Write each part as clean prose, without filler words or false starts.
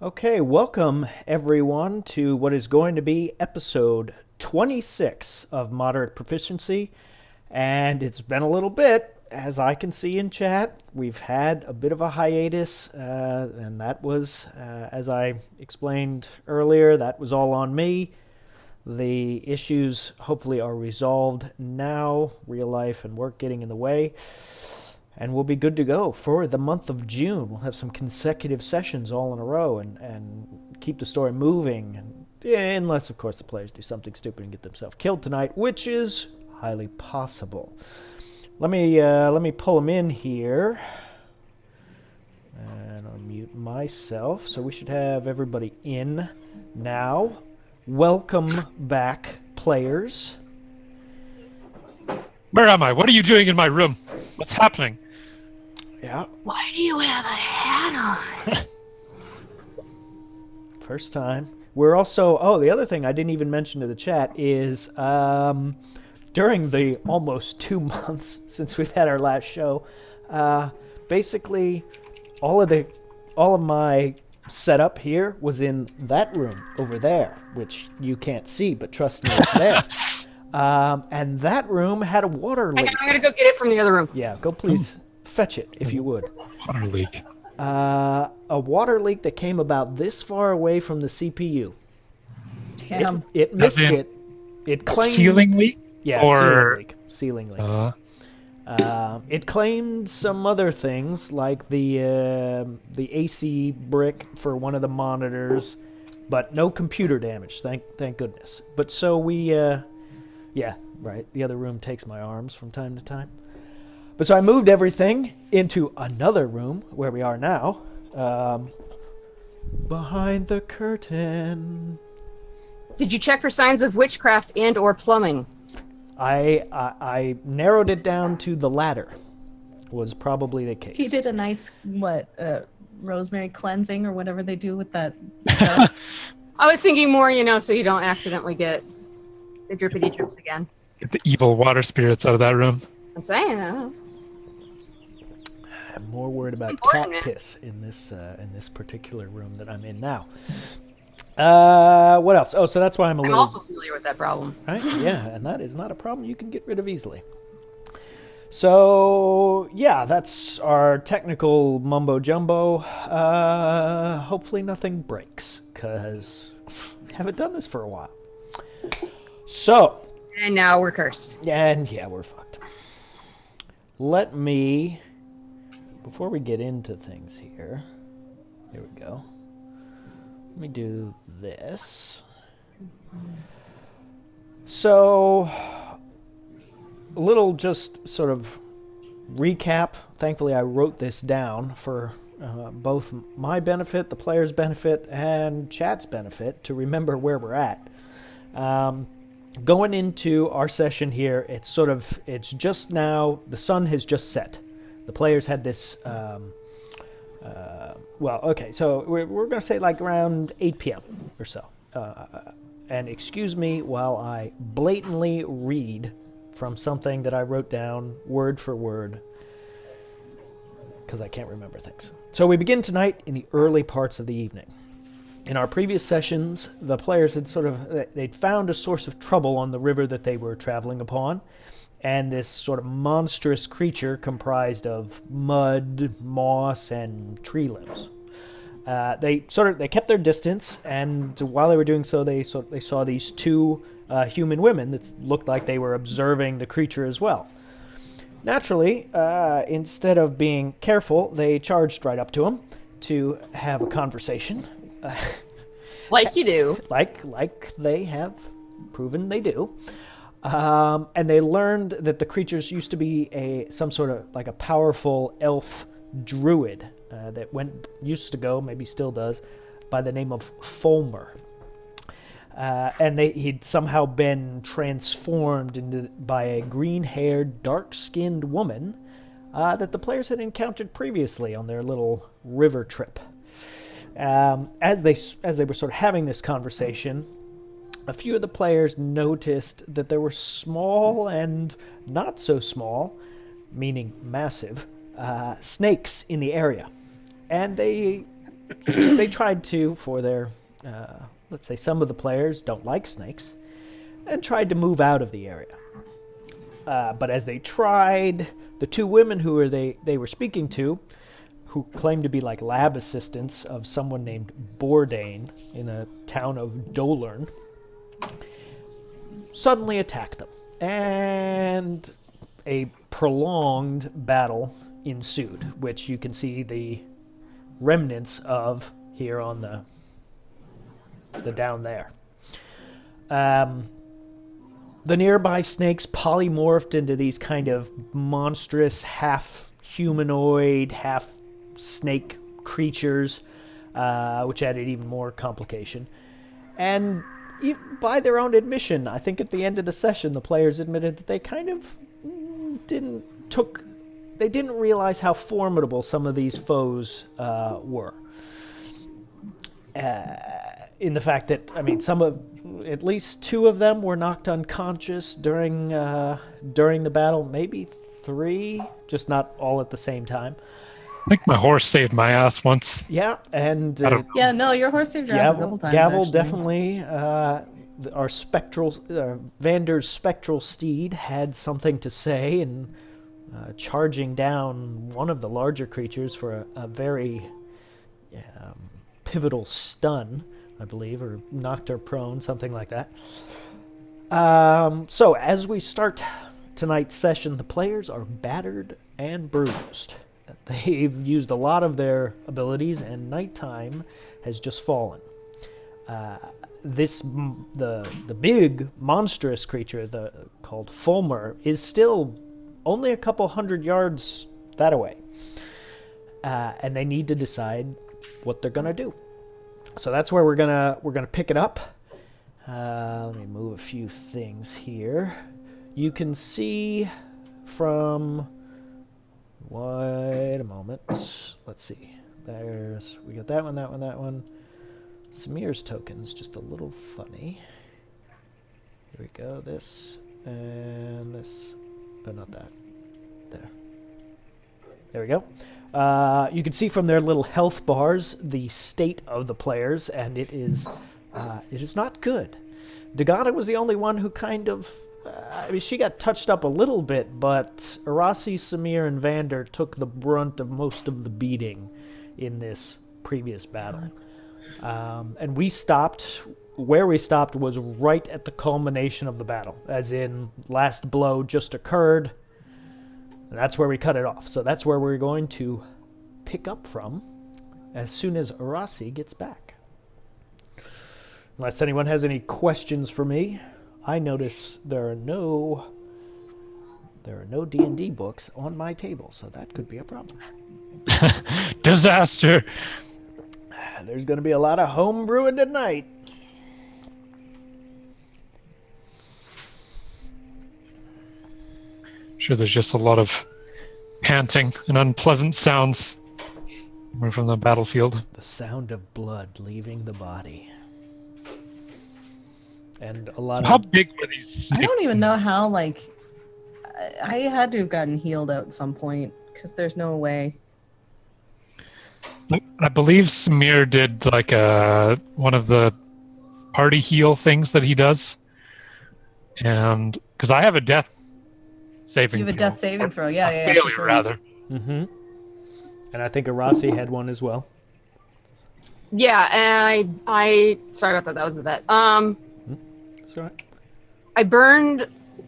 Okay, welcome everyone to what is going to be episode 26 of Moderate Proficiency. And it's been a little bit, as I can see in chat. We've had a bit of a hiatus, and that was, as I explained earlier, that was all on me. The issues hopefully are resolved now, real life and work getting in the way. And we'll be good to go for the month of June. We'll have some consecutive sessions all in a row and keep the story moving. And, unless, of course, the players do something stupid and get themselves killed tonight, which is highly possible. Let me pull them in here. And I'll mute myself. So we should have everybody in now. Welcome back, players. Where am I? What are you doing in my room? What's happening? Yeah. Why do you have a hat on? First time. We're also, the other thing I didn't even mention to the chat is during the almost 2 months since we've had our last show, basically all of my setup here was in that room over there, which you can't see, but trust me, it's there. And that room had a water leak. I'm gonna go get it from the other room. Yeah, go please fetch it if you would. Water leak. A water leak that came about this far away from the CPU. Damn. It missed it. It claimed Ceiling leak? Yeah, Or... ceiling leak. It claimed some other things like the AC brick for one of the monitors, but no computer damage. Thank goodness. But so we, yeah, right. The other room takes my arms from time to time. But so I moved everything into another room where we are now, behind the curtain. Did you check for signs of witchcraft and or plumbing? I narrowed it down to the latter. Was probably the case. He did a nice, rosemary cleansing or whatever they do with that. I was thinking more, so you don't accidentally get the drippity drips again. Get the evil water spirits out of that room. I'm saying that. I'm more worried about Important, cat man. piss in this particular room that I'm in now. What else? Oh, so that's why I'm a I'm little... also familiar with that problem. Right? Yeah, and that is not a problem you can get rid of easily. So, yeah, that's our technical mumbo-jumbo. Hopefully nothing breaks, because we haven't done this for a while. So... And now we're cursed. And, yeah, we're fucked. Let me... Before we get into things here... Here we go. Let me do this. So, a little just sort of recap. Thankfully, I wrote this down for both my benefit, the player's benefit, and chat's benefit to remember where we're at. Going into our session here, it's just now, the sun has just set. The players had this... so we're going to say like around 8 p.m. or so. And excuse me while I blatantly read from something that I wrote down word for word, because I can't remember things. So we begin tonight in the early parts of the evening. In our previous sessions, the players had they'd found a source of trouble on the river that they were traveling upon. And this sort of monstrous creature comprised of mud, moss, and tree limbs. They kept their distance, and while they were doing so, they saw these two human women that looked like they were observing the creature as well. Naturally, instead of being careful, they charged right up to him to have a conversation. Like you do. Like they have proven they do. And they learned that the creatures used to be some sort of like a powerful elf druid that used to go, maybe still does, by the name of Fulmer. And he'd somehow been transformed by a green-haired, dark-skinned woman that the players had encountered previously on their little river trip. As they were sort of having this conversation, a few of the players noticed that there were small and not so small, meaning massive, snakes in the area. And they they tried to, for their, let's say some of the players don't like snakes, and tried to move out of the area. But as they tried, the two women who they were speaking to, who claimed to be like lab assistants of someone named Bourdain in the town of Dolern, suddenly attacked them. And a prolonged battle ensued, which you can see the remnants of here on the down there. The nearby snakes polymorphed into these kind of monstrous half-humanoid, half-snake creatures, which added even more complication. And by their own admission, I think at the end of the session, the players admitted that they kind of they didn't realize how formidable some of these foes were. In the fact that, I mean, at least two of them were knocked unconscious during the battle, maybe three, just not all at the same time. I think my horse saved my ass once. Yeah, and Yeah, no, your horse saved your ass a couple times. Gavel actually. definitely. Our Vander's spectral steed had something to say, and charging down one of the larger creatures for a very pivotal stun, I believe, or knocked her prone, something like that. So as we start tonight's session, the players are battered and bruised. They've used a lot of their abilities, and nighttime has just fallen. The big monstrous creature, called Fulmer, is still only a couple hundred yards that away, and they need to decide what they're gonna do. So that's where we're gonna pick it up. Let me move a few things here. You can see from. Wait a moment. Let's see. We got that one. Samir's token's just a little funny. Here we go. This and this. Oh, not that. There we go. You can see from their little health bars the state of the players, and it is not good. Dagana was the only one who kind of. She got touched up a little bit, but Arasi, Samir, and Vander took the brunt of most of the beating in this previous battle. And we stopped. Where we stopped was right at the culmination of the battle, as in last blow just occurred, and that's where we cut it off. So that's where we're going to pick up from as soon as Arasi gets back. Unless anyone has any questions for me. I notice there are no D&D books on my table, so that could be a problem. Disaster. There's going to be a lot of home brewing tonight. Sure, there's just a lot of panting and unpleasant sounds coming from the battlefield. The sound of blood leaving the body. And a lot How of... big were these I snakes? don't even know how, like, I had to have gotten healed out at some point, because there's no way. I believe Samir did like one of the party heal things that he does. And because I have a death saving You have a throw. death saving throw. Yeah, yeah, Failure, for sure. rather. Mm-hmm. And I think Arasi had one as well. Yeah, and I sorry about that. That was the vet. That's all right. I burned,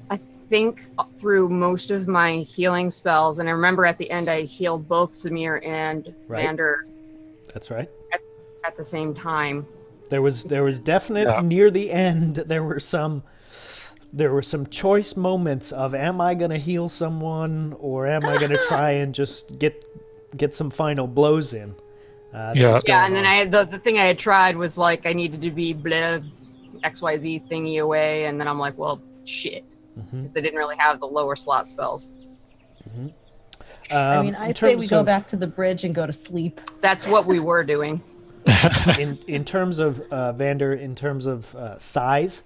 I think, through most of my healing spells, and I remember at the end I healed both Samir and Right. Vander That's right. at the same time. There was definite Yeah. near the end. There were some choice moments of, am I going to heal someone, or am I going to try and just get some final blows in? That Yeah. was Yeah, going and then on. the thing I had tried was like I needed to be blah, XYZ thingy away, and then I'm like, well, shit, because they didn't really have the lower slot spells. I mean, In I say we terms go of- back to the bridge and go to sleep. That's what we were doing. in terms of Vander, in terms of size,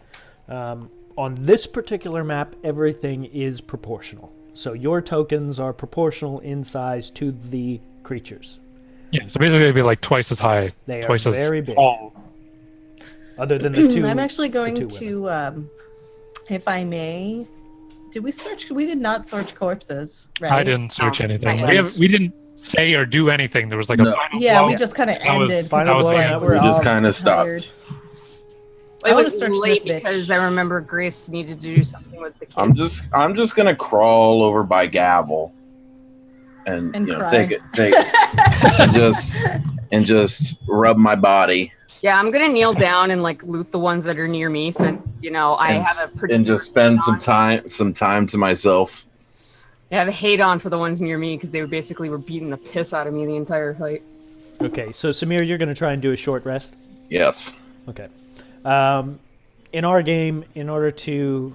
on this particular map, everything is proportional. So your tokens are proportional in size to the creatures. Yeah, so basically they'd be like twice as high, They are twice as very big. tall. Other than the two. I'm actually going two to, if I may. Did we search? We did not search corpses, right? I didn't search Oh, anything. I am. We didn't say or do anything. There was like No. a final Yeah, blow. we just kind of That was- ended. 'cause Final that was blow, the and end. we're We just all kind of tired. stopped. I It wanna was search late this bitch. because I remember Grace needed to do something with the kids. I'm just gonna crawl over by Gavel, and And you know cry. take and just rub my body Yeah, I'm gonna kneel down and like loot the ones that are near me, since I and, have a pretty and just spend some time to myself. I have a hate on for the ones near me because they were beating the piss out of me the entire fight. Okay, so Samir, you're going to try and do a short rest. Yes. Okay. In our game, in order to,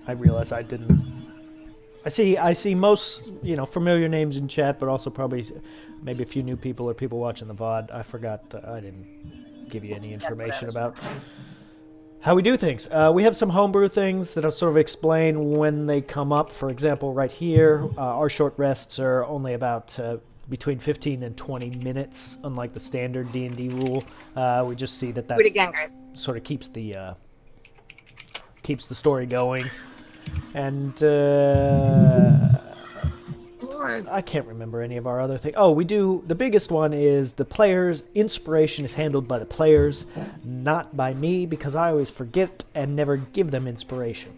I realize I didn't. I see most familiar names in chat, but also probably maybe a few new people or people watching the VOD. I forgot I didn't give you any information about how we do things. We have some homebrew things that I'll sort of explain when they come up. For example, right here, our short rests are only about between 15 and 20 minutes, unlike the standard D&D rule. We just see that Do it again, Grace. sort of keeps the story going. And I can't remember any of our other things. Oh, we do. The biggest one is the players. Inspiration is handled by the players, not by me, because I always forget and never give them inspiration.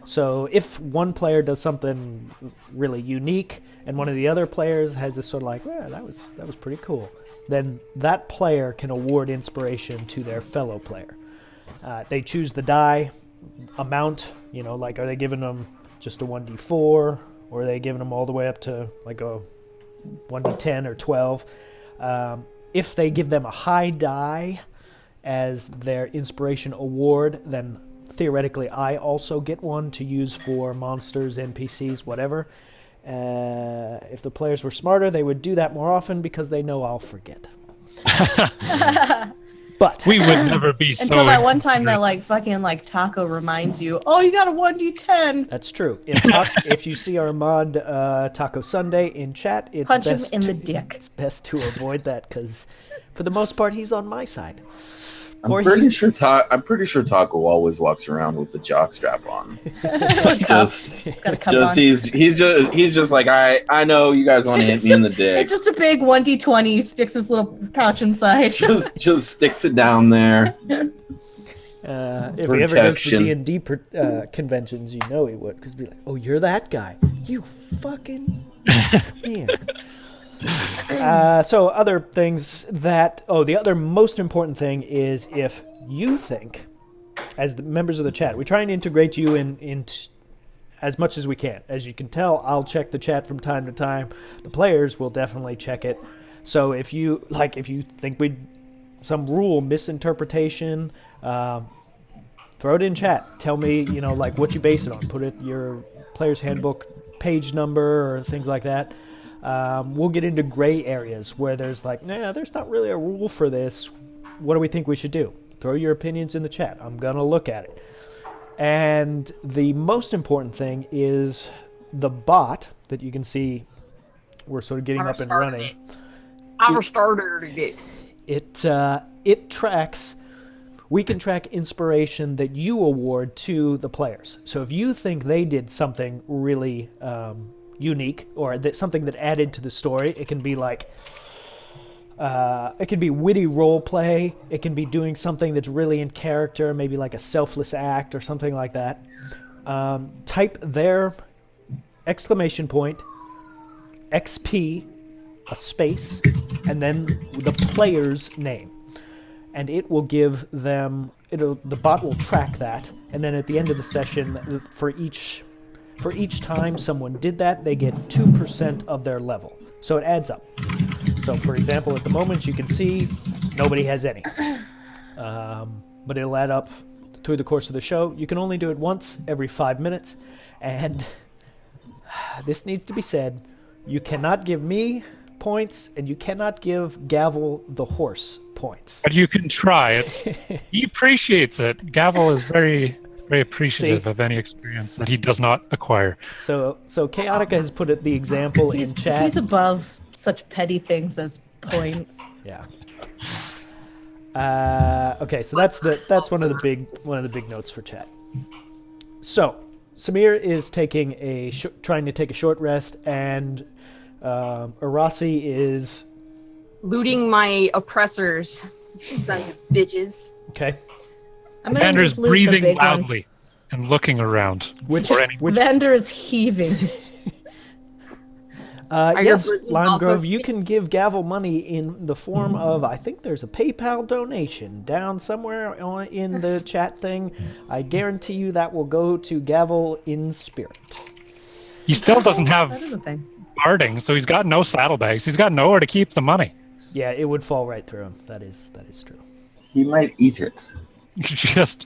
So if one player does something really unique and one of the other players has this sort of like, well, that was pretty cool, then that player can award inspiration to their fellow player. They choose the die amount, like are they giving them just a 1d4, or are they giving them all the way up to like a 1d10 or 12? If they give them a high die as their inspiration award, then theoretically I also get one to use for monsters, NPCs, whatever. If the players were smarter, they would do that more often because they know I'll forget. But We would never be so. Until that one time that fucking Taco reminds you, oh, you got a 1d10. that's true. If you see our mod Taco Sunday in chat, it's Punch him best in the dick. It's best to avoid that because, for the most part, he's on my side. I'm Or pretty he's- sure Taco always walks around with the jock strap on. just It's got a cup just on. he's just like I know you guys want to hit me in the dick. It's just a big 1d20. Sticks his little pouch inside. just sticks it down there. If he ever goes to Protection. D&D conventions, he would, because be like, oh, you're that guy. You fucking man. So other things the other most important thing is if you think, as the members of the chat, we try and integrate you into as much as we can. As you can tell, I'll check the chat from time to time. The players will definitely check it. So if you think some rule misinterpretation, throw it in chat. Tell me, what you base it on. Put it your player's handbook page number or things like that. We'll get into gray areas where there's there's not really a rule for this. What do we think we should do? Throw your opinions in the chat. I'm going to look at it. And the most important thing is the bot that you can see we're sort of getting up and running. I started it. It tracks. We can track inspiration that you award to the players. So if you think they did something really unique or something that added to the story, it can be it can be witty role play. It can be doing something that's really in character, maybe like a selfless act or something like that. Type their exclamation point, XP, a space, and then the player's name. And it will give them, the bot will track that. And then at the end of the session, for each time someone did that, they get 2% of their level. So it adds up. So for example, at the moment you can see nobody has any. But it'll add up through the course of the show. You can only do it once every 5 minutes. And this needs to be said, you cannot give me points and you cannot give Gavel the horse points. But you can try. He appreciates it. Gavel is very, very appreciative of any experience that he does not acquire. So Chaotica has put the example in chat. He's above such petty things as Points. Yeah. Okay, so that's one of the big notes for chat. So Samir is taking trying to take a short rest, and Arasi is Looting my oppressors, sons of bitches. okay. I'm gonna Vander's just loot the breathing big one. loudly and looking around. Which for any. Vander is heaving. Yes, your bosom Lime Grove, also- you can give Gavel money in the form of, I think there's a PayPal donation down somewhere in the chat thing. I guarantee you that will go to Gavel in spirit. He still doesn't have That is a thing. barding, so he's got no saddlebags. He's got nowhere to keep the money. Yeah, it would fall right through him. That is true. He might eat it. Just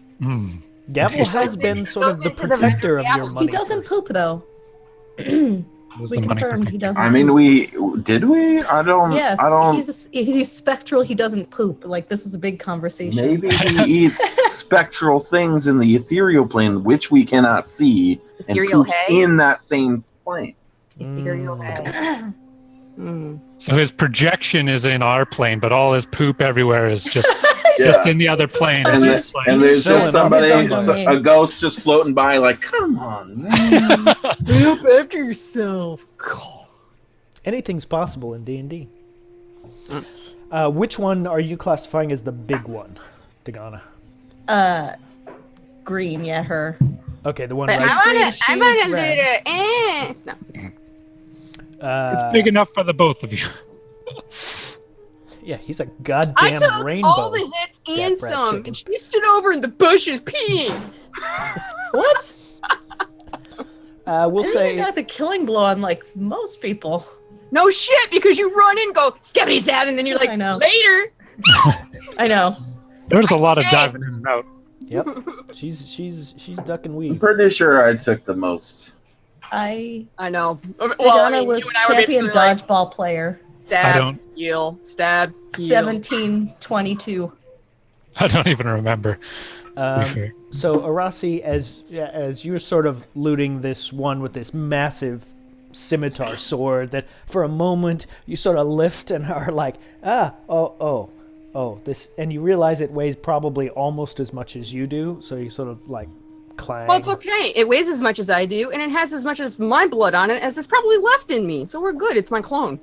Gavel has been sort of the protector of your money. He doesn't first. poop though. was We the money confirmed protector. he doesn't. I mean, poop. did we? I don't. Yes, I don't. he's spectral. He doesn't poop. Like this is a big conversation. Maybe he eats spectral things in the ethereal plane, which we cannot see, and Ethereal poops hay? in that same plane. Ethereal hay. So his projection is in our plane, but all his poop everywhere is just in the other plane. And, It's just and there's filling just up somebody, his own domain. a ghost just floating by, like, come on, man. Poop after yourself. Anything's possible in D&D. Which one are you classifying as the big one, Dagana? Green, yeah, her. Okay, the one But right. I wanna do red. the No. it's big enough for the both of you. Yeah, he's a I goddamn took rainbow. all the hits and That brat some, chicken. and she stood over in the bushes peeing. What? We'll I say got the killing blow on like most people. No shit, because you run in, go skibbity stab, and then you're like, I know. later. I know. There's a lot of diving in and out. Yep. She's duck and I'm weave. pretty sure I took the most. I I know. Dagana was you and I were champion basically like, dodgeball player. I stab, don't- heal, stab, heal. 1722. I don't even remember. To be fair. So Arasi, as you're sort of looting this one with this massive scimitar sword, that for a moment you sort of lift and are like, this, and you realize it weighs probably almost as much as you do. So you sort of like clang. Well, it's okay. It weighs as much as I do, and it has as much of my blood on it as is probably left in me. So we're good. It's my clone.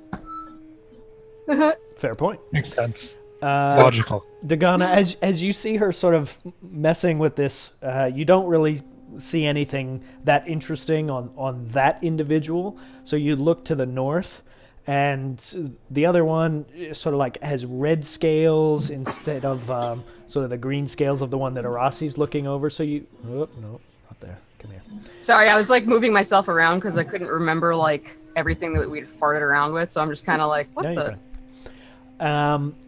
Fair point. Makes sense. Logical. Dagana, as you see her sort of messing with this, you don't really see anything that interesting on that individual. So you look to the north, and the other one sort of like has red scales instead of sort of the green scales of the one that Arasi's looking over. So you, no, not there. Come here. Sorry, I was like moving myself around because I couldn't remember like everything that we'd farted around with. So I'm just kind of like, what No, you're the? fine.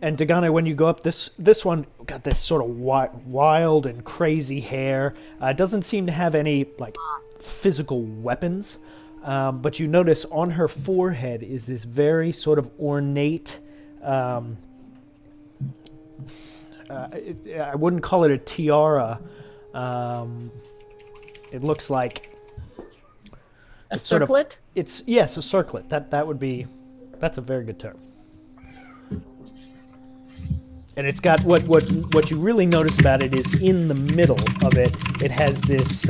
And Dagana, when you go up, this one got this sort of wild and crazy hair. Doesn't seem to have any like physical weapons, but you notice on her forehead is this very sort of ornate. I wouldn't call it a tiara. It looks like A It's sort of- circlet? it's yes, a circlet. That's a very good term. And it's got what you really notice about it is in the middle of it, it has this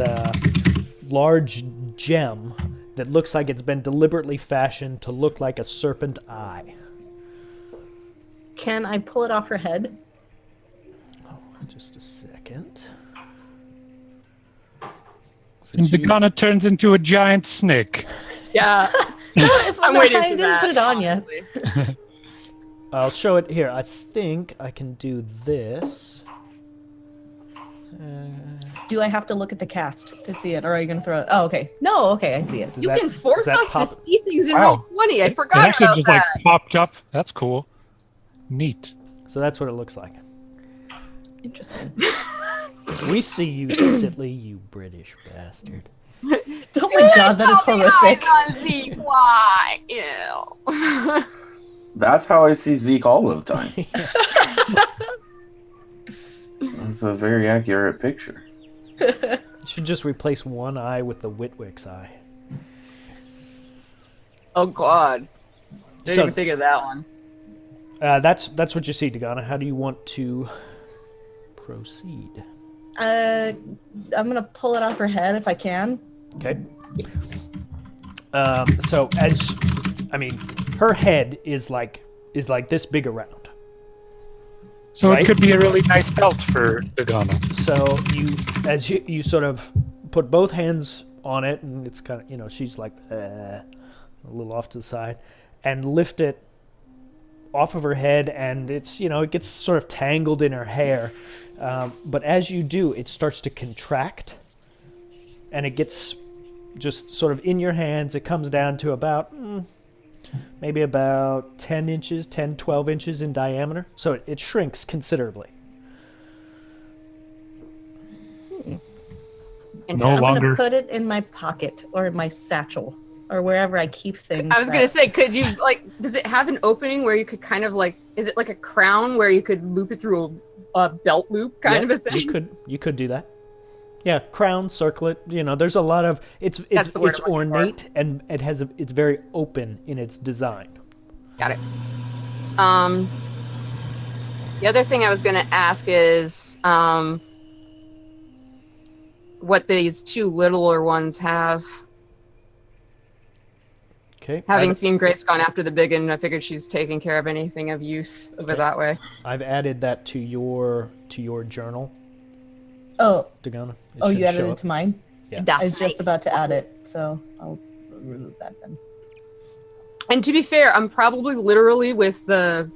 large gem that looks like it's been deliberately fashioned to look like a serpent eye. Can I pull it off her head? Just a second. And Since you- Dagana turns into a giant snake. Yeah, If I'm waiting I for didn't that. put it on yet. honestly. I'll show it here. I think I can do this. Do I have to look at the cast to see it, or are you gonna throw it? Oh, okay. No, okay, I see it. Does You that- can force does that us pop- to see things in Wow. Roll20. I It forgot actually about just that. like popped up. That's cool. Neat. So that's what it looks like. Interesting. We see you, Sitley, you British bastard. Oh my god, that is horrific. Ew. That's how I see Zeke all of the time. That's a very accurate picture. You should just replace one eye with the Whitwick's eye. Oh god. Didn't So- even think of that one. That's what you see, Dagana. How do you want to proceed? I'm gonna pull it off her head if I can. Okay. So her head is like this big around. So Right. it could be a really nice belt for Dagana. So you sort of put both hands on it, and it's kind of, she's like a little off to the side, and lift it off of her head, and it's it gets sort of tangled in her hair. But as you do, it starts to contract, and it gets just sort of in your hands. It comes down to about maybe about 10 inches, 10, 12 inches in diameter. So it shrinks considerably. And No I'm longer. gonna put it in my pocket or in my satchel or wherever I keep things. I was gonna say, could you does it have an opening where you could kind of is it like a crown where you could loop it through a belt loop kind of a thing? You could do that. Yeah, crown, circlet. There's a lot of it's That's the word it's I'm looking for. ornate, and it's very open in its design. Got it. The other thing I was gonna ask is what these two littler ones have. Okay. Having seen Grace gone after the big one, I figured she's taking care of anything of use over that way. I've added that to your journal, Oh, Dagana. you added it to mine? Yeah. That's I was just nice. about to add it, so I'll remove that then. And to be fair, I'm probably literally with the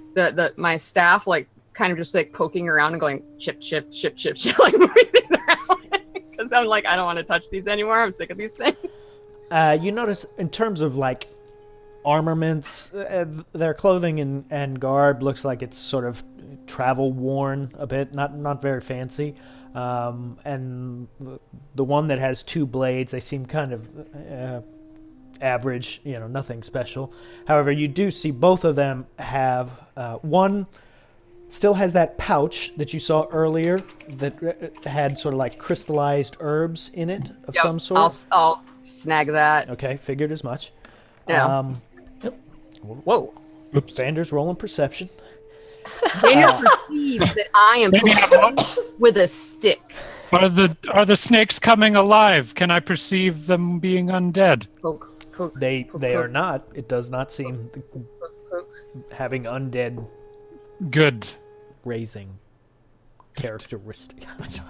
my staff kind of just poking around and going ship, like moving things around because I'm I don't want to touch these anymore. I'm sick of these things. You notice in terms of armaments, their clothing and garb looks like it's sort of travel worn a bit, not very fancy. And the one that has two blades, they seem kind of average, nothing special. However, you do see both of them have one still has that pouch that you saw earlier that had sort of crystallized herbs in it of Yep, some sort. I'll snag that. Okay, figured as much. Yeah. Whoa. Oops. Vander's rolling perception. Daniel perceives that I am Maybe with a stick. Are the snakes coming alive? Can I perceive them being undead? Poke. They are not. It does not seem having undead Good. raising characteristic.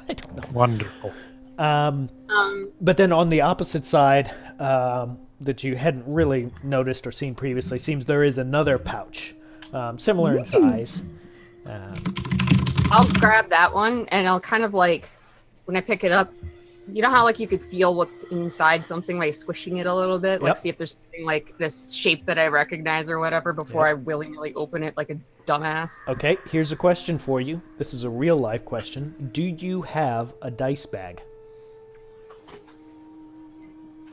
I don't know. Wonderful. But then on the opposite side, that you hadn't really noticed or seen previously, seems there is another pouch, similar in size. I'll grab that one and I'll kind of when I pick it up, you know how you could feel what's inside something by squishing it a little bit, Yep. see if there's something this shape that I recognize or whatever before I willy-nilly open it like a dumbass. Okay, here's a question for you. This is a real life question. Do you have a dice bag?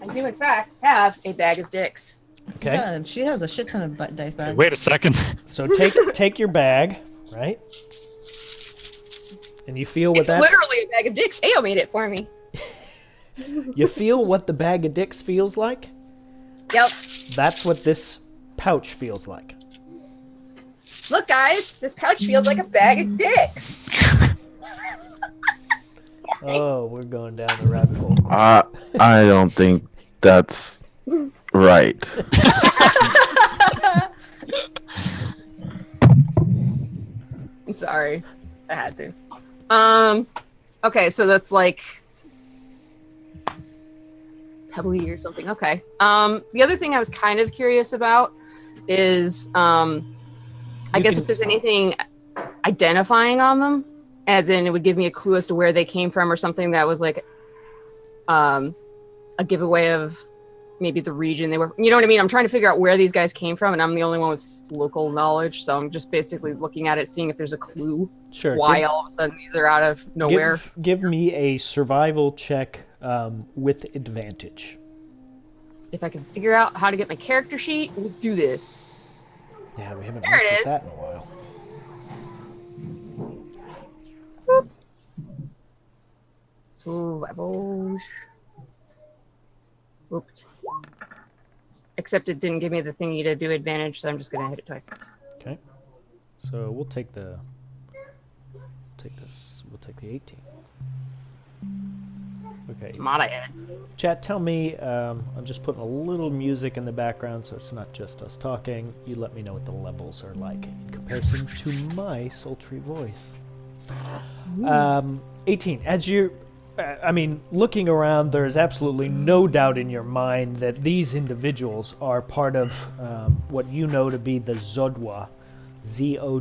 I do in fact have a bag of dicks. Okay. Yeah, she has a shit ton of dice bags. Wait a second. So take your bag, right? And you feel what It's that literally a bag of dicks. Ayo made it for me. you feel what the bag of dicks feels like? Yep. That's what this pouch feels like. Look, guys, this pouch feels like a bag of dicks. Oh, we're going down the rabbit hole. I don't think that's right. I'm sorry. I had to. Okay, so that's pebbly or something. Okay. The other thing I was kind of curious about is I guess if there's anything identifying on them, as in it would give me a clue as to where they came from or something that was a giveaway of maybe the region they were, you know what I mean? I'm trying to figure out where these guys came from, and I'm the only one with local knowledge, so I'm just basically looking at it, seeing if there's a clue Sure. why all of a sudden these are out of nowhere. Give me a survival check with advantage. If I can figure out how to get my character sheet, we'll do this. Yeah, we haven't There messed it with is. that in a while. Survival. Oops. Except it didn't give me the thingy to do advantage, so I'm just gonna hit it twice. Okay. So we'll take the. We'll take the 18. Okay. I'm out of it. Chat, tell me. I'm just putting a little music in the background, so it's not just us talking. You let me know what the levels are like in comparison to my sultry voice. 18. As you, looking around, there is absolutely no doubt in your mind that these individuals are part of what you know to be the Zodwa, Zodwa,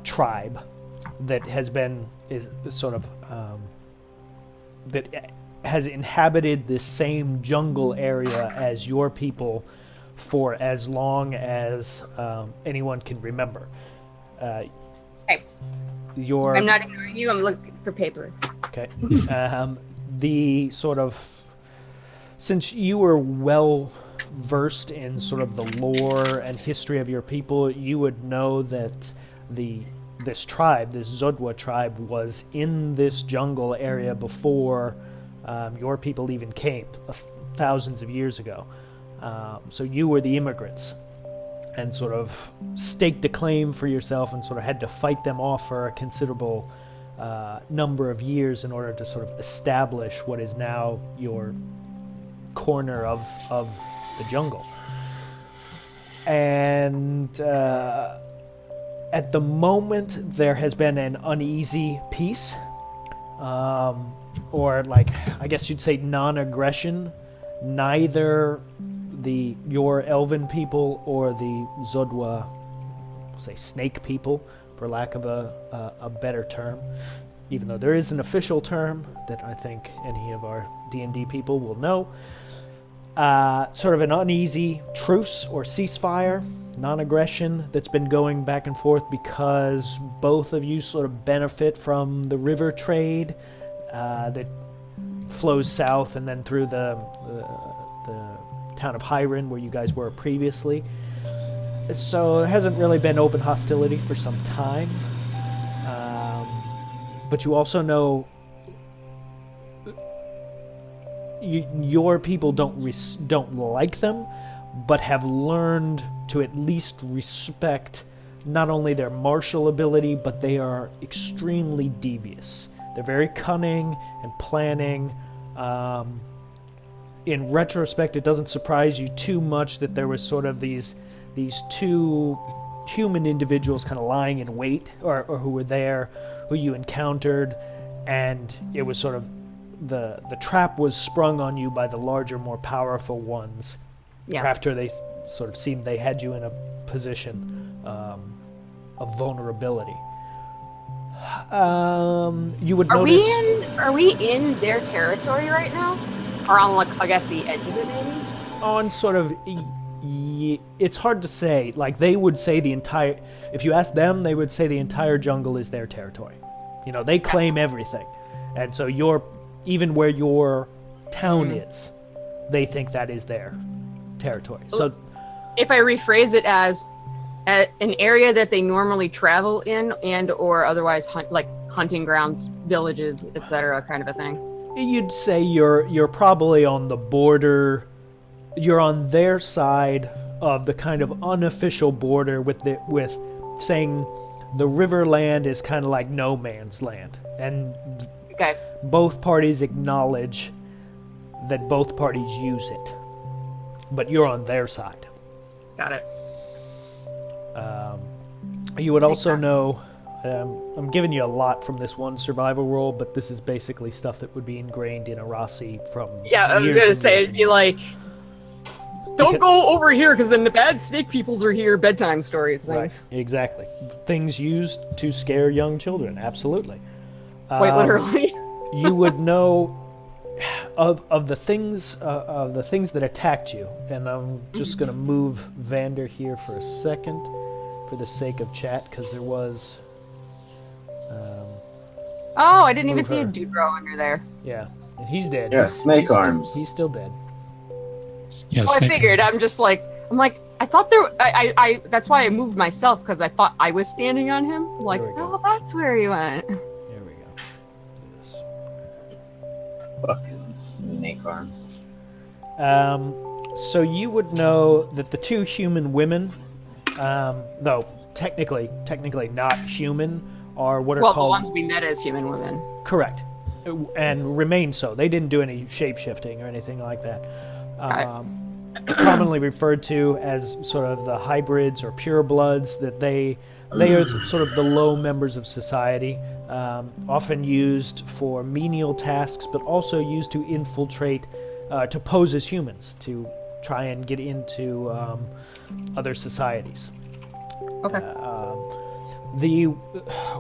tribe that has inhabited this same jungle area as your people for as long as anyone can remember. Okay. Your I'm not ignoring you. I'm looking for paper. Okay. The sort of, since you were well versed in sort of the lore and history of your people, you would know that this tribe, this Zodwa tribe, was in this jungle area before your people even came, thousands of years ago. So you were the immigrants, and sort of staked a claim for yourself and sort of had to fight them off for a considerable number of years in order to sort of establish what is now your corner of the jungle. And at the moment, there has been an uneasy peace, or like, I guess you'd say non-aggression. Neither your elven people or the Zodwa, say snake people, for lack of a better term, even though there is an official term that I think any of our D&D people will know. Sort of an uneasy truce or ceasefire, non-aggression that's been going back and forth because both of you sort of benefit from the river trade that flows south and then through the town of Hyron, where you guys were previously. So there hasn't really been open hostility for some time. But you also know your people don't like them, but have learned to at least respect not only their martial ability, but they are extremely devious. They're very cunning and planning. In retrospect, it doesn't surprise you too much that there was sort of these two human individuals kind of lying in wait, or who were there, who you encountered, and it was sort of the trap was sprung on you by the larger, more powerful ones. Yeah. After they sort of seemed they had you in a position of vulnerability. You would notice. Are we in their territory right now, or on, like, I guess the edge of it, maybe? On sort of, it's hard to say. Like, they would say if you ask them, they would say the entire jungle is their territory. You know, they claim everything, and so even where your town is, they think that is their territory. So, if I rephrase it as an area that they normally travel in, and or otherwise like hunting grounds, villages, etc., kind of a thing. You'd say you're probably on the border. You're on their side of the kind of unofficial border with saying the river land is kind of like no man's land, and Okay. both parties acknowledge that both parties use it, but you're on their side. Got it. You would also know, I'm giving you a lot from this one survival roll, but this is basically stuff that would be ingrained in Arasi from Yeah, I was years gonna and say years it'd be like, don't go over here because then the bad snake peoples are here. Bedtime stories, things. Right, exactly. Things used to scare young children, absolutely. Quite literally. You would know of the things that attacked you, and I'm just going to move Vander here for a second for the sake of chat, because there was Oh, I didn't even see a her. dude row under there. Yeah, and he's dead. Yeah, He's snake still- arms. He's still dead. Yeah, Oh, I figured. I'm like, I thought there. I that's why I moved myself, because I thought I was standing on him. Like, There we go. oh, that's where he went. There we go. Do this. Fucking snake arms. So you would know that the two human women though technically not human, are what are Well, the called ones we met as human women. correct, and remain so. They didn't do any shape shifting or anything like that. Commonly referred to as sort of the hybrids or purebloods, that they are sort of the low members of society, often used for menial tasks, but also used to infiltrate, to pose as humans, to try and get into other societies. Okay. The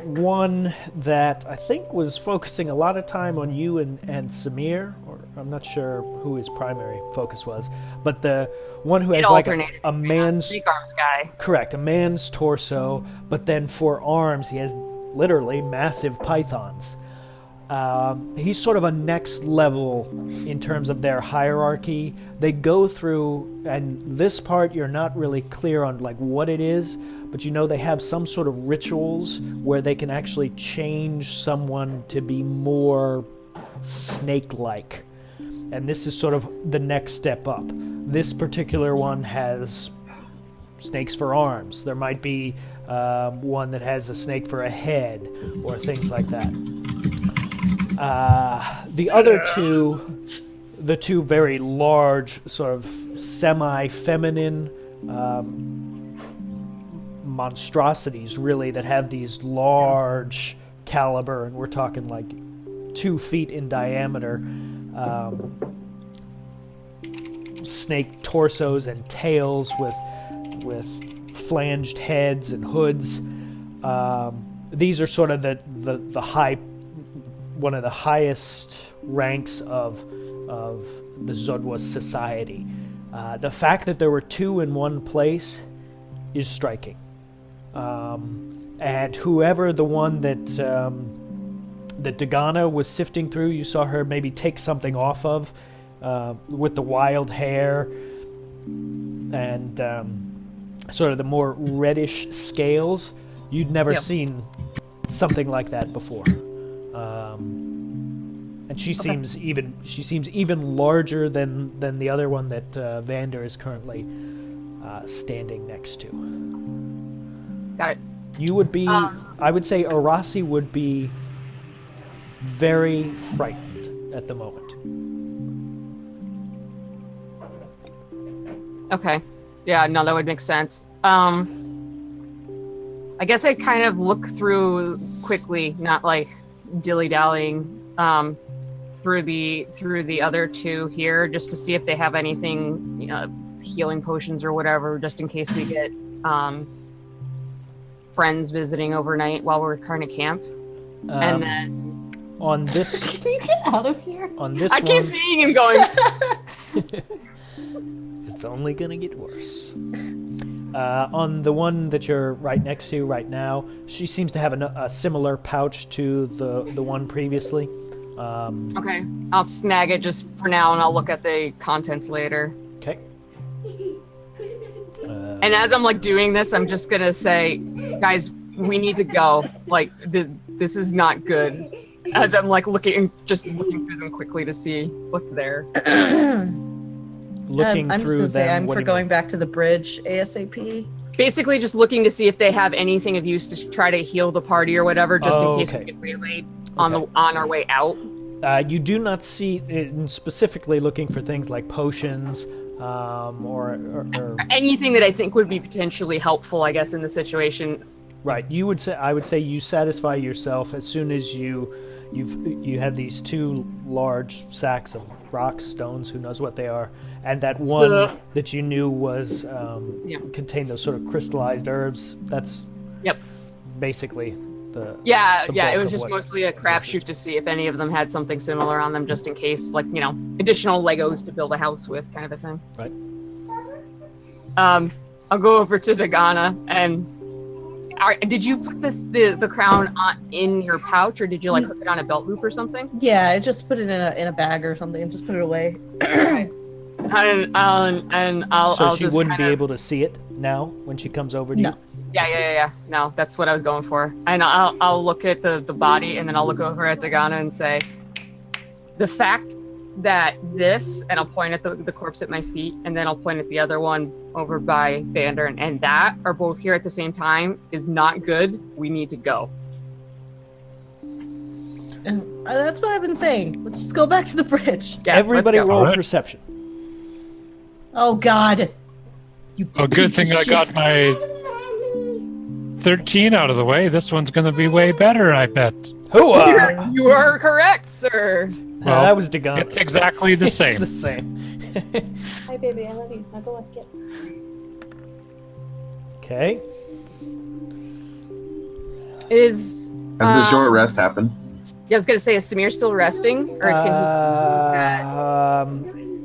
one that I think was focusing a lot of time on you and Samir, or I'm not sure who his primary focus was, but the one who has like a man's snake arms guy. correct, a man's torso, but then for arms he has literally massive pythons. He's sort of a next level in terms of their hierarchy. They go through, and this part you're not really clear on like what it is, but you know they have some sort of rituals where they can actually change someone to be more snake-like. And this is sort of the next step up. This particular one has snakes for arms. There might be one that has a snake for a head, or things like that. The other two, the two very large, sort of semi-feminine monstrosities, really, that have these large caliber, and we're talking like 2 feet in diameter, snake torsos and tails with flanged heads and hoods. These are sort of the high, one of the highest ranks of the Zodwa society. The fact that there were 2 in one place is striking. And whoever the one that Dagana was sifting through, you saw her maybe take something off of, with the wild hair and sort of the more reddish scales. You'd never seen something like that before. And she seems even larger than the other one that Vander is currently standing next to. Got it. You would be, I would say Arasi would be very frightened at the moment. Okay. Yeah, no, that would make sense. I guess I kind of look through quickly, not like dilly-dallying, through the other 2 here, just to see if they have anything, healing potions or whatever, just in case we get friends visiting overnight while we're trying to camp. And then on this, Can you get out of here? on this I keep one, seeing him going. it's only gonna get worse. On the one that you're right next to right now, she seems to have a similar pouch to the one previously. Okay, I'll snag it just for now, and I'll look at the contents later. Okay. And as I'm like doing this, I'm just gonna say, guys, we need to go. Like, this is not good. As I'm like looking through them quickly to see what's there. Looking I'm just through gonna say them. I'm what for do you going mean? back to the bridge ASAP. Basically, just looking to see if they have anything of use to try to heal the party or whatever, just in case okay. we get waylaid on Okay. on our way out. You do not see, specifically looking for things like potions, or Anything that I think would be potentially helpful, I guess, in the situation. right. I would say you satisfy yourself as soon as you have these 2 large sacks of rocks, stones, who knows what they are, and that one that you knew was contained those sort of crystallized herbs. That's basically the Yeah, the it bulk was of just what mostly a crapshoot to see if any of them had something similar on them, just in case, like, additional Legos to build a house with, kind of a thing. Right. I'll go over to Dagana and. Did you put the crown in your pouch, or did you like hook it on a belt loop or something? Yeah, I just put it in a bag or something and just put it away. And I'll So I'll she just wouldn't be kinda- able to see it now when she comes over to No. you? Yeah. No, that's what I was going for. And I'll look at the body, and then I'll look over at Dagana and say, the fact that this, and I'll point at the corpse at my feet, and then I'll point at the other one over by Vander, and that are both here at the same time is not good. We need to go. That's what I've been saying. Let's just go back to the bridge. Yeah, Everybody let's go. roll Alright. perception. Oh God. You Oh, good piece thing of I got shit. my 13 out of the way. This one's going to be way better, I bet. Hooah! You are correct, sir. Well, that was Dagon. It's exactly the It's same. the same. Hi, baby. I love you. Now go on, get. Okay. Is Has the short rest happened? yeah, I was gonna say, is Samir still resting, or can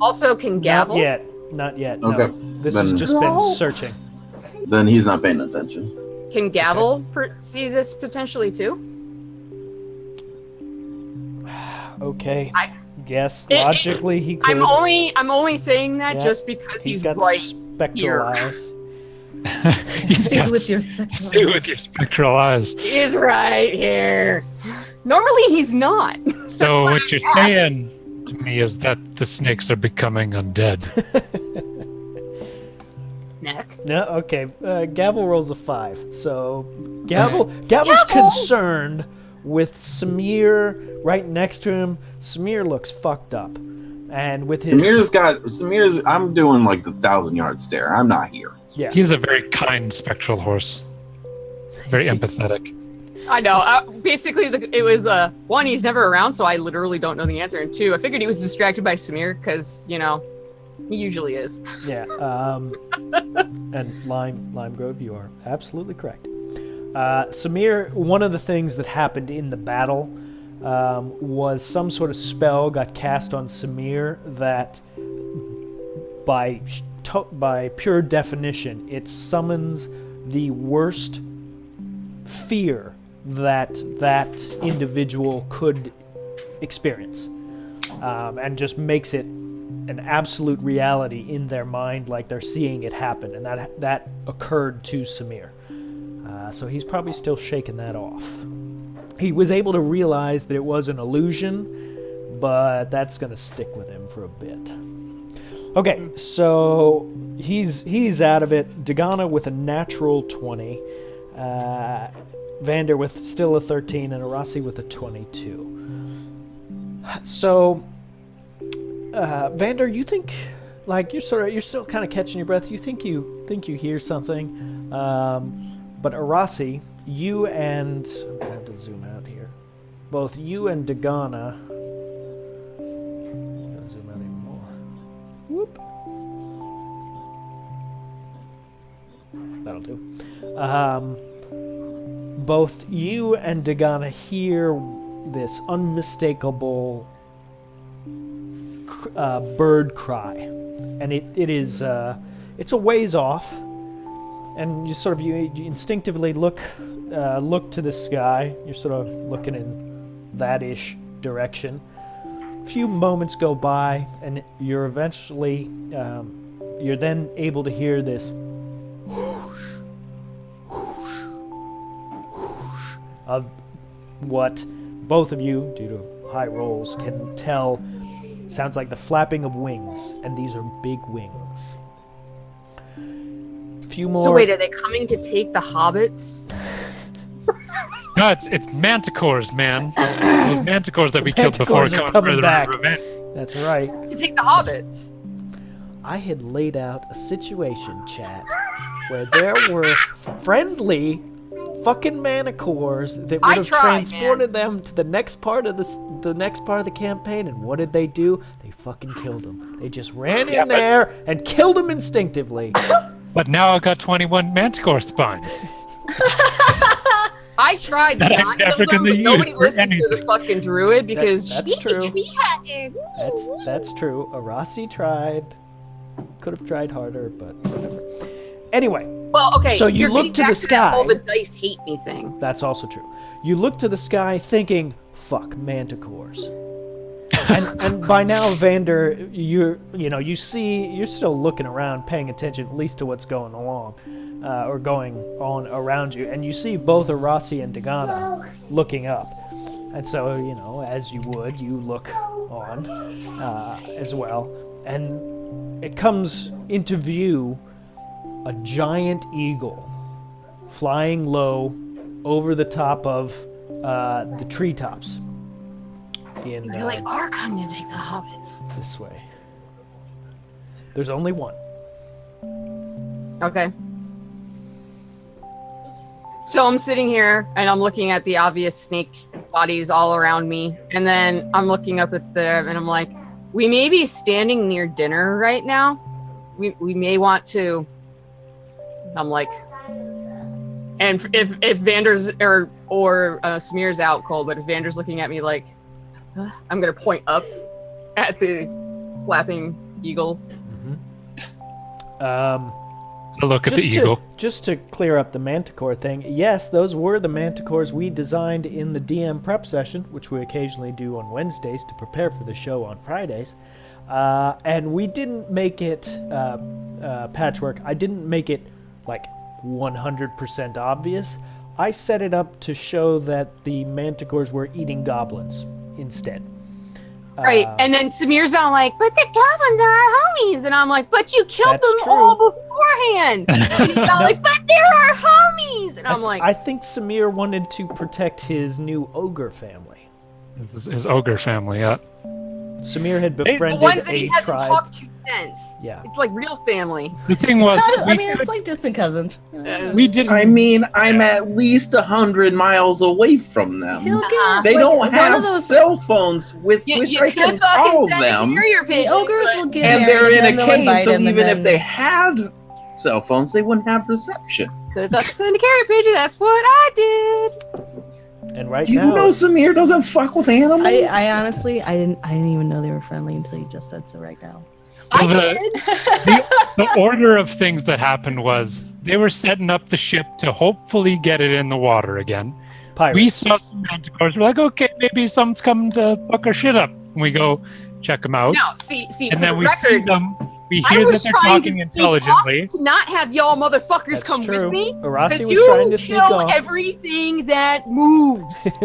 also can Gavel? Not yet. Not yet. No. Okay. This has Then- just been No. searching. Then he's not paying attention. Can Gavel see this potentially too? Okay. I- Yes, It- logically he could. I'm only saying that Yeah. just because He's he's got right. spectral here. eyes. He's See got with your see spectacles. with your spectral eyes. He's right here. Normally he's not. So why what you're I asked. saying to me is that the snakes are becoming undead. Neck. No, okay. Gavel rolls a 5. So Gavel's concerned with Samir right next to him. Samir looks fucked up. And with his Samir's. I'm doing like the 1,000-yard stare. I'm not here. yeah. He's a very kind spectral horse. Very empathetic. I know. Basically, it was one, he's never around, so I literally don't know the answer. And two, I figured he was distracted by Samir because he usually is. Yeah. And Lime Grove, you are absolutely correct. Samir, one of the things that happened in the battle was some sort of spell got cast on Samir that, by pure definition, it summons the worst fear that individual could experience, and just makes it an absolute reality in their mind, like they're seeing it happen, and that occurred to Samir. So he's probably still shaking that off. He was able to realize that it was an illusion, but that's going to stick with him for a bit. Okay, so he's out of it. Dagana with a natural 20. Vander with still a 13, and Arasi with a 22. So, Vander, you think, like, you're still kind of catching your breath. You think you hear something, but Arasi, you and I'm gonna have to zoom out here. Both you and Dagana. I'm gonna zoom out even more. Whoop. That'll do. Both you and Dagana hear this unmistakable bird cry, and it is it's a ways off, and you instinctively look to the sky. You're sort of looking in that-ish direction. A few moments go by, and you're eventually you're then able to hear this of what both of you, due to high rolls, can tell sounds like the flapping of wings, and these are big wings. A few more. So wait, are they coming to take the hobbits? No, it's manticores, man. Those manticores that we killed before Manticores are coming coming for back. the revenge. That's right. To take the hobbits? I had laid out a situation, chat, where there were friendly fucking manicores that would I have tried, transported them to the next part of the campaign, and what did they do? They fucking killed them. They just ran in there and killed them instinctively. But now I've got 21 manticore spines. I tried That to I'm not never kill them, gonna but nobody use for listens to the anything. fucking druid because That's true. tree hacker. That's true. Arasi tried. Could have tried harder, but whatever. Anyway, Well, okay. So you you're look getting to the back that all sky. the dice hate me thing. that's also true. You look to the sky thinking, fuck, manticores. and by now, Vander, you're still looking around, paying attention at least to what's going along, or going on around you, and you see both Arasi and Dagana looking up. And so, as you would, you look on as well. And it comes into view a giant eagle flying low over the top of the treetops. You really are coming to take the hobbits. This way. There's only one. Okay. So I'm sitting here and I'm looking at the obvious snake bodies all around me, and then I'm looking up at them and I'm like, we may be standing near dinner right now. We may want to. I'm like, and if Vander's or Smear's out cold, but if Vander's looking at me like, I'm gonna point up at the flapping eagle. A look at the eagle. Just to clear up the manticore thing, yes, those were the manticores we designed in the DM prep session, which we occasionally do on Wednesdays to prepare for the show on Fridays. And we didn't make it patchwork. I didn't make it like 100% obvious. I set it up to show that the manticores were eating goblins instead. Right, and then Samir's all like, but the goblins are our homies. And I'm like, but you killed That's them true. all beforehand. And he's all like, but they're our homies. And I'm like, I think Samir wanted to protect his new ogre family. His ogre family, yeah. Samir had the befriended ones that a he hasn't tribe. talked to since. Yeah. It's like real family. The thing was, I mean, it's like distant cousins. we didn't. I mean, I'm at least 100 miles away from them. He'll get They like, don't one have of those. cell phones with which You I could can fucking call send them. a carrier The pigeon, ogres but- will get And married, they're in then a they'll cave, invite so him, and even then- if they had cell phones, they wouldn't have reception. Could fucking send a carrier pigeon. That's what I did. And right You now, know Samir doesn't fuck with animals? I honestly, I didn't even know they were friendly until you just said so right now. Well, I did. the order of things that happened was they were setting up the ship to hopefully get it in the water again. pirates. We saw some manticores. We're like, okay, maybe someone's coming to fuck our shit up. And we go check them out. No, see, And for then the we see record, them. We I hear that was they're trying talking to sneak intelligently. off to not have y'all motherfuckers That's come true. with me. Arasi Because was you trying to sneak kill off. everything that moves.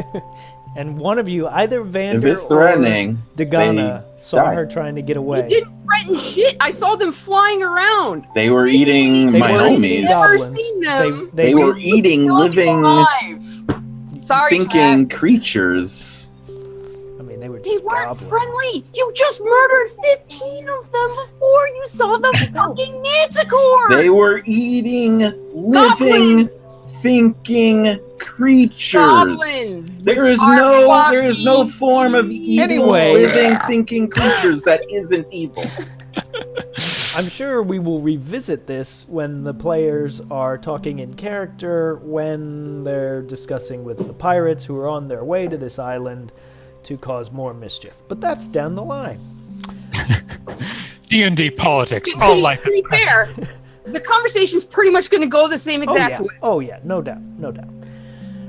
And one of you, either If Vander it's threatening, or Dagana, saw die. her trying to get You away. didn't threaten shit. I saw them flying around. they were eating They my were eating homies. Never goblins. seen them. They were did- eating Still living, alive. Sorry, thinking creatures. I mean, they were They just weren't goblins. friendly. You just murdered 15 of them before you saw the fucking manticore. They were eating living, thinking creatures. Goblins There with is no walking form of eating Anyway. living, thinking creatures that isn't evil. I'm sure we will revisit this when the players are talking in character, when they're discussing with the pirates who are on their way to this island to cause more mischief. But that's down the line. D&D politics. To All be- life to is be fair, the conversation's pretty much going to go the same exact way. Oh yeah, no doubt, no doubt.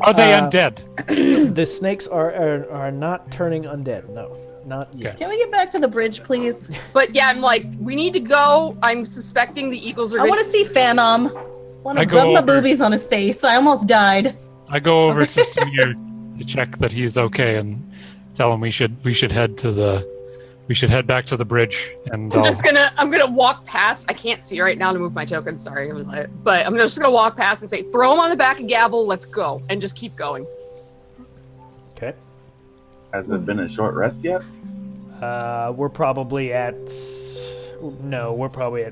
Are they undead? The snakes are not turning undead. No, not yet. Can we get back to the bridge, please? But yeah, I'm like, we need to go. I'm suspecting the eagles are I want to see Phanom. Want I to go rub my over. boobies on his face. I almost died. I go over to Samir to check that he's okay and tell him we should head back to the bridge and I'm gonna walk past. I can't see right now to move my token. Sorry, but I'm just gonna walk past and say, throw him on the back of Gavel. Let's go, and just keep going. Okay. Has it been a short rest yet? We're probably at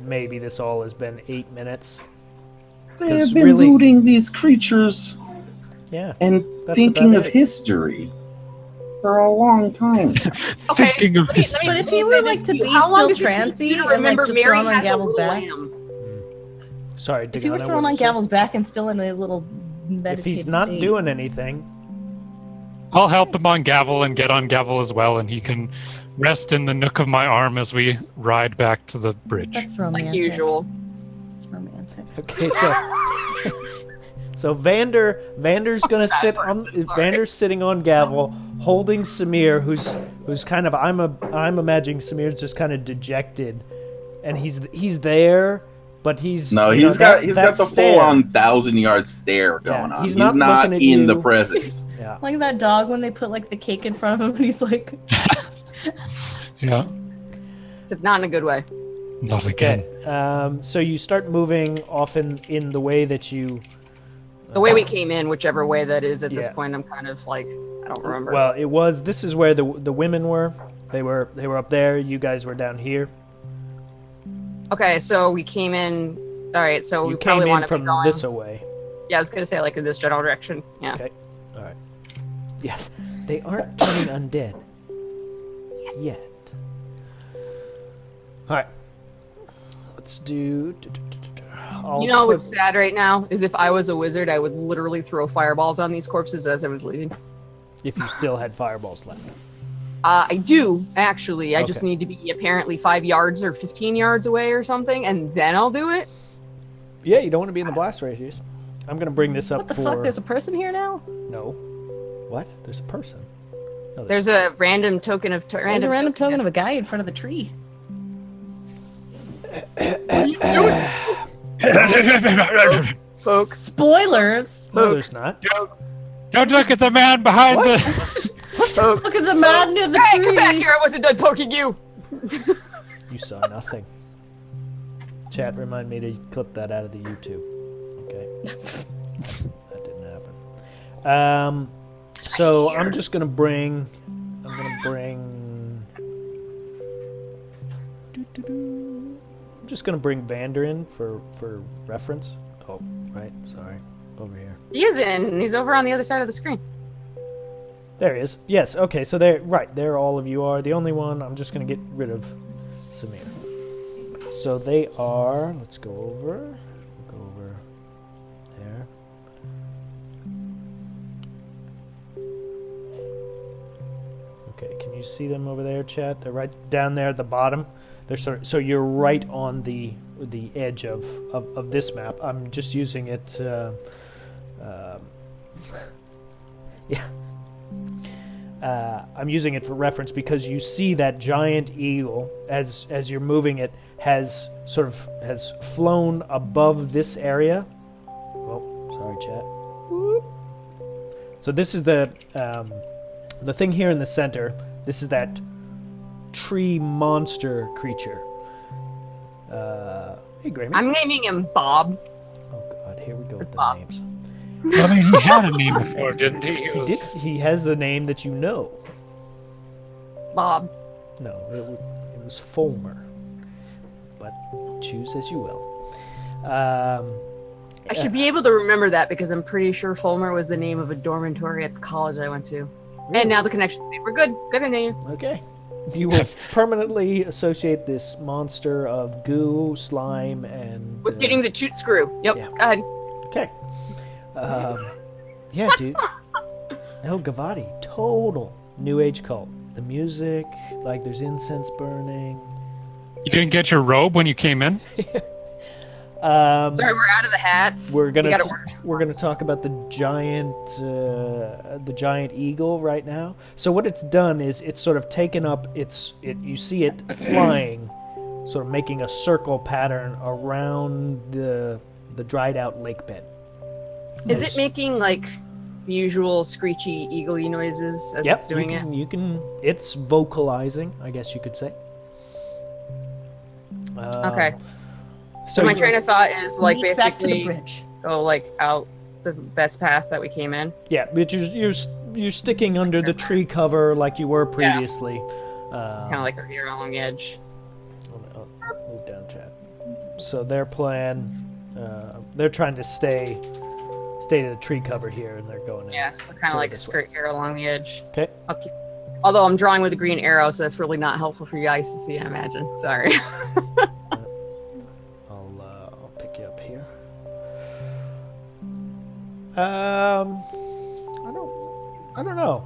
maybe this all has been 8 minutes. They 'Cause have been really- looting these creatures Yeah. and That's thinking about of it. history for a long time. Okay. thinking of let me- his. let me But if say you were, this like, to you. be How long still does it take trancy you to and, like, remember just Mary throw him on has a Gavel's little back? lamb? Sorry, If you were Dagana, thrown what on did you say? Gavel's back and still in his little meditative If he's not state. doing anything, I'll help him on Gavel and get on Gavel as well, and he can rest in the nook of my arm as we ride back to the bridge. That's romantic. Like usual. That's romantic. okay, so Vander's gonna sit on Vander's sitting on Gavel, holding Samir, who's kind of I'm imagining Samir's just kind of dejected, and he's there, but he's No, you know, he's got that the stare. full on 1,000-yard stare going Yeah, on. he's He's not not looking at in the you. presence. Yeah. Like that dog when they put like the cake in front of him and he's like, Yeah. Except not in a good way. Not again. Okay. So you start moving often in the way that you. The way we came in, whichever way that is at this Yeah. point, I'm kind of like, I don't remember. Well, it was. This is where the women were. They were up there. You guys were down here. Okay, so we came in. All right, so we You probably came in want to be from going. this away. Yeah, I was gonna say like in this general direction. Yeah. Okay. All right. Yes, they aren't turning undead yet. All right. Let's do. I'll You know put- what's sad right now is if I was a wizard, I would literally throw fireballs on these corpses as I was leaving. if you still had fireballs left. I do actually. I just Okay. need to be apparently 5 yards or 15 yards away or something, and then I'll do it. Yeah, you don't want to be in the blast radius. I'm gonna bring this up What the for. fuck? There's a person here now? No. What? There's a person. No, There's a random token of There's a random token of a guy in front of the tree. poke. Spoilers! No, there's not. Don't look at the man behind What? the. Poke. Look at the man near the Hey, tree! come back here! I wasn't done poking you. You saw nothing. Chat, remind me to clip that out of the YouTube. Okay. That didn't happen. So here. I'm just gonna bring. I'm just gonna bring Vander in for reference. Oh, right. Sorry. Over here. He is in. He's over on the other side of the screen. There he is. Yes. Okay. So there. Right. There. All of you are. The only one. I'm just gonna get rid of Samir. So they are. Let's go over. We'll go over there. Okay. Can you see them over there, chat? They're right down there at the bottom. They're so you're right on the edge of this map. I'm just using it. Yeah. I'm using it for reference because you see that giant eagle as you're moving it has flown above this area. Oh, sorry, chat. Whoop. So this is the thing here in the center. This is that tree monster creature. Hey, Grammy. I'm naming him Bob. Oh God, here we go with the Bob. names. I mean, he had a name before, didn't he? He did. He has the name that you know. Bob. No, it was Fulmer. But choose as you will. I should be able to remember that because I'm pretty sure Fulmer was the name of a dormitory at the college I went to. And now the connection. We're good. Good name. Okay. You will permanently associate this monster of goo, slime, and... With getting the toot screw. Yep. yeah. Go ahead. Okay. Yeah, dude. El Gavati, total New Age cult. The music, like there's incense burning. You didn't get your robe when you came in? Sorry, we're out of the hats. We're gonna We gotta order we're gonna ones. talk about the giant eagle right now. So what it's done is it's sort of taken up you see it flying, sort of making a circle pattern around the dried out lake bed. Is it making like the usual screechy, eagle-y noises as it's doing it? It's vocalizing, I guess you could say. Okay. So my you- train of thought is like Sneak back to the basically bridge. go like out the best path that we came in. Yeah, but you're sticking under the tree cover like you were previously. Kind of like we're here along the edge. I'll move down, chat. So their plan, they're trying to stay to the tree cover here, and they're going in. Yeah, so kind sort of like a this way. skirt here along the edge. Okay. I'll keep... Although I'm drawing with a green arrow, so that's really not helpful for you guys to see, I imagine. Sorry. I'll pick you up here. I don't know.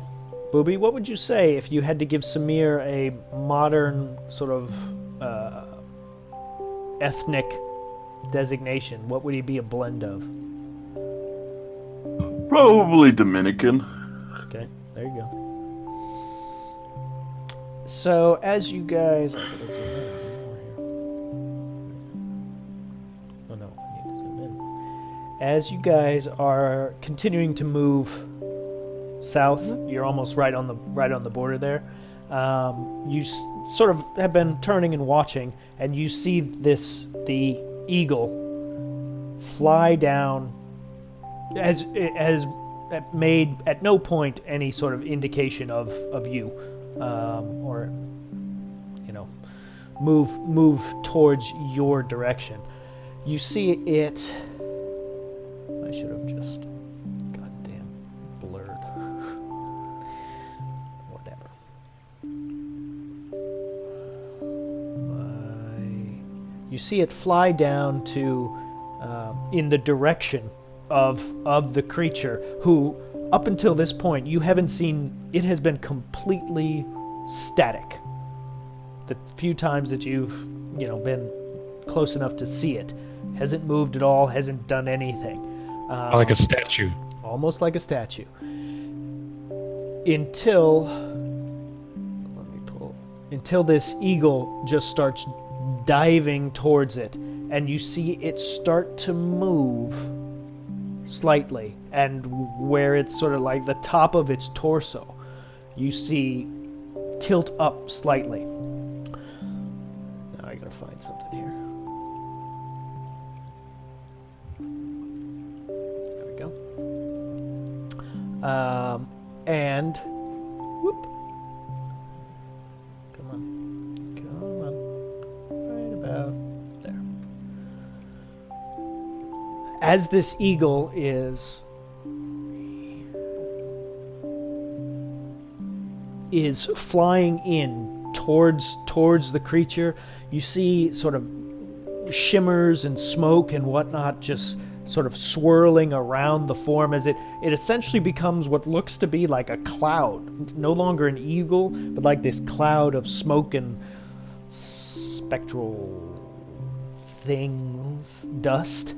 Booby, what would you say if you had to give Samir a modern sort of ethnic designation? What would he be a blend of? Probably Dominican. Okay, there you go. So as you guys, oh no, I need to zoom in. As you guys are continuing to move south, you're almost right on the border there. You sort of have been turning and watching, and you see the eagle fly down, has made at no point any sort of indication of you, or move towards your direction. You see it. I should have just goddamn blurred. Whatever. You see it fly down to in the direction of the creature, who up until this point you haven't seen. It has been completely static. The few times that you've been close enough to see it, hasn't moved at all, hasn't done anything. Like a statue. Almost like a statue. Until this eagle just starts diving towards it, and you see it start to move slightly, and where it's sort of like the top of its torso, you see tilt up slightly. Now I gotta find something here. There we go. And whoop. Come on. Right about there. As this eagle is flying in towards the creature, you see sort of shimmers and smoke and whatnot just sort of swirling around the form as it essentially becomes what looks to be like a cloud. No longer an eagle, but like this cloud of smoke and spectral things, dust,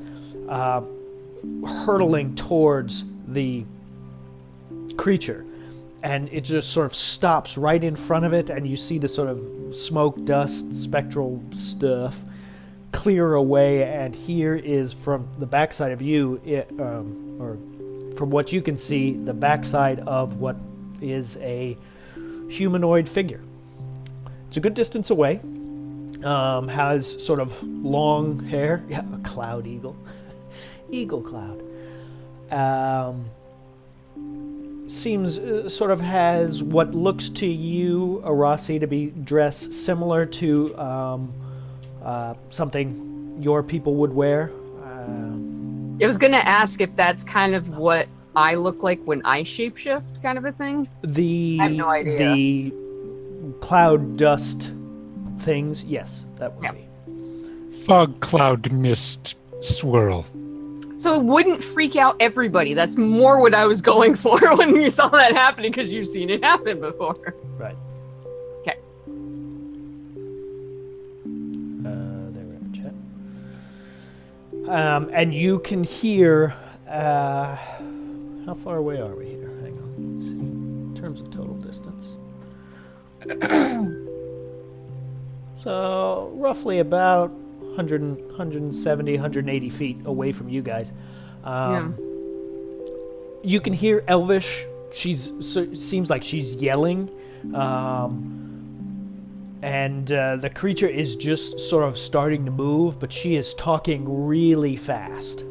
hurtling towards the creature. And it just sort of stops right in front of it, and you see the sort of smoke, dust, spectral stuff clear away, and here is, from the backside of you, or from what you can see, the backside of what is a humanoid figure. It's a good distance away, has sort of long hair, a cloud eagle, eagle cloud. Seems sort of has what looks to you, Arasi, to be dressed similar to something your people would wear. I was going to ask if that's kind of what I look like when I shapeshift, kind of a thing. I have no idea. The cloud dust things, yes, that would be. Fog, cloud, mist, swirl. So it wouldn't freak out everybody. That's more what I was going for when you saw that happening, because you've seen it happen before. Right. Okay. There we are, chat. And you can hear. How far away are we here? Hang on. Let's see. In terms of total distance. So roughly about 170, 180 feet away from you guys. You can hear Elvish. Seems like she's yelling. And the creature is just sort of starting to move, but she is talking really fast.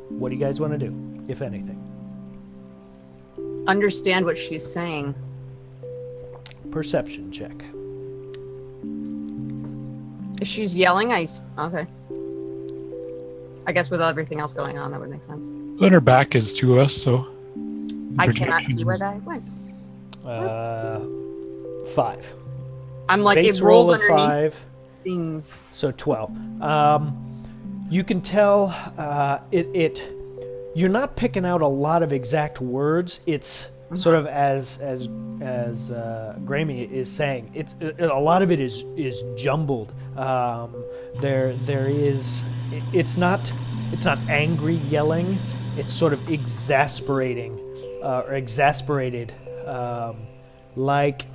What do you guys want to do, if anything? Understand what she's saying. Perception check. If she's yelling, okay. I guess with everything else going on, that would make sense. But her back is to us, so... I cannot see where that went. 5. I'm like, Base it roll rolled of underneath 5. things. So 12. You can tell you're not picking out a lot of exact words. It's sort of as Grammy is saying. A lot of it is jumbled. There is. It's not angry yelling. It's sort of exasperating, or exasperated, like.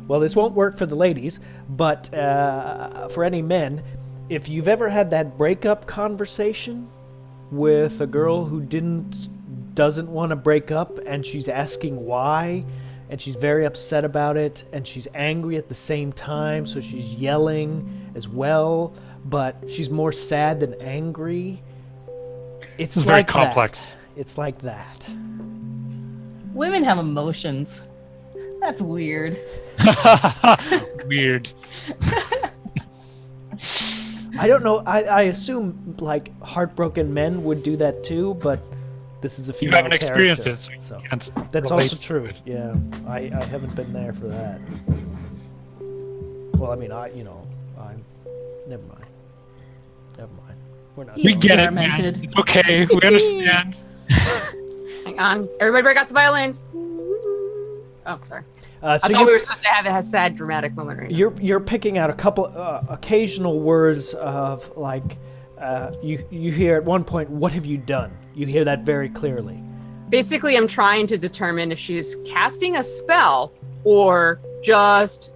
Well, this won't work for the ladies, but for any men, if you've ever had that breakup conversation with a girl who doesn't want to break up, and she's asking why, and she's very upset about it, and she's angry at the same time, so she's yelling as well, but she's more sad than angry. It's very like complex. that. It's like that. Women have emotions. That's weird. Weird. I don't know. I assume like heartbroken men would do that too, but this is a You female haven't experienced character, it, so so you can't that's relate also to true. it. Yeah, I haven't been there for that. Well, I mean, I'm. Never mind. Never mind. We're not. We get it, man. Experimented. It's okay. We understand. Hang on. Everybody break out the violin. Oh, sorry. So I thought we were supposed to have a sad, dramatic moment right now. you're picking out a couple occasional words of like you hear at one point, "What have you done?" You hear that very clearly. Basically, I'm trying to determine if she's casting a spell or just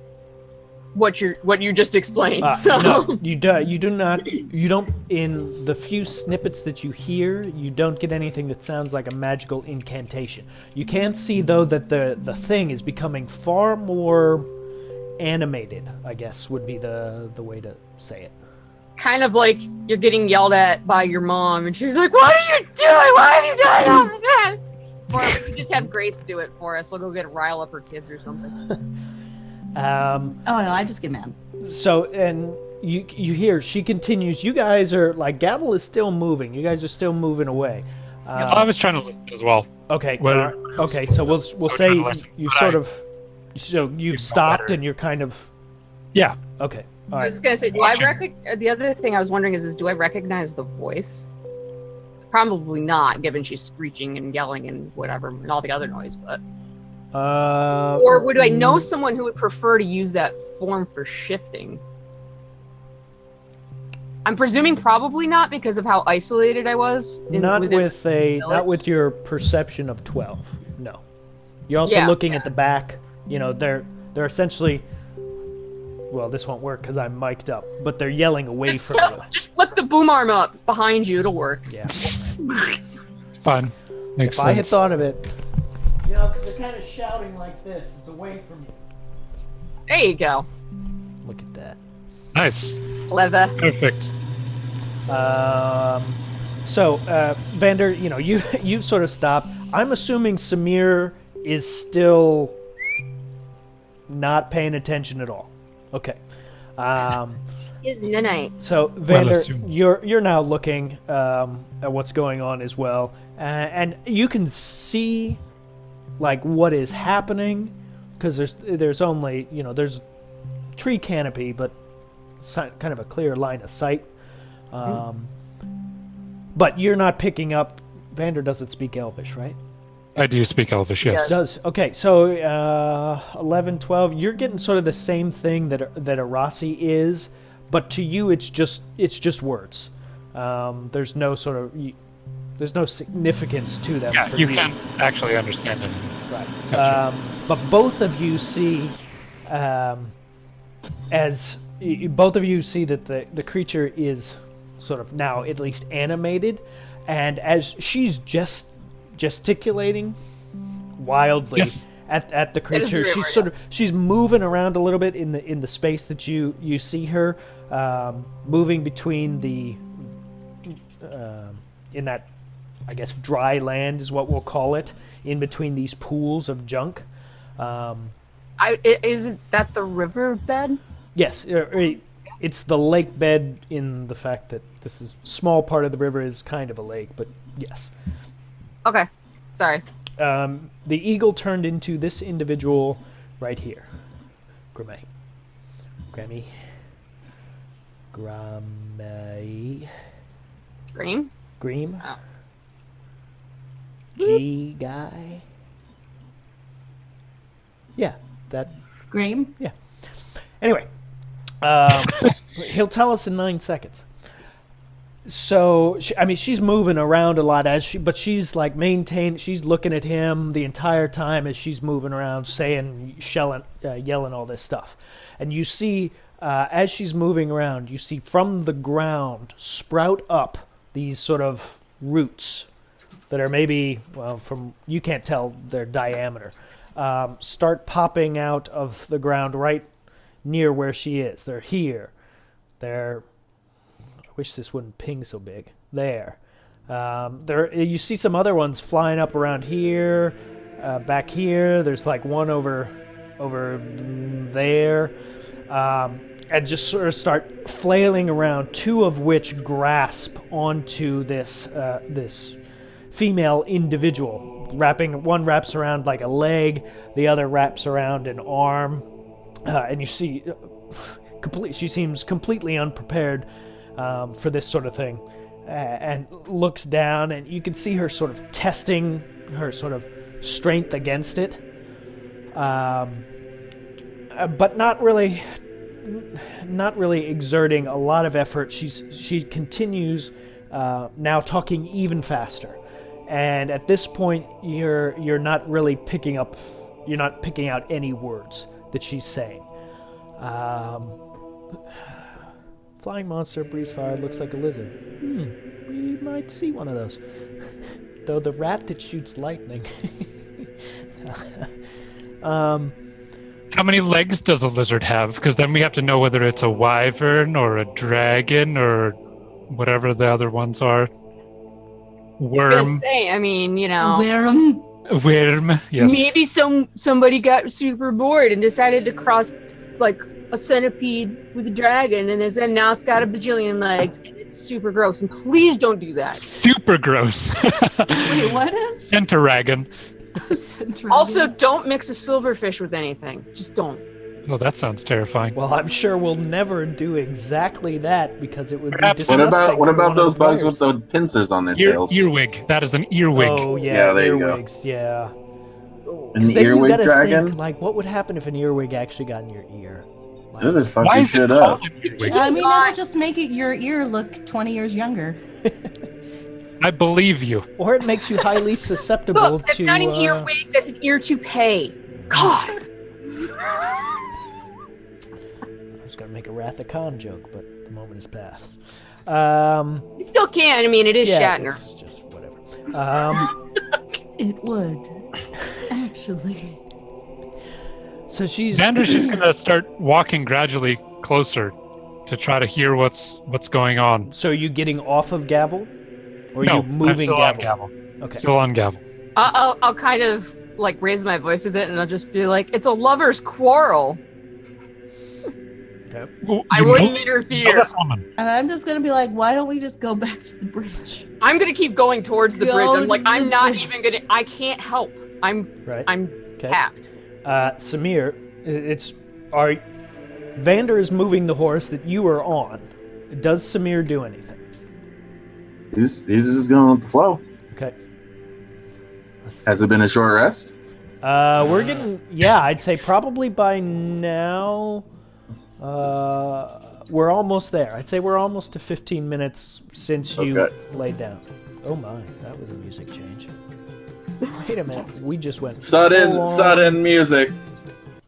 what you just explained. No, you don't. In the few snippets that you hear, you don't get anything that sounds like a magical incantation. You can see though that the thing is becoming far more animated, I guess would be the way to say it. Kind of like you're getting yelled at by your mom, and she's like, "What are you doing? Why have you done that?" Or we could just have Grace do it for us. We'll go rile up her kids or something. Oh no, I just get mad. So, and you hear, she continues, you guys are, like, Gavel is still moving. You guys are still moving away. I was trying to listen as well. Okay. Well, okay, so we'll say trying to listen, you but sort I- of, so you've know stopped better. and you're kind of, Yeah. okay. All I right. was gonna say, Watching. the other thing I was wondering is do I recognize the voice? Probably not, given she's screeching and yelling and whatever and all the other noise. But or would I know someone who would prefer to use that form for shifting? I'm presuming probably not because of how isolated I was. Not within with the village. not with your perception of 12. No. You're also Yeah, looking at the back. You know, they're essentially, well, this won't work because I'm mic'd up, but they're yelling away Just, from you. just flip the boom arm up behind you; it'll work. Yeah. It's fine. Makes If I had sense. thought of it. You know, because they're kind of shouting like this. It's away from you. There you go, Look at that. Nice. clever. Perfect. So, Vander, you know, you sort of stopped. I'm assuming Samir is still not paying attention at all. Okay. Is nice. So, Vander, assumed. you're now looking at what's going on as well, and you can see like what is happening because there's only, you know, there's tree canopy, but kind of a clear line of sight. But you're not picking up. Vander doesn't speak Elvish, right? I do speak Elvish, yes. Does. Okay, so 11, 12, you're getting sort of the same thing that Arasi is, but to you it's just words. There's no sort of there's no significance to them. Yeah, for you can actually understand it. Right. Gotcha. But both of you see, both of you see that the creature is sort of now at least animated, and as she's just gesticulating wildly Yes. at the is creature, very she's moving around a little bit in the space that you see her, moving between the in that, I guess, dry land is what we'll call it, in between these pools of junk. Is that the riverbed? Yes, it's the lake bed in the fact that this is small part of the river is kind of a lake, but yes. Okay, sorry. The eagle turned into this individual right here. Grammy. Scream. Greem. Oh. G guy. Yeah, that. Graham? Yeah. Anyway, he'll tell us in 9 seconds. So, she's moving around a lot but she's like she's looking at him the entire time as she's moving around, yelling all this stuff. And you see, as she's moving around, you see from the ground sprout up these sort of roots that are maybe, well, you can't tell their diameter. start popping out of the ground right near where she is. They're here. They're... I wish this wouldn't ping so big. There. You see some other ones flying up around here, back here. There's like one over there, and just sort of start flailing around. Two of which grasp onto this female individual. One wraps around like a leg, the other wraps around an arm, and you see, she seems completely unprepared for this sort of thing. And looks down, and you can see her sort of testing her sort of strength against it, but not really exerting a lot of effort. She continues now talking even faster, and at this point you're not really picking out any words that she's saying. Flying monster, breeze fire, looks like a lizard. We might see one of those. Though the rat that shoots lightning. How many legs does a lizard have? Because then we have to know whether it's a wyvern or a dragon or whatever the other ones are. I was Worm. gonna say, I mean, you know, Worm, yes. maybe somebody got super bored and decided to cross like a centipede with a dragon, and then now it's got a bajillion legs, and it's super gross. And please don't do that. Super gross. Wait, what is? Centuragon. Also, don't mix a silverfish with anything. Just don't. Oh, that sounds terrifying. Well, I'm sure we'll never do exactly that because it would be Perhaps- disgusting. What for about one those of the bugs players. with the pincers on their tails? Earwig. That is an earwig. Oh yeah, Yeah, there you go. earwigs. Yeah. An Then you earwig gotta dragon? think, like, what would happen if an earwig actually got in your ear? Like, They're Why fucking is it shit called up. an earwig? I mean, it'll just make your ear look 20 years younger. I believe you. or it makes you highly susceptible Look, that's to. not an earwig. That's an ear toupee. God. I was gonna make a Wrath of Khan joke, but the moment has passed. You still can. I mean, it is Yeah, Shatner. it's just whatever. It would. Actually. So she's. Xander's just gonna start walking gradually closer to try to hear what's going on. So are you getting off of Gavel, or are No, you I'm moving still Gavel? on Gavel. Okay. Still on Gavel. I'll kind of like raise my voice a bit, and I'll just be like, "It's a lover's quarrel. Okay. Well, I you wouldn't know interfere." this woman. And I'm just gonna be like, why don't we just go back to the bridge? I'm gonna keep going towards the Go bridge. I'm like, to I'm the not bridge. even gonna. I can't help. I'm Right. Okay. tapped. Samir, Vander is moving the horse that you are on. Does Samir do anything? He's just going with the flow. Okay. Has it been a short rest? We're getting. Yeah, I'd say probably by now. We're almost there. I'd say we're almost to 15 minutes since you Okay. laid down. Oh my, that was a music change. Wait a minute, we just went full on- Sudden music.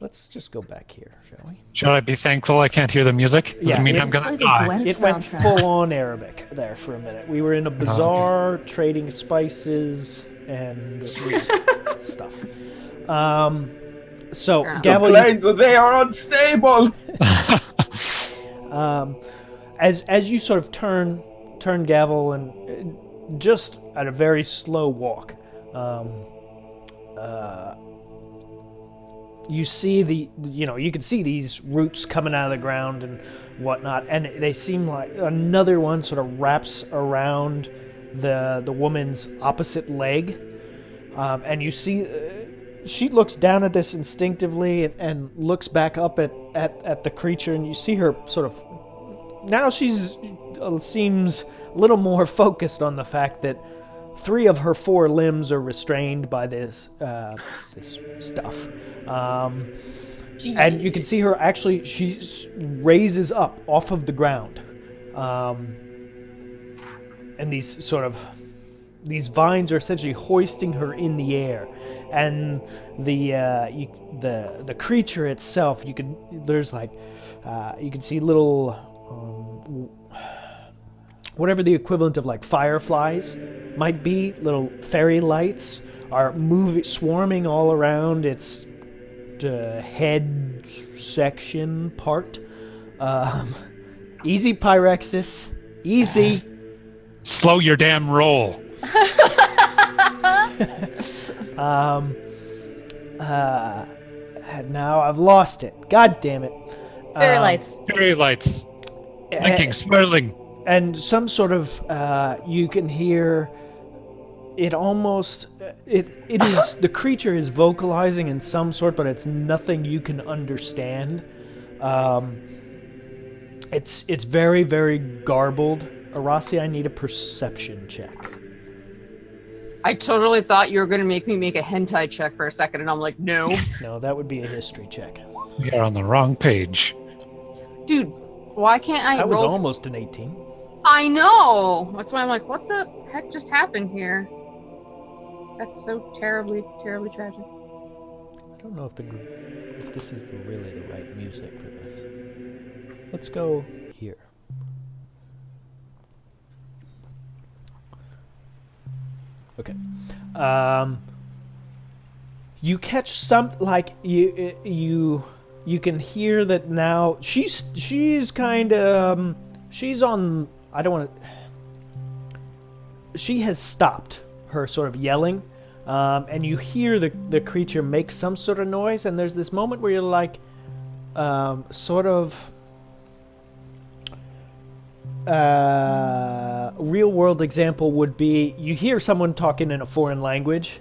Let's just go back here, shall we? Should I be thankful I can't hear the music? Does Yeah, it mean it's I'm gonna like a die? Gwen It went soundtrack. full on Arabic there for a minute. We were in a bazaar trading spices and stuff. So Yeah. Gavel, They are unstable. as you sort of turn Gavel and just at a very slow walk, you see you can see these roots coming out of the ground and whatnot, and they seem like another one sort of wraps around the woman's opposite leg, and you see she looks down at this instinctively and looks back up at the creature, and you see her sort of now she's seems a little more focused on the fact that 3 of her 4 limbs are restrained by this stuff. And you can see her actually, she raises up off of the ground. And these vines are essentially hoisting her in the air. And the creature itself, you can see little, whatever the equivalent of like fireflies might be, little fairy lights are moving, swarming all around its head section part. Easy, Pyrexis. Easy. Slow your damn roll. Now I've lost it. God damn it. Fairy lights. Fairy lights. Blinking, swirling. And some sort of, you can hear it almost, it is, the creature is vocalizing in some sort, but it's nothing you can understand. It's very, very garbled. Arasi, I need a perception check. I totally thought you were going to make me make a hentai check for a second, and I'm like, no. No, that would be a history check. We are on the wrong page. Dude, why can't I That was roll? almost an 18. I know! That's why I'm like, what the heck just happened here? That's so terribly, terribly tragic. I don't know if this is really the right music for this. Let's go here. Okay. You catch some, like, you can hear that now. She's kind of she's on. I don't want to. She has stopped her sort of yelling, and you hear the creature make some sort of noise. And there's this moment where you're like, sort of. Real world example would be you hear someone talking in a foreign language,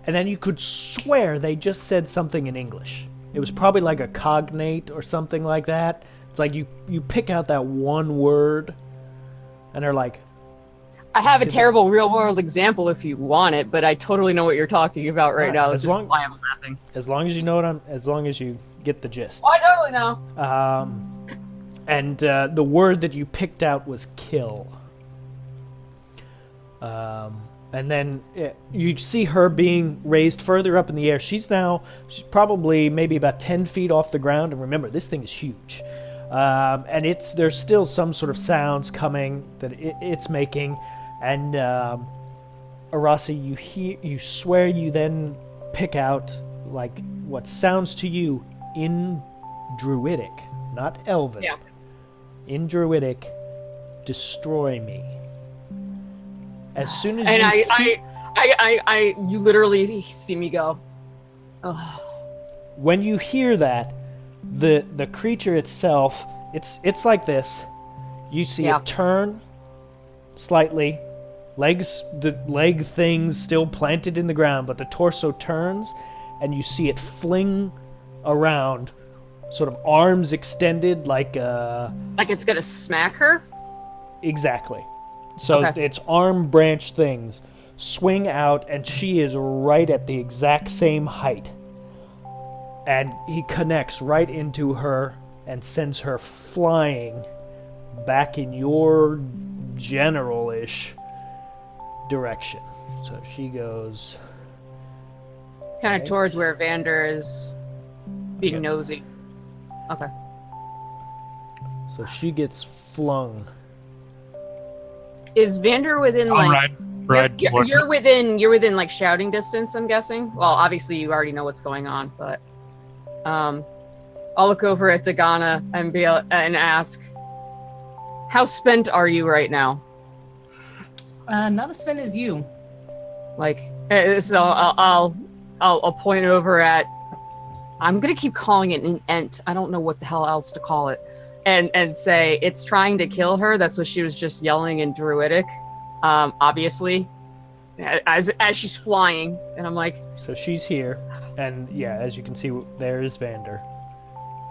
and then you could swear they just said something in English. It was probably like a cognate or something like that. It's like you pick out that one word, and they're like, I have a terrible real world example if you want it, but I totally know what you're talking about right now. as This is long- why I'm laughing. as long as you know as long as you get the gist. Oh, I totally know. And the word that you picked out was kill. And then you see her being raised further up in the air. She's probably maybe about 10 feet off the ground. And remember, this thing is huge. And there's still some sort of sounds coming that it's making. And Arasi, you swear you then pick out like what sounds to you in Druidic, not Elven. Yeah. In Druidic, destroy me. As soon as And you you literally see me go, oh. when you hear that, the creature itself, it's like this. You see Yeah. it turn slightly, the leg things still planted in the ground, but the torso turns, and you see it fling around, sort of arms extended like Like it's gonna smack her? exactly. So Okay. its arm branch things swing out, and she is right at the exact same height. And he connects right into her and sends her flying back in your general-ish direction. So she goes... Kind of towards where Vander is being nosy. Okay. So she gets flung. Is Vander within I'll like ride towards you're it. within like shouting distance, I'm guessing? Well, obviously you already know what's going on, but I'll look over at Dagana and ask, how spent are you right now? Not as spent as you. Like, so I'll point over at. I'm gonna keep calling it an ent. I don't know what the hell else to call it, and say it's trying to kill her. That's what she was just yelling in Druidic, obviously, as she's flying. And I'm like, So she's here, and yeah, as you can see, there is Vander,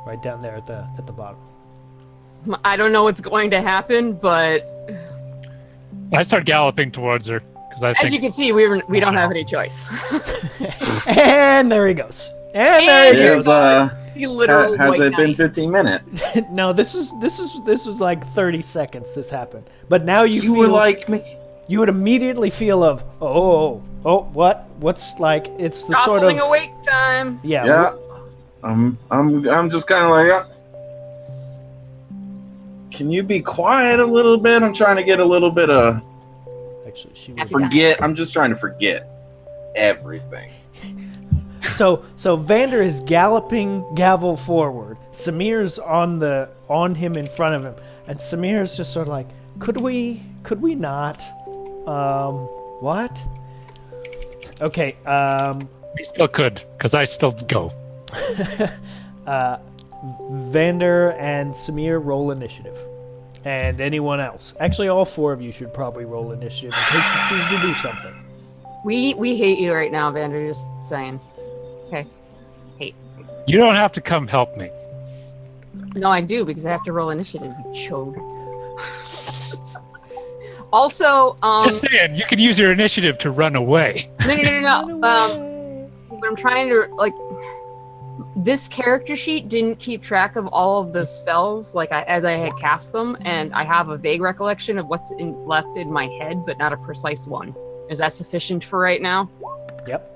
right down there at the bottom. I don't know what's going to happen, but I start galloping towards her because I as you think can see, we don't have any choice. And there he goes. And there he There's, goes. He literally has white it been knight. 15 minutes? No, this was like 30 seconds. This happened, but now you You feel were like me. you would immediately feel of what's like it's the sort Jostling of awake time. Yeah. I'm just kind of like, can you be quiet a little bit? I'm trying to get a little bit of Actually, she Happy was, forget. I'm just trying to forget. everything. So Vander is galloping gavel forward. Samir's on him in front of him, and Samir's just sort of like, could we not? What? Okay. We still could, because I still go. Vander and Samir roll initiative, and anyone else. Actually, all four of you should probably roll initiative in case you choose to do something. We hate you right now, Vander. Just saying. Okay. Hate. You don't have to come help me. No, I do because I have to roll initiative. You chode. Also, Just saying, you can use your initiative to run away. No. But I'm trying to this character sheet didn't keep track of all of the spells as I had cast them, and I have a vague recollection of what's left in my head, but not a precise one. Is that sufficient for right now? Yep.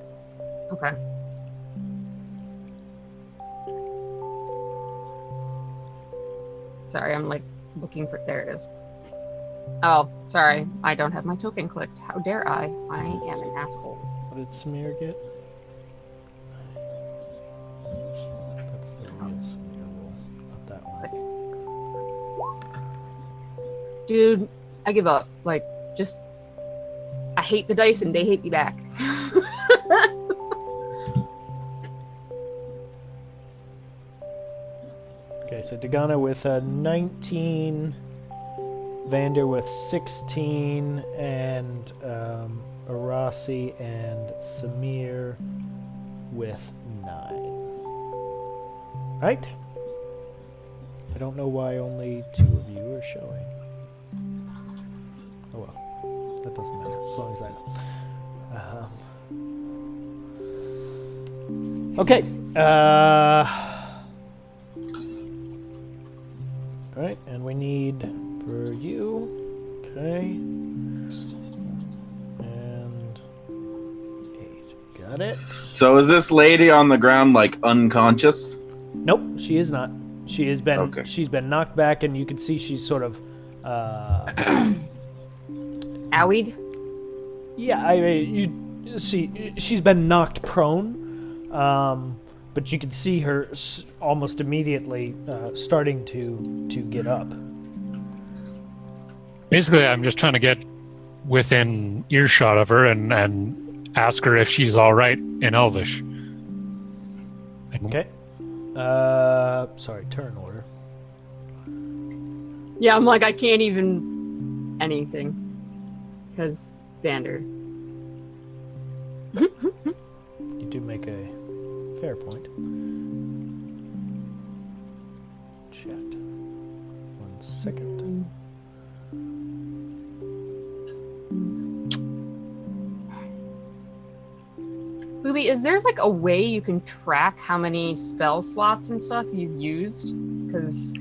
Okay. Sorry, I'm looking for. There it is. Oh, sorry. I don't have my token clicked. How dare I? I am an asshole. What did Samir get? That's the real Samir roll, not that one. Dude, I give up. I hate the dice and they hate me back. Okay, so Dagana with 19, Vander with 16, and Arasi and Samir with 9. Right? I don't know why only 2 of you are showing. Oh well, that doesn't matter, as long as I know. Okay, alright, and we need for you, okay, and 8, got it. So is this lady on the ground unconscious? Nope, she is not. She has been, Okay. she's been knocked back, and you can see she's sort of, Owied? yeah, you see, she's been knocked prone, but you can see her almost immediately starting to get up. Basically, I'm just trying to get within earshot of her and ask her if she's all right in Elvish. Okay. Sorry, turn order. Yeah, I'm I can't even anything. Because Vander. You do make a fair point. Chat. 1 second. Booby, is there a way you can track how many spell slots and stuff you've used? Because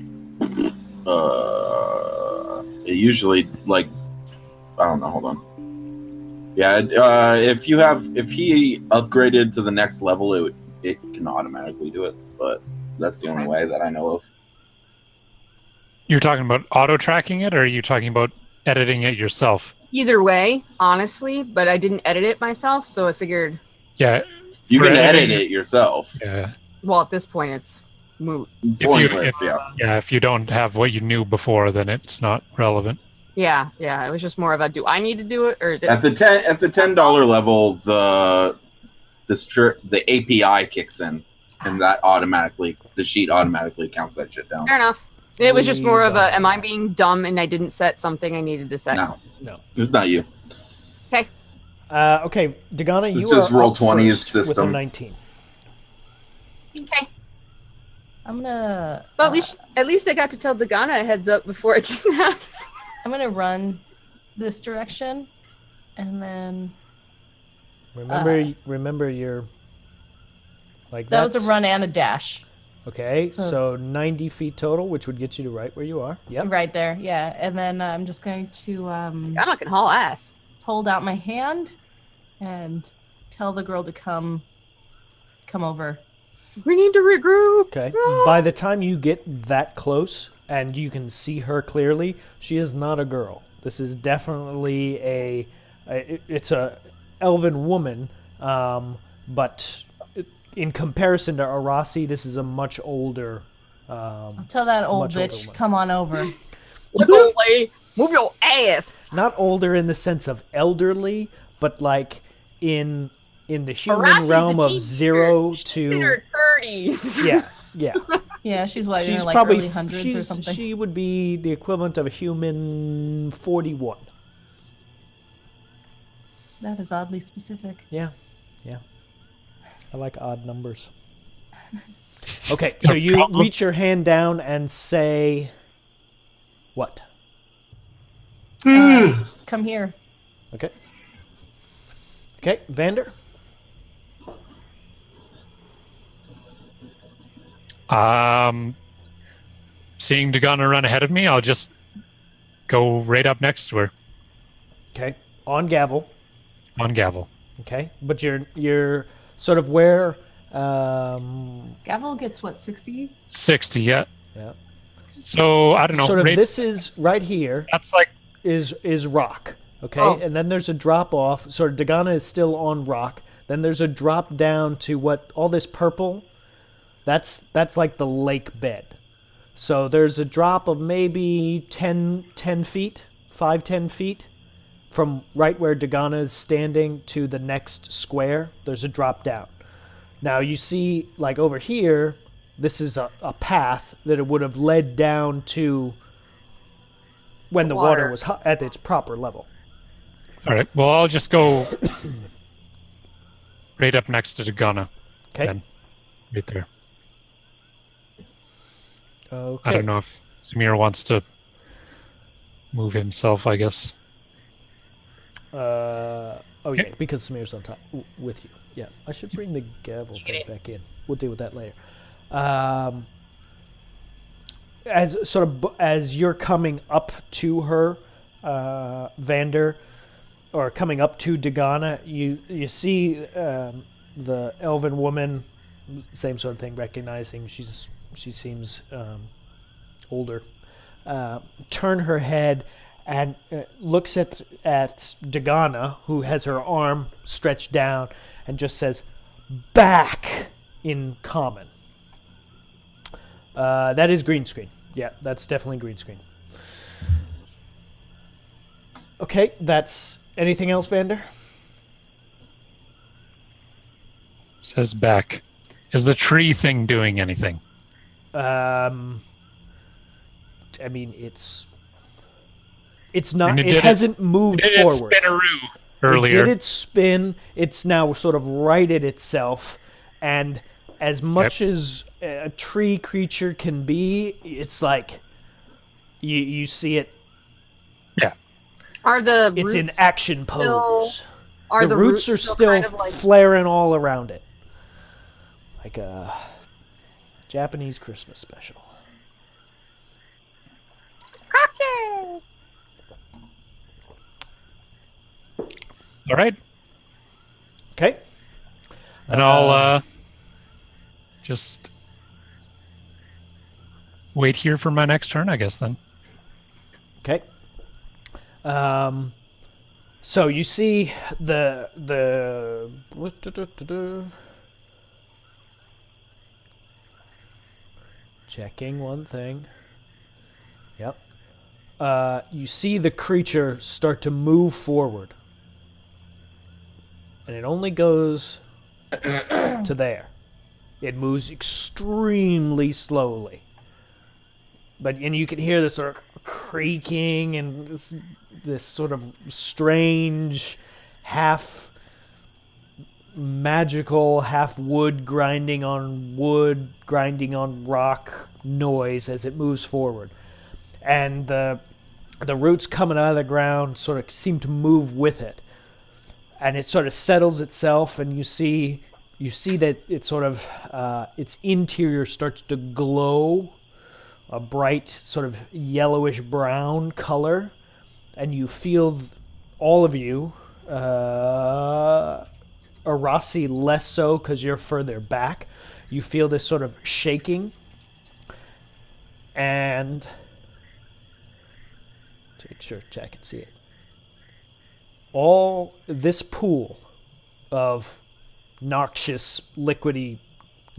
It usually I don't know. Hold on. Yeah, if he upgraded to the next level, it can automatically do it. But that's the only way that I know of. You're talking about auto-tracking it, or are you talking about editing it yourself? either way, honestly, but I didn't edit it myself, so I figured, Yeah. You for can edit editing- it yourself. Yeah. well, at this point, it's moot. Pointless, yeah. Yeah, if you don't have what you knew before, then it's not relevant. Yeah. It was just more of a, do I need to do it, or is it? At the $10 level, the API kicks in, and that the sheet automatically counts that shit down. Fair enough. It was just more of a, am I being dumb and I didn't set something I needed to set? No, No. it's not you. Okay, Dagana, It's you just are roll up 20's first with a system. 19. Okay. I'm gonna. Well, at least I got to tell Dagana a heads up before it just happened. I'm gonna run this direction, and then Remember your like that was that's- a run and a dash. Okay, So- so 90 feet total, which would get you to right where you are. Yep. Right there, yeah. And then I'm just going to Dagana can haul ass. hold out my hand and tell the girl to come over. We need to regroup. Okay. By the time you get that close and you can see her clearly, she is not a girl. This is definitely it's a elven woman, But in comparison to Arasi, this is a much older. Tell that old Much older bitch, one. come on over. Look, old lady, move your ass. Not older in the sense of elderly, but like in the human Arasi's a realm of teenager. 0 She's to in her 30s. yeah. Yeah, she's what, in She's her like probably early hundreds or something. she would be the equivalent of a human 41. That is oddly specific. Yeah. I like odd numbers. Okay, so you reach your hand down and say what? Just come here. Okay. Okay, Vander. Seeing Dagana run ahead of me, I'll just go right up next to her Okay, on gavel. on gavel. Okay, but you're sort of where. Gavel gets what, 60? 60, yeah. Yeah. So I don't know. Sort of right- this is right here That's like is rock. Okay, Oh. and then there's a drop off. Sort of Dagana is still on rock. Then there's a drop down to what all this purple. That's like the lake bed. So there's a drop of maybe 10 feet, 5-10 feet from right where Dagana is standing to the next square. There's a drop down. Now you see, like over here, this is a path that it would have led down to when the water Water. was at its proper level. all right. Well, I'll just go right up next to Dagana. Okay. Then, right there. Okay. I don't know if Samir wants to move himself. I guess. Oh yeah, Okay. because Samir's on top with you. Yeah, I should bring the gavel thing back in. We'll deal with that later. As you're coming up to her, Vander, or coming up to Dagana, you see the elven woman, same sort of thing, recognizing she seems older. Turn her head and looks at Dagana, who has her arm stretched down, and just says, "Back," in common. That is green screen. Yeah, that's definitely green screen. Okay, that's anything else, Vander? Says back. Is the tree thing doing anything? I mean, it's not. And It did hasn't moved Did it forward. spinaroo It earlier? did its spin. It's now sort of righted itself, and as much as a tree creature can be, it's like you see it. Yeah. Are the It's in roots action still- pose. Are The roots are still kind of like flaring all around it, like a Japanese Christmas special. cocky? All right. Okay. And I'll just wait here for my next turn, I guess, then. Okay. So you see the checking one thing. Yep. You see the creature start to move forward, and it only goes to there. It moves extremely slowly. And you can hear this sort of creaking and this sort of strange, half magical, half wood grinding on rock noise as it moves forward. And the roots coming out of the ground sort of seem to move with it. And it sort of settles itself, and you see that it sort of its interior starts to glow a bright sort of yellowish brown color, and you feel all of you, Arasi less so because you're further back, you feel this sort of shaking, and make sure I can see it. All this pool of noxious, liquidy,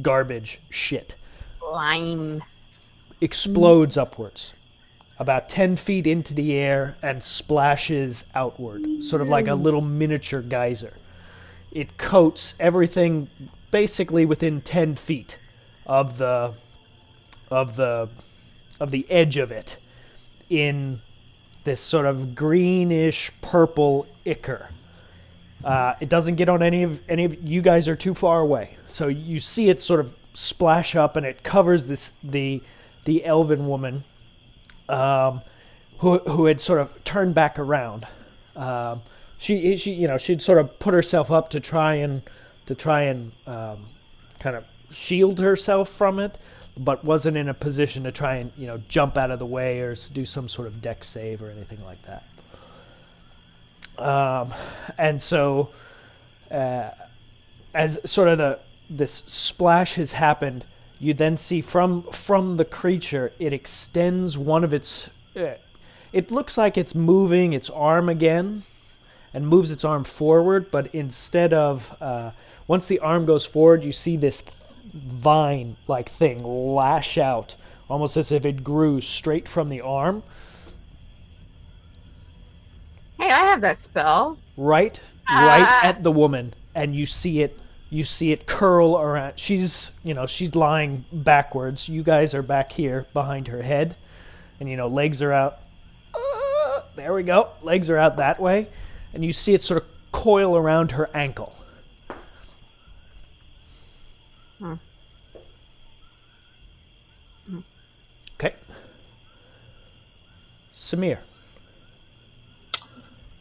garbage shit. Lime. Explodes upwards, about 10 feet into the air, and splashes outward, sort of like a little miniature geyser. It coats everything basically within 10 feet of the edge of it in this sort of greenish purple ichor. It doesn't get on any of you guys are too far away, so you see it sort of splash up, and it covers the elven woman, who had sort of turned back around. She'd sort of put herself up to try and kind of shield herself from it, but wasn't in a position to try and jump out of the way or do some sort of dex save or anything like that. And so, as sort of this splash has happened, you then see from the creature, it extends one of its. It looks like it's moving its arm again, and moves its arm forward. But instead of once the arm goes forward, you see this vine-like thing lash out, almost as if it grew straight from the arm. Hey, I have that spell. Right at the woman, and you see it curl around. She's lying backwards. You guys are back here behind her head, and legs are out. There we go. Legs are out that way, and you see it sort of coil around her ankle. Okay. Samir,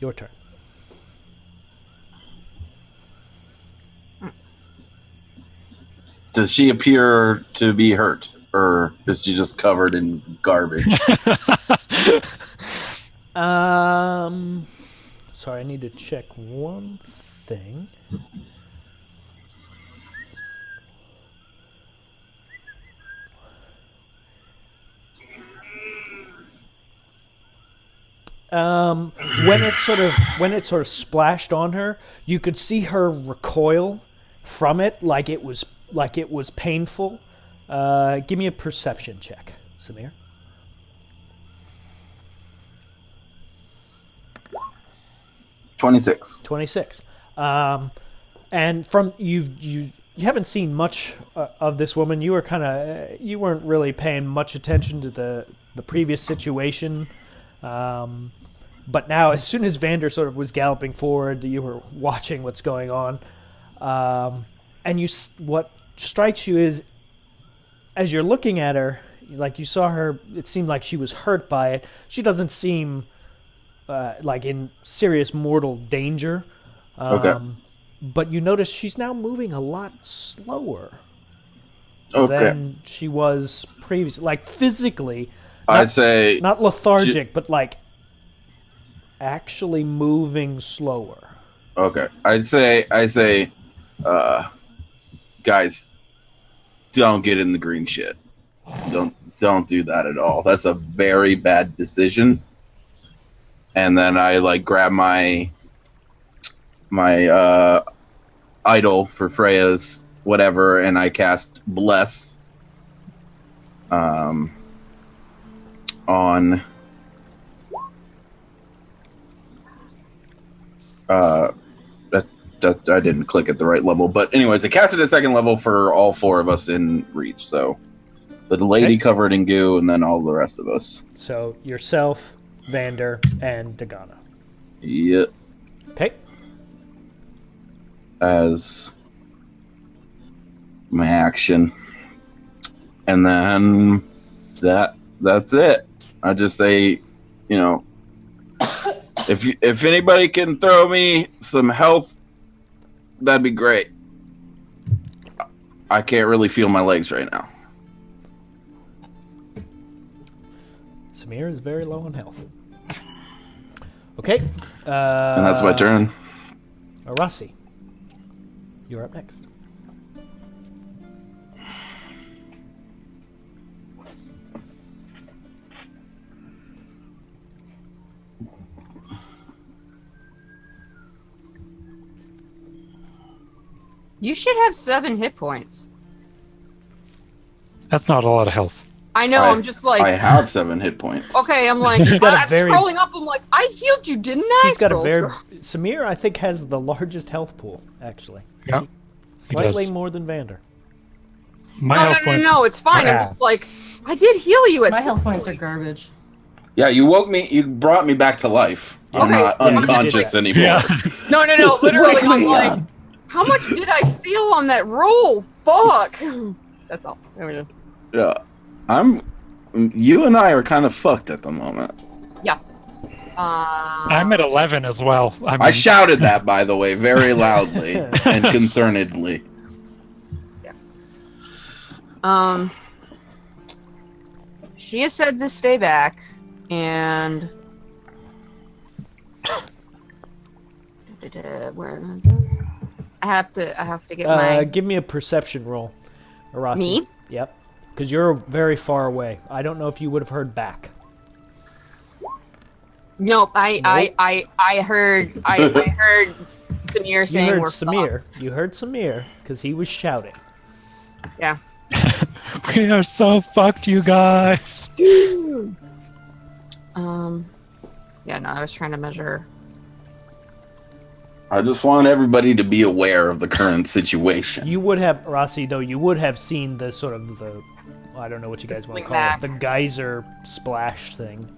your turn. Does she appear to be hurt, or is she just covered in garbage? Sorry, I need to check one thing. When it sort of splashed on her, you could see her recoil from it, like it was painful. Give me a perception check, Samir. 26. 26. And from you haven't seen much of this woman. You were you weren't really paying much attention to the previous situation. But now, as soon as Vander sort of was galloping forward, you were watching what's going on. And what strikes you is, as you're looking at her, like you saw her, it seemed like she was hurt by it. She doesn't seem like in serious mortal danger. Okay. But you notice she's now moving a lot slower Okay. than she was previously. Like physically, I'd say not lethargic, but like actually moving slower. okay. I say, guys, don't get in the green shit. Don't do that at all. That's a very bad decision. And then I grab my idol for Freya's whatever, and I cast Bless on that I didn't click at the right level, but anyways, I cast it at second level for all four of us in reach. So the lady covered in goo, and then all the rest of us. So yourself, Vander, and Dagana. Yep. Okay. As my action, and then that's it. I just say, if anybody can throw me some health, that'd be great. I can't really feel my legs right now. Samir is very low on health. Okay. And that's my turn. Arasi, you're up next. You should have 7 hit points. That's not a lot of health. I know. I'm just like. I have 7 hit points. Okay, I'm like. He's got a I'm very- scrolling up. I'm like, I healed you, didn't I? He's got a Scroll, very... scroll. Samir, I think, has the largest health pool, actually. Yeah. Slightly does. more than Vander. My No, health no, points. no, it's fine. are I'm just ass. like, I did heal you at My some health points are point. garbage. Yeah, you woke me. You brought me back to life. I'm Okay. not Yeah, you unconscious did. anymore. Yeah. No, literally, Wake I'm me like, up. how much did I feel on that roll? Fuck. That's all. There we go. Yeah, You and I are kind of fucked at the moment. Yeah. I'm at 11 as well. I shouted that, by the way, very loudly and concernedly. She has said to stay back, and where? I have to get my Give me a perception roll, Arasi. Me? Yep. Because you're very far away. I don't know if you would have heard back. Nope. I heard Samir You saying heard we're Samir. You heard Samir because he was shouting. fucked. Yeah. We are so fucked, you guys. Yeah. No, I was trying to measure. I just want everybody to be aware of the current situation. You would have, Rossi, though, you would have seen the sort of the, I don't know what you guys want to Swing call back. it, the geyser splash thing.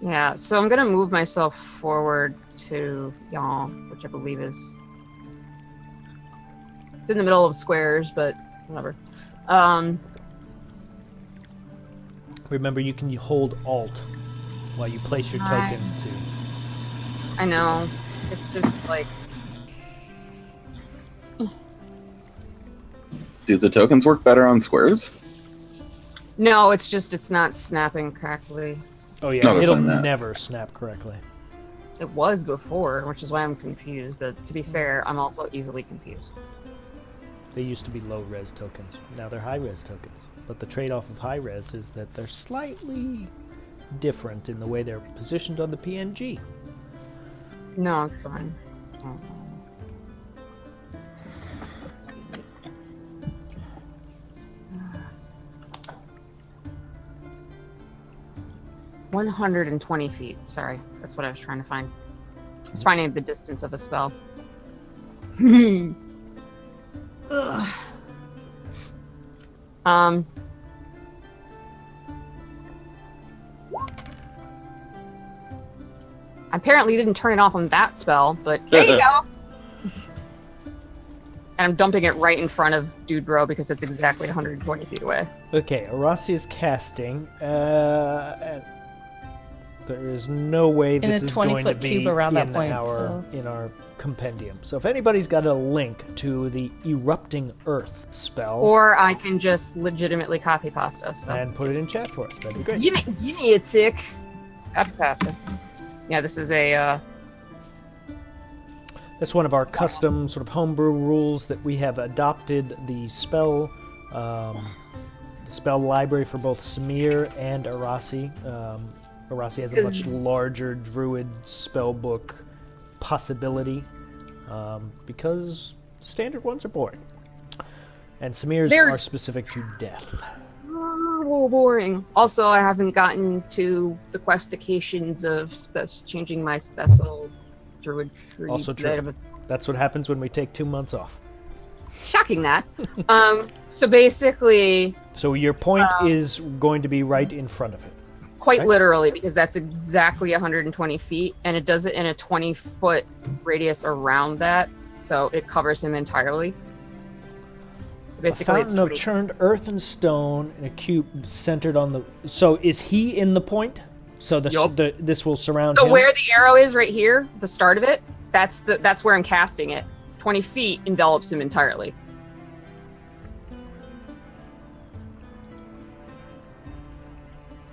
Yeah. So I'm gonna move myself forward to y'all, which I believe is. It's in the middle of squares, but whatever. Remember, you can hold Alt while you place your Right. token to. I know. It's just like Do the tokens work better on squares? no. It's not snapping correctly. Oh yeah, No, that's it'll what I meant. never snap correctly. It was before, which is why I'm confused. But to be fair, I'm also easily confused. They used to be low res tokens. Now they're high res tokens. But the trade-off of high res is that they're slightly different in the way they're positioned on the PNG. No, it's fine. Oh. Let's see. 120 feet. Sorry, that's what I was trying to find. I was finding the distance of a spell. Ugh. I apparently didn't turn it off on that spell, but there you go. And I'm dumping it right in front of Dude Bro because it's exactly 120 feet away. Okay, Arasi is casting. And there is no way In this a is going to 20-foot be cube around that in point, in our compendium. So if anybody's got a link to the Erupting Earth spell, Or I can just legitimately copy pasta. So. and put it in chat for us, that'd be great. Give me a tick. Copy pasta. Yeah, this is a. That's one of our custom sort of homebrew rules that we have adopted the spell library for both Samir and Arasi. Arasi has a much larger druid spell book possibility because standard ones are boring. And Samir's They're- are specific to death. Oh, boring. Also, I haven't gotten to the questifications of changing my special druid tree. Also true. That's what happens when we take 2 months off. Shocking that. So basically, So your point is going to be right in front of it. quite Okay. literally, because that's exactly 120 feet, and it does it in a 20-foot radius around that, so it covers him entirely. So A basically, it's fountain of 20. churned earth and stone in a cube centered on the. So is he in the point? So Yup. this will surround So him. where the arrow is right here, the start of it, that's where I'm casting it. 20 feet envelops him entirely.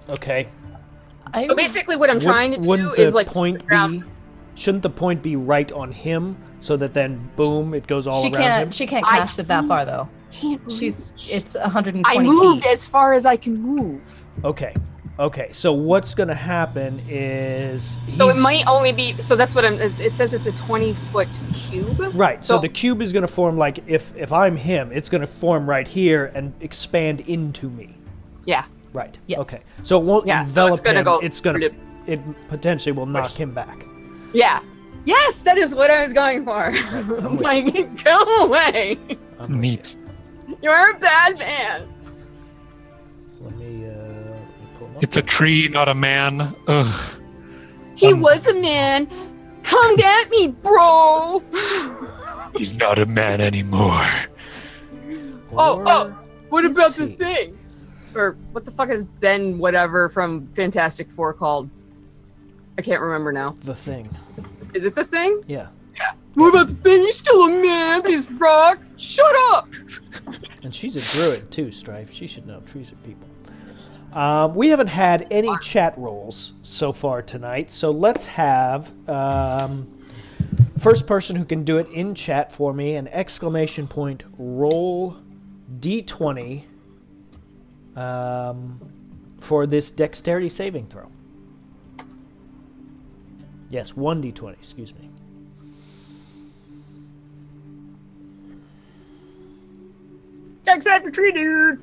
Okay. So basically, what I'm trying to do Wouldn't is the like point the ground- be? Shouldn't the point be right on him so that then boom, it goes all She around him? can't. She can't I cast it that far though. Can't move. It's 120 I moved feet. as far as I can move. Okay. Okay, so what's going to happen is So it might only be. So that's what it says. It's a 20-foot cube. Right. So the cube is going to form like if I'm him, it's going to form right here and expand into me. Yeah. Right. Yes. Okay. So it won't Yeah, so envelop it's gonna him. go It's going to. It potentially will knock him back. Yeah. Yes, that is what I was going for. I'm with Like, go away. Neat. You're a bad man. Let me pull him up. It's a tree, not a man. Ugh. He was a man. Come get me, bro. He's not a man anymore. Oh, what is about the he? thing? Or what the fuck is Ben whatever from Fantastic Four called? I can't remember now. The thing. Is it the thing? Yeah. What about the thing? He's still a man, but he's rock. Shut up. And she's a druid too, Strife. She should know. Trees are people. We haven't had any chat rolls so far tonight, so let's have first person who can do it in chat for me an exclamation point roll d20 for this dexterity saving throw. Yes, 1d20, excuse me. Dex tree, dude.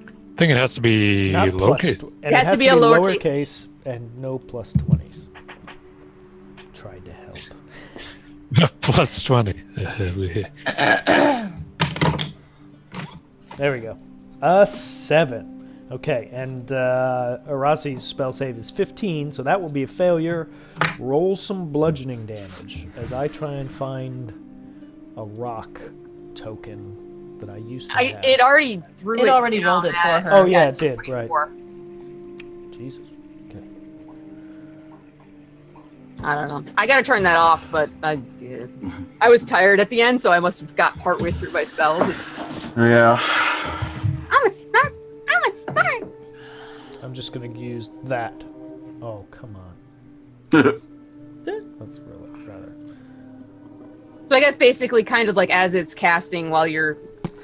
I think it has to be Not located. plus, and it has to be lowercase and no plus 20s. Tried to help. Plus 20. There we go. A 7. Okay, and Arasi's spell save is 15, so that will be a failure. Roll some bludgeoning damage as I try and find a rock token that I used to have. It already threw it. It already down rolled it for at- her. Oh, yeah, at it did, right. 24. Jesus. Okay. I don't know. I gotta turn that off, but I was tired at the end, so I must have got partway through my spells. Yeah. I'm a smart. I'm just going to use that. Oh, come on. That's really rather. So I guess basically kind of like as it's casting while you're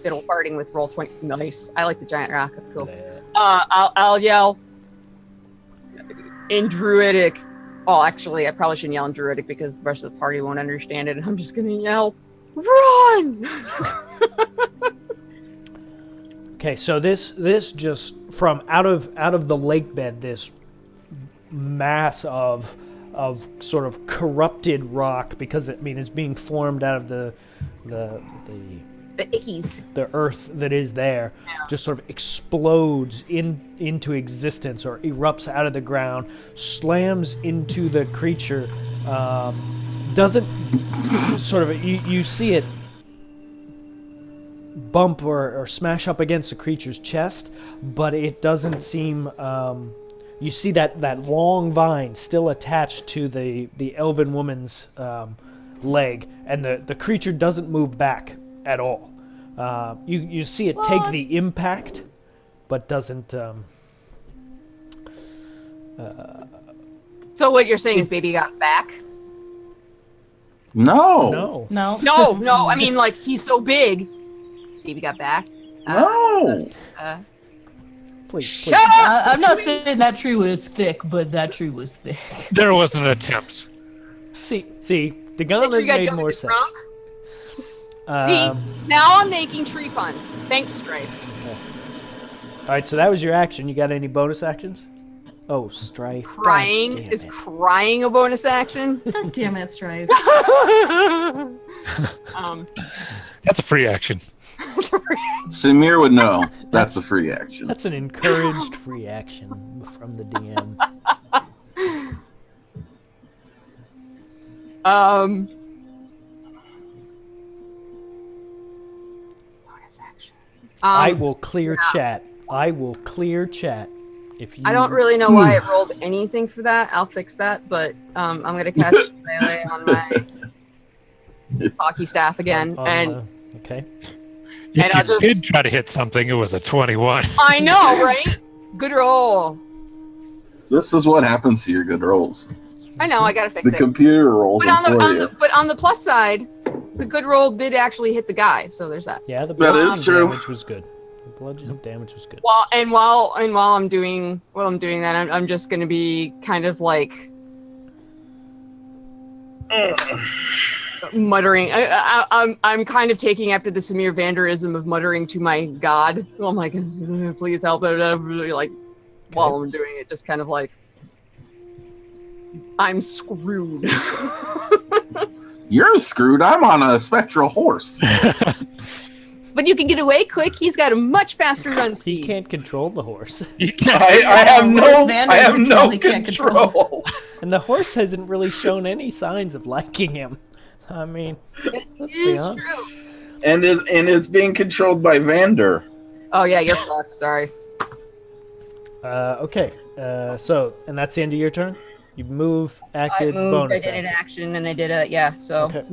fiddle farting with roll 20. Nice. I like the giant rock. That's cool. I'll yell in druidic. Oh, actually, I probably shouldn't yell in druidic because the rest of the party won't understand it. And I'm just gonna yell, "Run!" Okay, so this just from out of the lake bed, this mass of sort of corrupted rock, because it's being formed out of the The ickies. the earth that is there, just sort of explodes into existence or erupts out of the ground, slams into the creature, doesn't sort of you see it bump or smash up against the creature's chest, but it doesn't seem you see that long vine still attached to the elven woman's leg, and the creature doesn't move back at all. You see it take the impact, but doesn't. So what you're saying is, baby got back? No. No. No. I mean, like he's so big. Baby got back. No. Please. Shut up! I'm not saying that tree was thick, but that tree was thick. There was an attempt. See, Dagon has made more sense. See, now I'm making tree puns. Thanks, Strife. All right, so that was your action. You got any bonus actions? Oh, Strife. God Crying damn is it. crying a bonus action. God damn it, Stripe. That's a free action. Samir would know. That's a free action. That's an encouraged free action from the DM. Bonus action. I will clear chat. If you. I don't really know why it rolled anything for that. I'll fix that, but I'm gonna catch melee on my hockey staff again, and okay. If And I'll you just- did try to hit something, it was a 21. I know, right? Good roll. This is what happens to your good rolls. I know. I gotta fix The it. computer rolls But them for you. but on the plus side, the good roll did actually hit the guy. So there's that. Yeah, the That is bludgeoning true. damage was good. Bludgeoning damage was good. While I'm doing that, I'm just gonna be kind of like muttering. I'm kind of taking after the Samir Vanderism of muttering to my god. I'm like, please help! Like while I'm doing it, just kind of like I'm screwed. You're screwed. I'm on a spectral horse. But you can get away quick. He's got a much faster run He speed. can't control the horse. I have no He can't control. And the horse hasn't really shown any signs of liking him. I mean, let's be It's honest. true. And it's being controlled by Vander. Oh yeah, you're fucked. Sorry. Okay, and that's the end of your turn? You moved, acted, I moved. bonus I did an action. action, and I did a yeah. So Okay.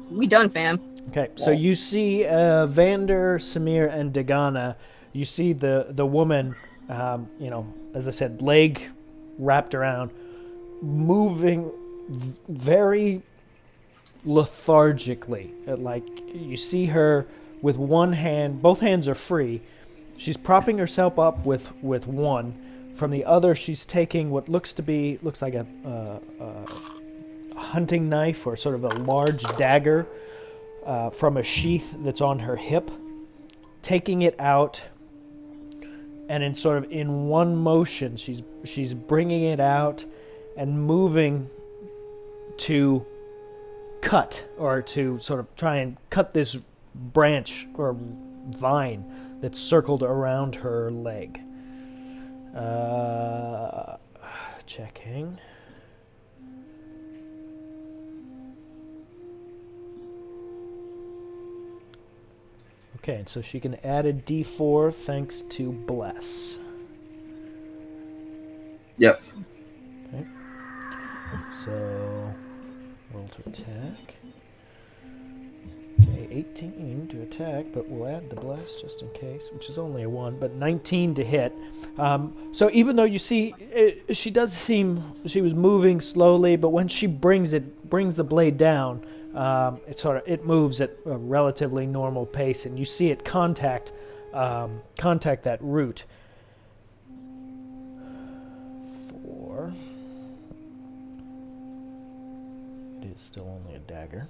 we done, fam. Okay, so you see Vander, Samir, and Dagana. You see the woman, as I said, leg wrapped around, moving very lethargically. Like you see her with one hand, both hands are free. She's propping herself up with one. From the other, she's taking what looks like a hunting knife or sort of a large dagger from a sheath that's on her hip, taking it out, and in one motion, she's bringing it out and moving to cut or to sort of try and cut this branch or vine that's circled around her leg. Checking. Okay, and so she can add a D4 thanks to Bless. Yes. Okay. So, roll to attack. Okay, 18 to attack, but we'll add the Bless just in case, which is only a 1, but 19 to hit. So even though you see, she does seem, she was moving slowly, but when she brings the blade down, it moves at a relatively normal pace, and you see it contact that root. 4. It is still only a dagger.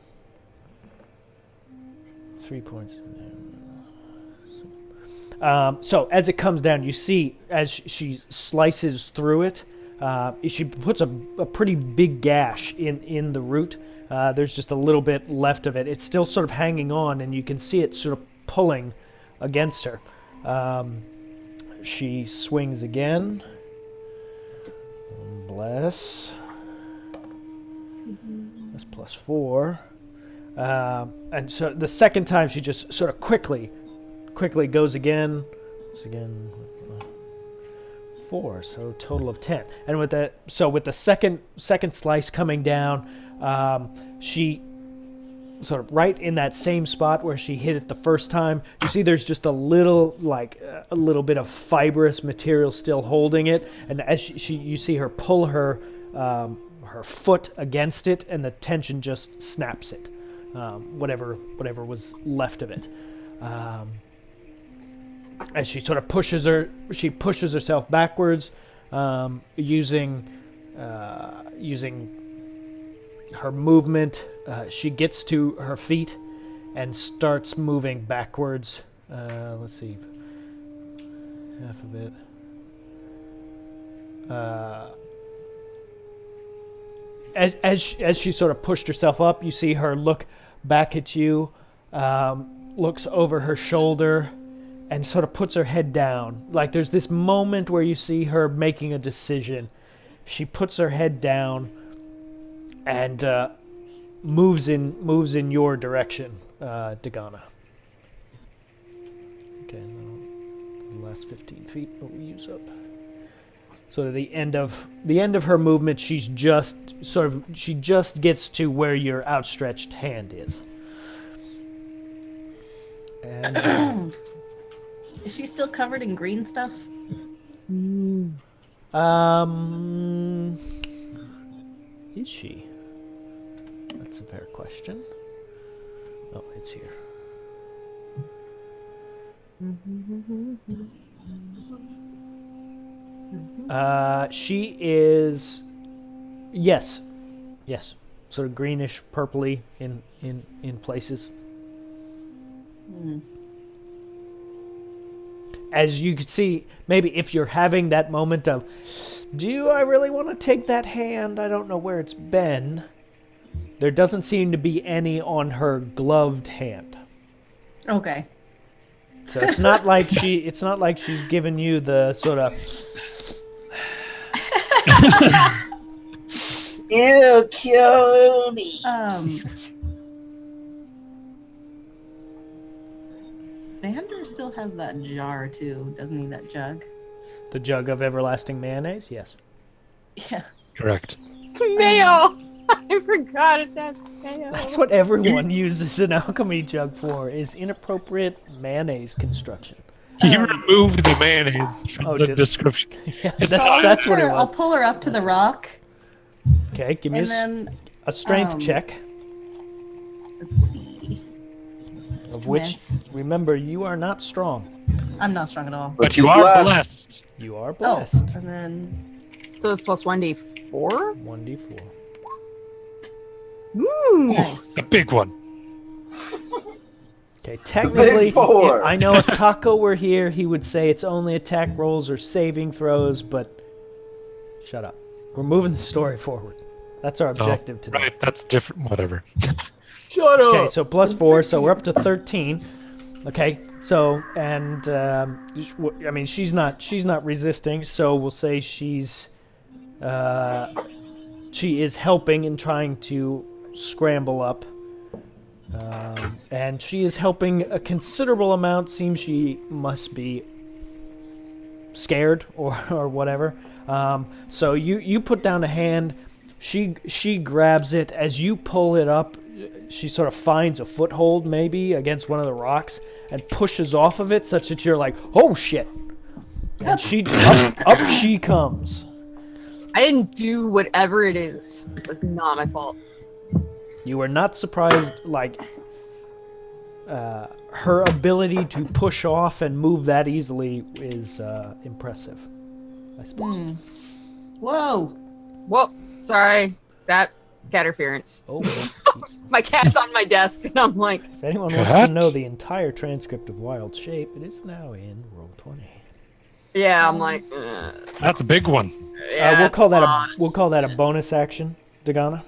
3 points. So as it comes down, you see as she slices through it, she puts a pretty big gash in the root. There's just a little bit left of it. It's still sort of hanging on, and you can see it sort of pulling against her. She swings again. Bless. That's +4. And so the second time she just sort of quickly goes again. It's again 4, so total of 10. And with the second slice coming down, she sort of right in that same spot where she hit it the first time. You see, there's just a little bit of fibrous material still holding it, and as you see her pull her foot against it, and the tension just snaps it. Whatever was left of it. As she sort of pushes herself backwards, using her movement. She gets to her feet and starts moving backwards. Let's see, half of it. As she sort of pushed herself up, you see her look back at you, looks over her shoulder, and sort of puts her head down. Like there's this moment where you see her making a decision. She puts her head down and moves in your direction, Dagana. Okay, now the last 15 feet we'll use up. So at the end of her movement, she just gets to where your outstretched hand is. And Is she still covered in green stuff? Is she? That's a fair question. Oh, it's here. She is, yes, sort of greenish, purpley in places. As you can see, maybe if you're having that moment of, do I really want to take that hand? I don't know where it's been. There doesn't seem to be any on her gloved hand. Okay. So it's not like she's giving you the sort of Ew, cutie. Vander still has that jar too, doesn't he? That jug. the jug of everlasting mayonnaise. Yes. Yeah. Correct. Mayo. I forgot it. That's mayo. That's what everyone uses an alchemy jug for, is inappropriate mayonnaise construction. He removed the mayonnaise from Oh, the did- description. Yeah, It's that's what it I'll was. pull her up to the rock, Okay, give me and then a strength check, let's see. of which, remember, you are not strong. I'm not strong at all. But she's you are blessed. You are blessed. And then So it's plus 1d4? 1d4. nice. A big one. Okay, technically, four. I know if Taco were here, he would say it's only attack rolls or saving throws, but shut up. We're moving the story forward. That's our objective today. Right, that's different. Whatever. Shut up. Okay, so plus 4, so we're up to 13. Okay, so and I mean she's not resisting, so we'll say she is helping and trying to scramble up, and she is helping a considerable amount. Seems she must be scared or whatever. So you put down a hand. She grabs it. As you pull it up, she sort of finds a foothold maybe against one of the rocks and pushes off of it such that you're like, oh shit. And she up she comes. I didn't do whatever it is. It's not my fault. You are not surprised, like, her ability to push off and move that easily is impressive, I suppose. Whoa. Whoa, sorry. That cat interference. Oh, jeez. My cat's on my desk, and I'm like, If anyone wants to know the entire transcript of Wild Shape, it is now in Roll20. yeah, I'm like, That's a big one. yeah, We'll call that fine. we'll call that a bonus action, Dagana.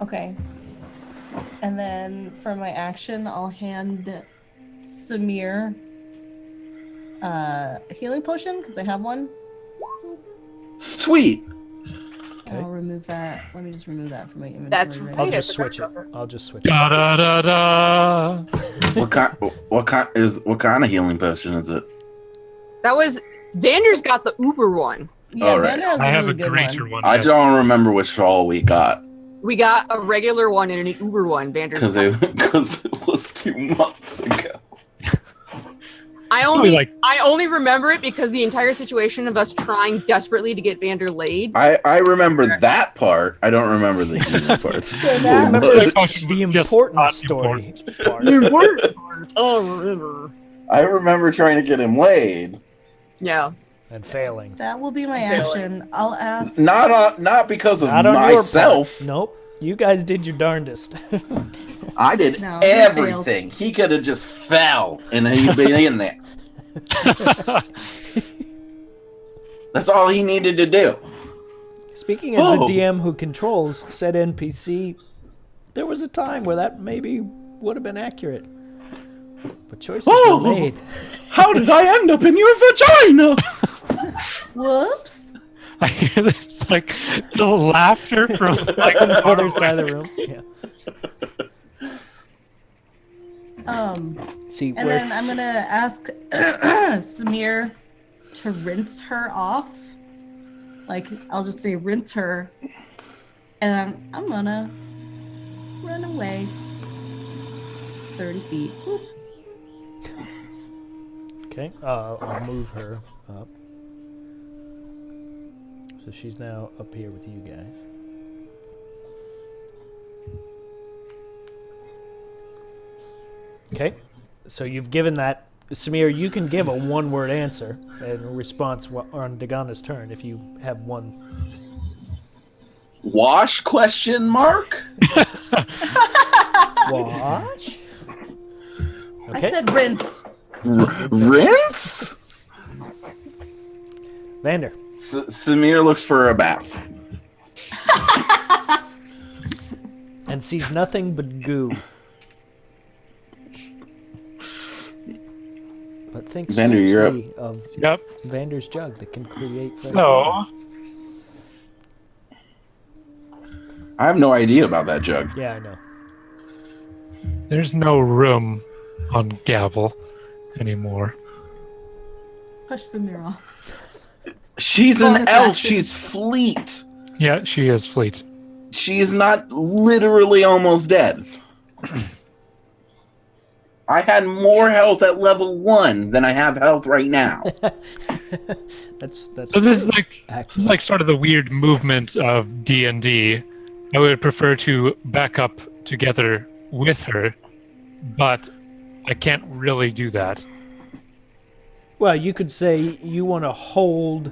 Okay. And then for my action, I'll hand Samir a healing potion because I have one. Sweet. Okay. I'll remove that. Let me just remove that from my inventory. That's right right. I'll I just forgot switch it. about that. I'll just switch Da it. da da da. What kind of healing potion is it? That was Vander's got the Uber one. Yeah, All right. Vander has I a have really a good greater one. one. I yes. don't remember which all we got We got a regular one and an Uber one. Vander's because it was 2 months ago. I probably only like- I only remember it because the entire situation of us trying desperately to get Vander laid. I remember that part. I don't remember the healing parts. that- Remember The the potion was just important not story part. Oh, I remember trying to get him laid. yeah. And failing. That will be my Failing. action. I'll ask. Not because of Not on your myself. part. Nope. You guys did your darndest. I did No, he everything. He could have just fell and he'd be in there. That's all he needed to do. Speaking as Oh. the DM who controls said NPC, there was a time where that maybe would have been accurate. But choices Oh. were made. How did I end up in your vagina? Whoops. I hear this like the laughter from like On the other side of the room. Yeah. See, And where then I'm gonna ask Samir to rinse her off. Like, I'll just say rinse her, and I'm gonna run away 30 feet. Whoop. Okay, I'll move her up. So she's now up here with you guys. Okay, so you've given that Samir, you can give a one-word answer in response on Dagana's turn if you have one. Wash? Question mark. Wash? I said rinse. Rinse. Vander. Samir looks for a bath. And sees nothing but goo. But think Vander, you're up. strangely of Yep. Vander's jug that can create. So I have no idea about that jug. Yeah, I know. there's no room on Gavel anymore. Push Samir off. She's Bonus an elf. action. She's fleet. Yeah, she is fleet. She is not literally almost dead. I had more health at level 1 than I have health right now. That's So this is like actually sort of the weird movement of D&D. I would prefer to back up together with her, but I can't really do that. well. You could say you want to hold.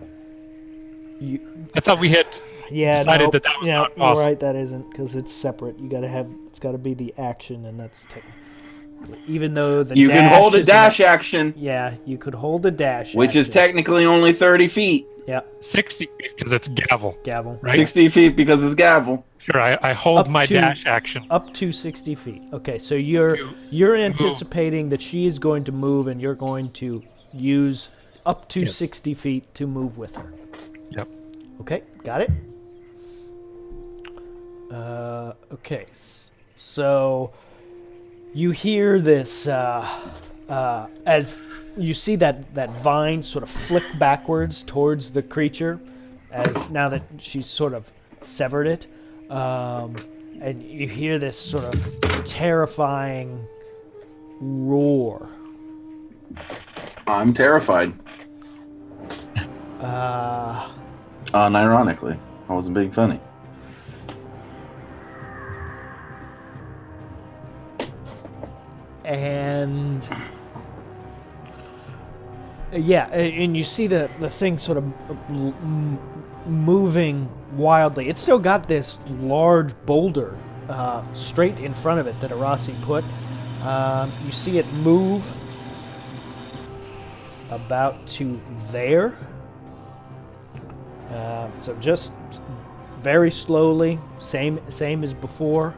I thought we had decided nope. that was yeah, not possible. You're right, that isn't because it's separate. You got to have. It's got to be the action, and that's even though the You can dash hold a isn't dash action, Yeah, you could hold a dash, which is action. technically only 30 feet. Yeah, 60 because it's Gavel. gavel. Right. 60 feet because it's gavel. Sure, I hold Up my to- dash action. Up to 60 feet. Okay, so you're anticipating that she is going to move, and you're going to use up to Yes. 60 feet to move with her. Yep. Okay, got it. Okay, so you hear this as you see that vine sort of flick backwards towards the creature, as now that she's sort of severed it, and you hear this sort of terrifying roar. I'm terrified. Unironically, I wasn't being funny. And yeah, and you see the thing sort of moving wildly. It's still got this large boulder straight in front of it that Arasi put. You see it move about to there. So just very slowly, same as before.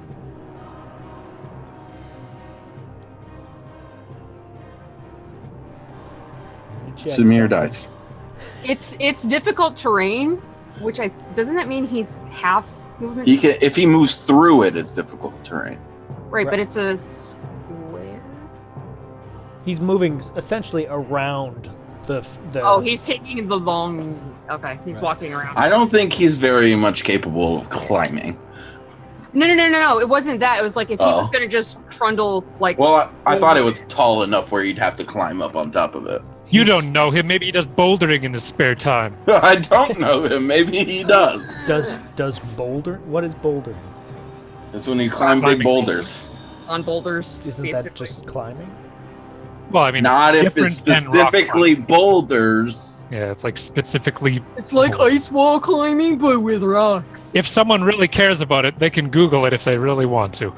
Check Samir something. dies. It's difficult terrain, which doesn't that mean he's half movement? He can, if he moves through it, it's difficult terrain. Right, but it's a square. He's moving essentially around the. Oh, he's taking the long. Okay, he's walking around. I don't think he's very much capable of climbing. No. It wasn't that. It was like if he Oh. was gonna just trundle like. Well, I thought it was tall enough where you'd have to climb up on top of it. You don't know him. Maybe he does bouldering in his spare time. I don't know him. Maybe he does. Does boulder? What is boulder? It's when you climb Climbing. big boulders. On boulders. Isn't that basically. just climbing? Well, I mean, Not if different it's than rock specifically climbing. boulders. Yeah, it's like specifically. It's like ice wall climbing, but with rocks. If someone really cares about it, they can Google it if they really want to.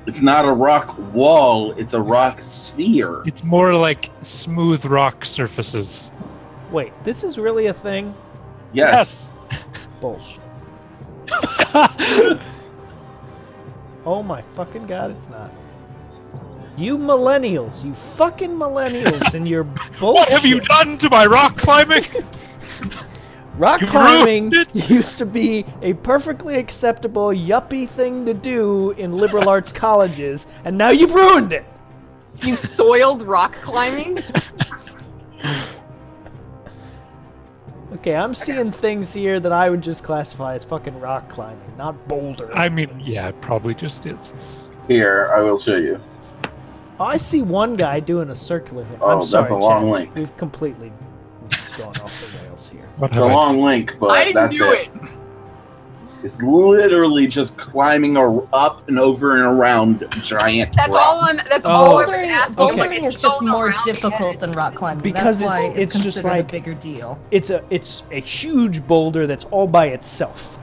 It's not a rock wall, it's a rock sphere. It's more like smooth rock surfaces. Wait, this is really a thing? Yes. Bullshit. Oh my fucking god, it's not. You millennials, you fucking millennials, and your bullshit. What have you done to my rock climbing? Rock You climbing ruined it. used to be a perfectly acceptable yuppie thing to do in liberal arts colleges, and now you've ruined it. You soiled rock climbing? Okay, I'm seeing things here that I would just classify as fucking rock climbing, not boulder. I mean, yeah, it probably just is. Here, I will show you. Oh, I see one guy doing a circular thing. Oh, I'm that's sorry, a long Chad. link. We've completely gone off the rails here. What It's a have I long link, but I didn't that's do it. it. is literally just climbing up and over and around giant That's rocks. all I'm. That's all I'm Bouldering, asking. Okay. bouldering is just more difficult than rock climbing. Because That's why it's it's just considered like- a bigger deal. It's a huge boulder that's all by itself.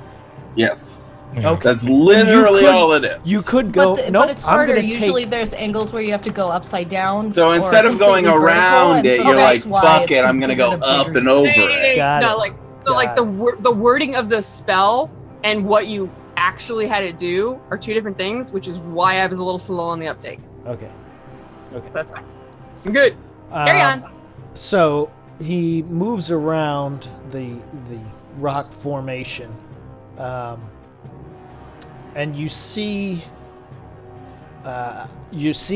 Yes, Yeah. Okay. that's literally could- all it is. You could go. But it's I'm harder. gonna Usually take. there's angles where you have to go upside down. So or instead of going completely vertical, around and it, so you're like, that's why fuck it's it, I'm gonna go considered a up bigger and deal. over it. Got no, it. like so, like Got the wording of the spell and what you actually had to do are two different things, which is why I was a little slow on the uptake. Okay. That's fine. I'm good. Carry on. So he moves around the rock formation, and you see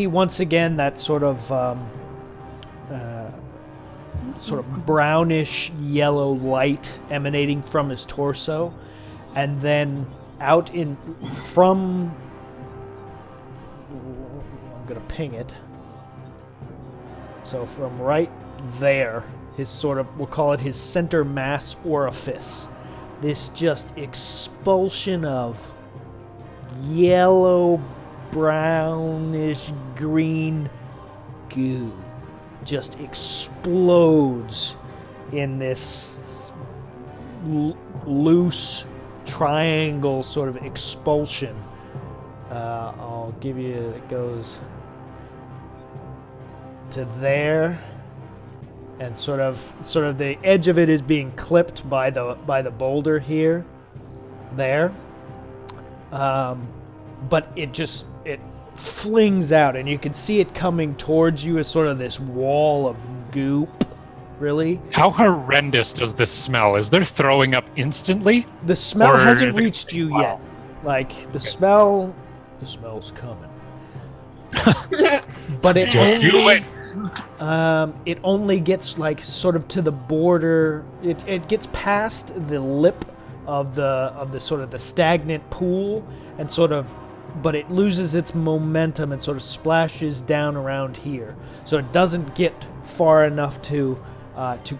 once again that sort of brownish yellow light emanating from his torso, and then out from I'm gonna ping it. So from right there, his sort of, we'll call it his center mass orifice, this just expulsion of yellow, brownish, green goo just explodes in this loose triangle sort of expulsion. I'll give you, it goes to there, and sort of the edge of it is being clipped by the boulder here, there. But it flings out, and you can see it coming towards you as sort of this wall of goop. Really, How horrendous does this smell? Is there throwing up instantly? the smell Or hasn't is it- reached you wow. yet. Like the smell's coming, but it Just you only, wait. it only gets like sort of to the border. It gets past the lip of the sort of the stagnant pool, and but it loses its momentum and sort of splashes down around here. So it doesn't get far enough to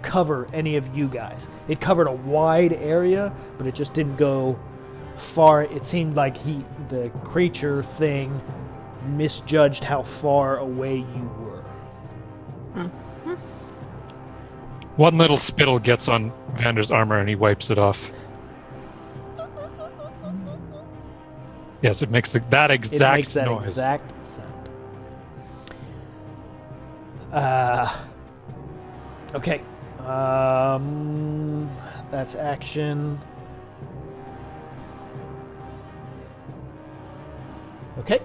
cover any of you guys. It covered a wide area, but it just didn't go far. It seemed like the creature thing misjudged how far away you were. One little spittle gets on Vander's armor and he wipes it off. Yes, it makes that exact It makes that noise. exact sound. Okay. That's action. Okay.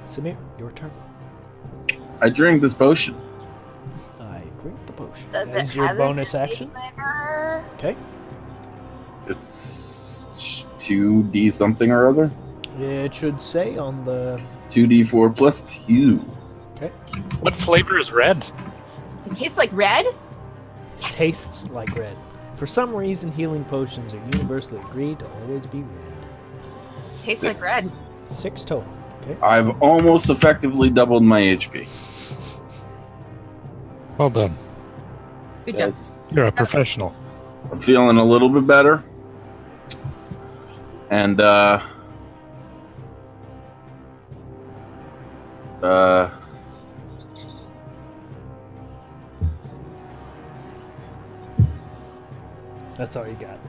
Samir, your turn. I drink this potion. I drink the potion. Does As it your have bonus any action. flavor? Okay. It's 2d something or other. It should say on the. 2d4 plus 2. Okay. What flavor is red? Does it taste like red? Tastes like red. For some reason, healing potions are universally agreed to always be red. Tastes like red. 6 total. Okay. I've almost effectively doubled my HP. Well done. Good job. Yes. You're a professional. I'm feeling a little bit better. And That's all you got.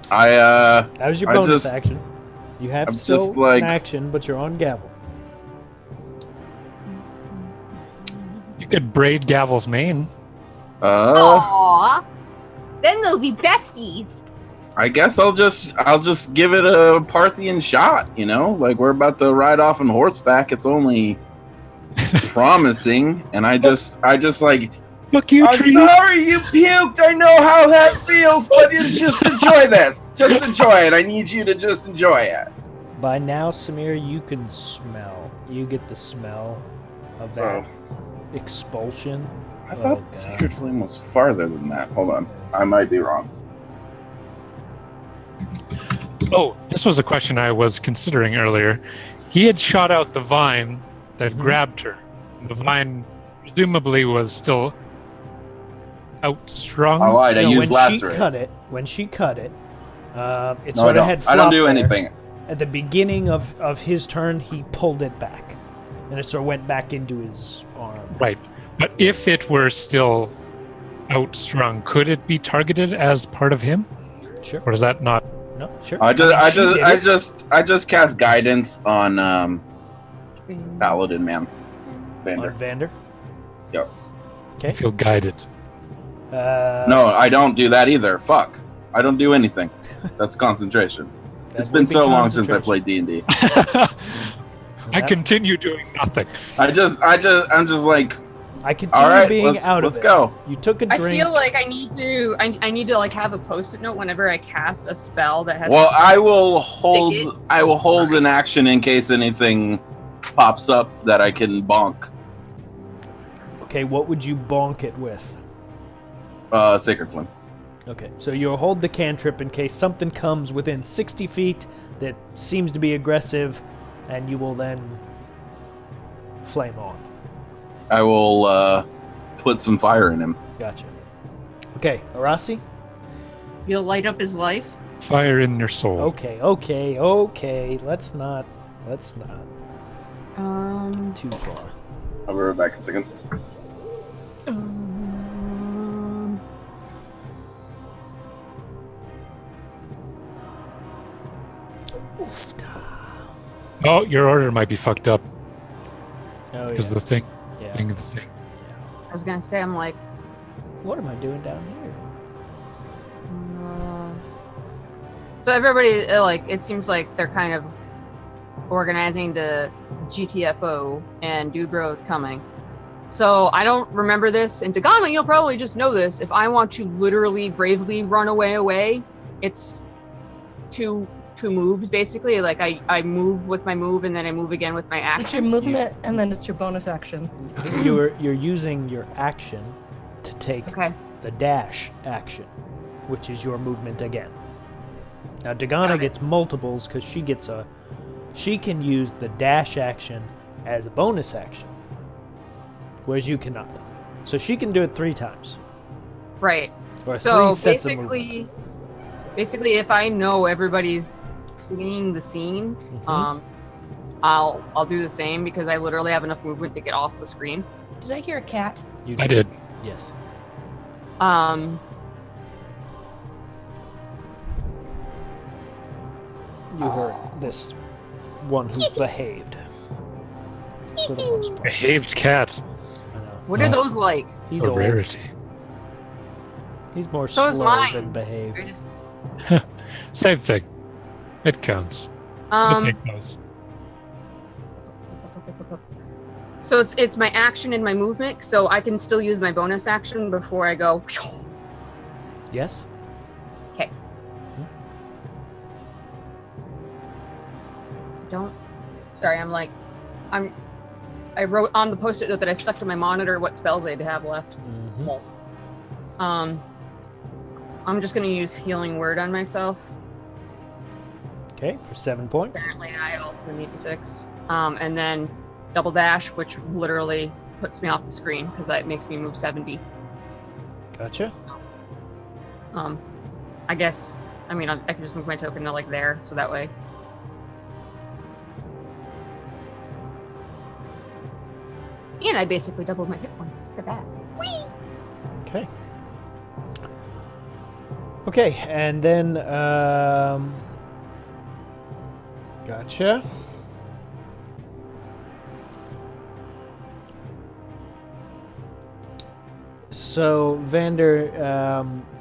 that was your I bonus just- action. You have I'm still just like- an action, but you're on gavel. You could braid Gavel's mane. Aww. Then they'll be besties. I guess I'll just give it a Parthian shot, you know? Like we're about to ride off on horseback. It's only promising, and I just like Fuck you, I'm tree. sorry you puked. I know how that feels, but you just enjoy this. Just enjoy it. I need you to just enjoy it. By now, Samir, you can smell. You get the smell of that expulsion. I thought God. Sacred Flame was farther than that. Hold on. I might be wrong. Oh, this was a question I was considering earlier. He had shot out the vine that grabbed her. The vine presumably was still outstrung. I lied. I No, used when she lacerate. cut it, it No, I sort of don't. had I don't flopped do there. anything. At the beginning of his turn, he pulled it back, and it sort of went back into his arm. Right. But if it were still outstrung, could it be targeted as part of him? Sure. Or is that not? No, sure. I she did it. just cast guidance on Paladin man. Vander. On Vander. Yep. Okay. I feel guided. No, I don't do that either. Fuck. I don't do anything. That's concentration. that It's would been be so long since I concentration. played D&D. I That- continue doing nothing. I'm just like, I continue all right, being let's out of let's it. go. You took a I drink. feel like I need to like have a post-it note whenever I cast a spell that has. Well, I will Take hold an action in case anything pops up that I can bonk. Okay, what would you bonk it with? Sacred Flame. Okay, so you'll hold the cantrip in case something comes within 60 feet that seems to be aggressive, and you will then flame on. I will put some fire in him. Gotcha. Okay, Arasi? You'll light up his life. Fire in your soul. Okay. Let's not too far. I'll be right back in a second. Oh, your order might be fucked up Oh, because yeah. the thing. Yeah. Thing. The thing. I was gonna say, I'm like, What am I doing down here? so everybody like it seems like they're kind of organizing the GTFO, and Dude Bro is coming. So I don't remember this, and Dagana, you'll probably just know this. If I want to literally bravely run away, it's two moves basically. Like I move with my move, and then I move again with my It's your action. movement, and then it's your bonus action. You're using your action to take Okay. the dash action, which is your movement again. Now Got Dagana it. gets multiples because she can use the dash action as a bonus action, whereas you cannot. So she can do it 3 times, Right. or So 3 sets of movement. basically, if I know everybody's fleeing the scene, Mhm. I'll do the same because I literally have enough movement to get off the screen. Did I hear a cat? You I did. Yes. You heard this one who's behaved. For the most part. Behaved cat. I know. What are those like? He's A old. rarity. He's more So is slow mine. than behaved. They're just, Same thing. It counts. We'll take those. so it's my action and my movement, so I can still use my bonus action before I go. Yes? Okay. Don't. Sorry, I wrote on the post-it note that I stuck to my monitor what spells I have left. Mm-hmm. I'm just gonna use Healing Word on myself. Okay, for 7 points. Apparently, I also need to fix. And then double dash, which literally puts me off the screen because that makes me move 70. Gotcha. I guess. I mean, I can just move my token to like there, so that way. And I basically doubled my hit points. Look at that. Okay. Okay, and then gotcha. So Vander,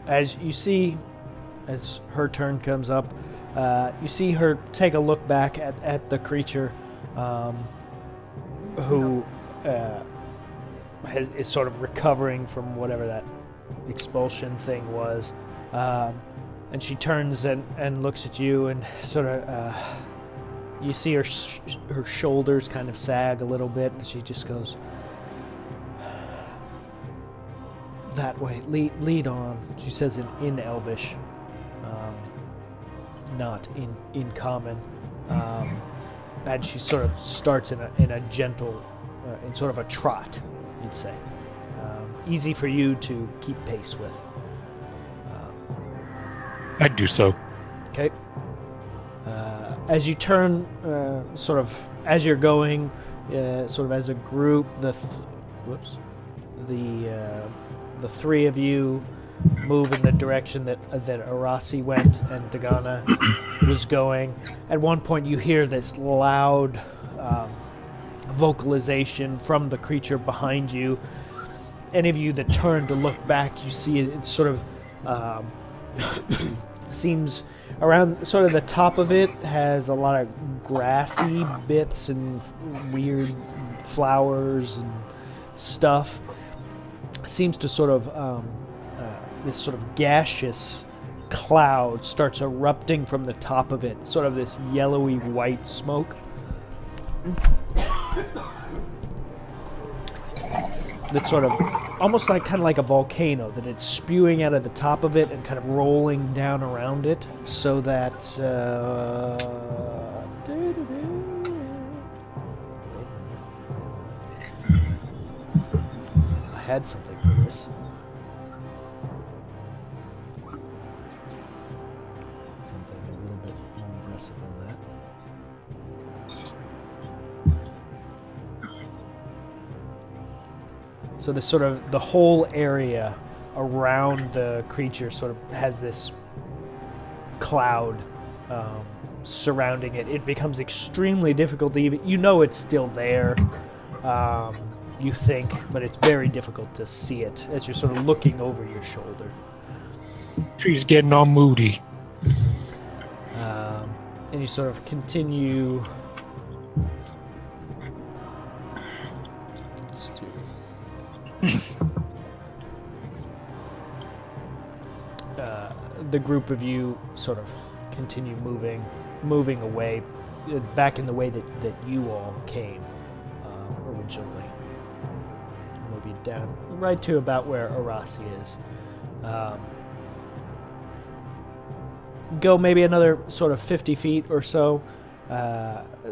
as you see, as her turn comes up, you see her take a look back at the creature, who is sort of recovering from whatever that expulsion thing was, and she turns and looks at you and sort of you see her her shoulders kind of sag a little bit, and she just goes, that way, lead on, she says in Elvish, not in common, and she sort of starts in a gentle, in sort of a trot, you'd say, easy for you to keep pace with. I'd do so. Okay. As you turn, sort of as you're going, sort of as a group, the three of you move in the direction that Arasi went and Dagana was going. At one point, you hear this loud vocalization from the creature behind you. Any of you that turn to look back, you see it sort of seems around sort of the top of it has a lot of grassy bits and weird flowers and stuff. Seems to sort of this sort of gaseous cloud starts erupting from the top of it, sort of this yellowy white smoke. That's sort of almost like kind of like a volcano, that it's spewing out of the top of it and kind of rolling down around it, so that I had something for this. Something a little bit more impressive than that. So this sort of, the whole area around the creature sort of has this cloud surrounding it. It becomes extremely difficult to even, you know it's still there, you think, but it's very difficult to see it as you're sort of looking over your shoulder. Tree's getting all moody. And you sort of continue. The group of you sort of continue moving away, back in the way that you all came originally. Move you down right to about where Arasi is. Go maybe another sort of 50 feet or so,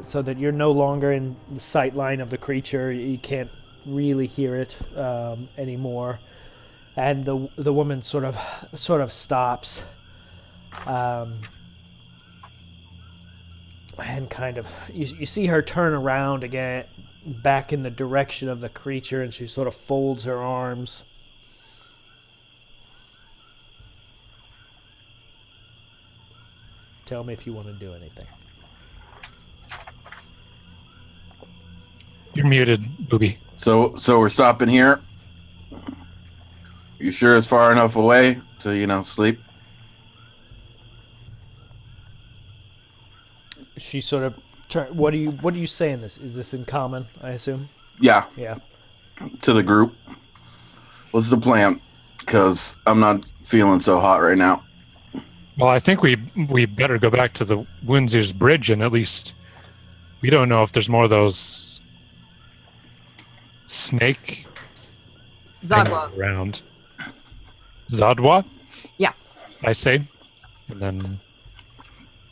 so that you're no longer in the sight line of the creature. You can't really hear it anymore. And the woman sort of stops, and kind of you see her turn around again, back in the direction of the creature, and she sort of folds her arms. Tell me if you want to do anything. You're muted, Booby. So we're stopping here. You sure it's far enough away to, sleep? She sort of what are you saying this? Is this in common, I assume? Yeah. Yeah. To the group. What's the plan? Because I'm not feeling so hot right now. Well, I think we better go back to the Windsor's Bridge, and at least we don't know if there's more of those snake Zagwa. things around. Zadwa? Yeah. I say. And then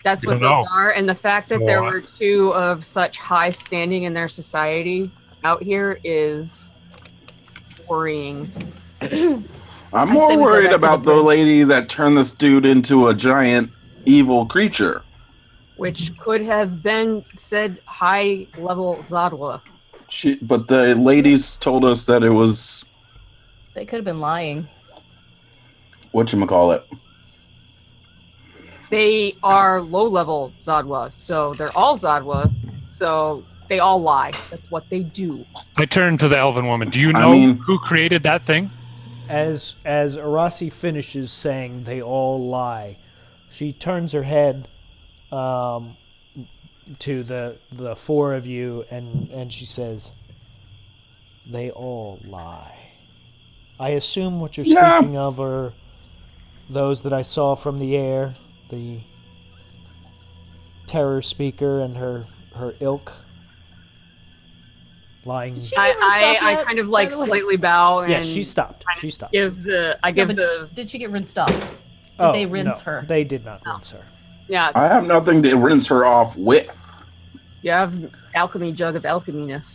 That's We what don't those know. are. And the fact that there Well, were two of such high standing in their society out here is worrying. I'm I more say we go worried back to about the the bridge. lady that turned this dude into a giant evil creature. Which could have been said high level Zadwa. But the ladies told us that it was They could have been lying. whatchamacallit. They are low level Zadwa, so they're all Zadwa, so they all lie. That's what they do. I turn to the elven woman. Do you I know mean- who created that thing? As Arasi finishes saying they all lie, she turns her head to the four of you and she says, "They all lie." I assume what you're Yeah. speaking of are those that I saw from the air, the terror speaker and her ilk lying. Did she give rinsed off I yet, kind of by like the way? slightly bow and Yes, she stopped. She stopped. give the Did she get rinsed off? Did they rinse no, her? They did not No. rinse her. yeah. I have nothing to rinse her off with. You have alchemy jug of alcheminess.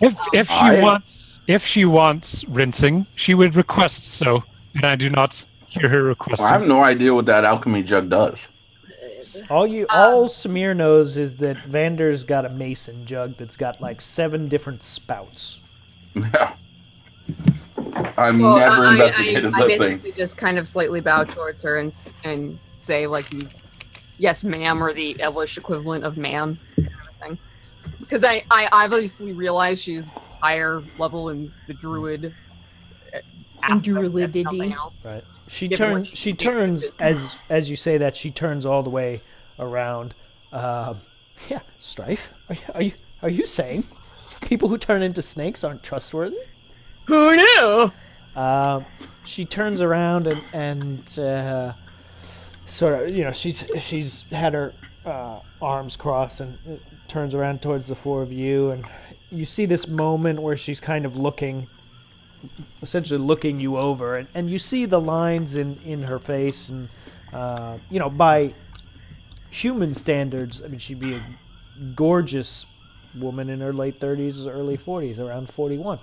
If she wants rinsing, she would request so, and I do not hear her I requesting. have no idea what that alchemy jug does. All Samir knows is that Vander's got a mason jug that's got like 7 different spouts. Yeah. I've never investigated I the thing. basically just kind of slightly bow towards her and say like, yes, ma'am, or the Elvish equivalent of ma'am, because I obviously realize she's higher level in the druid. Druidity. Right. She Given what turns as you say that, she turns all the way around. Yeah, Strife. Are you saying people who turn into snakes aren't trustworthy? Who knew? She turns around and sort of, she's had her arms crossed and turns around towards the 4 of you, and you see this moment where she's kind of essentially looking you over, and you see the lines in her face, and by human standards, I mean, she'd be a gorgeous woman in her late 30s, early 40s, around 41.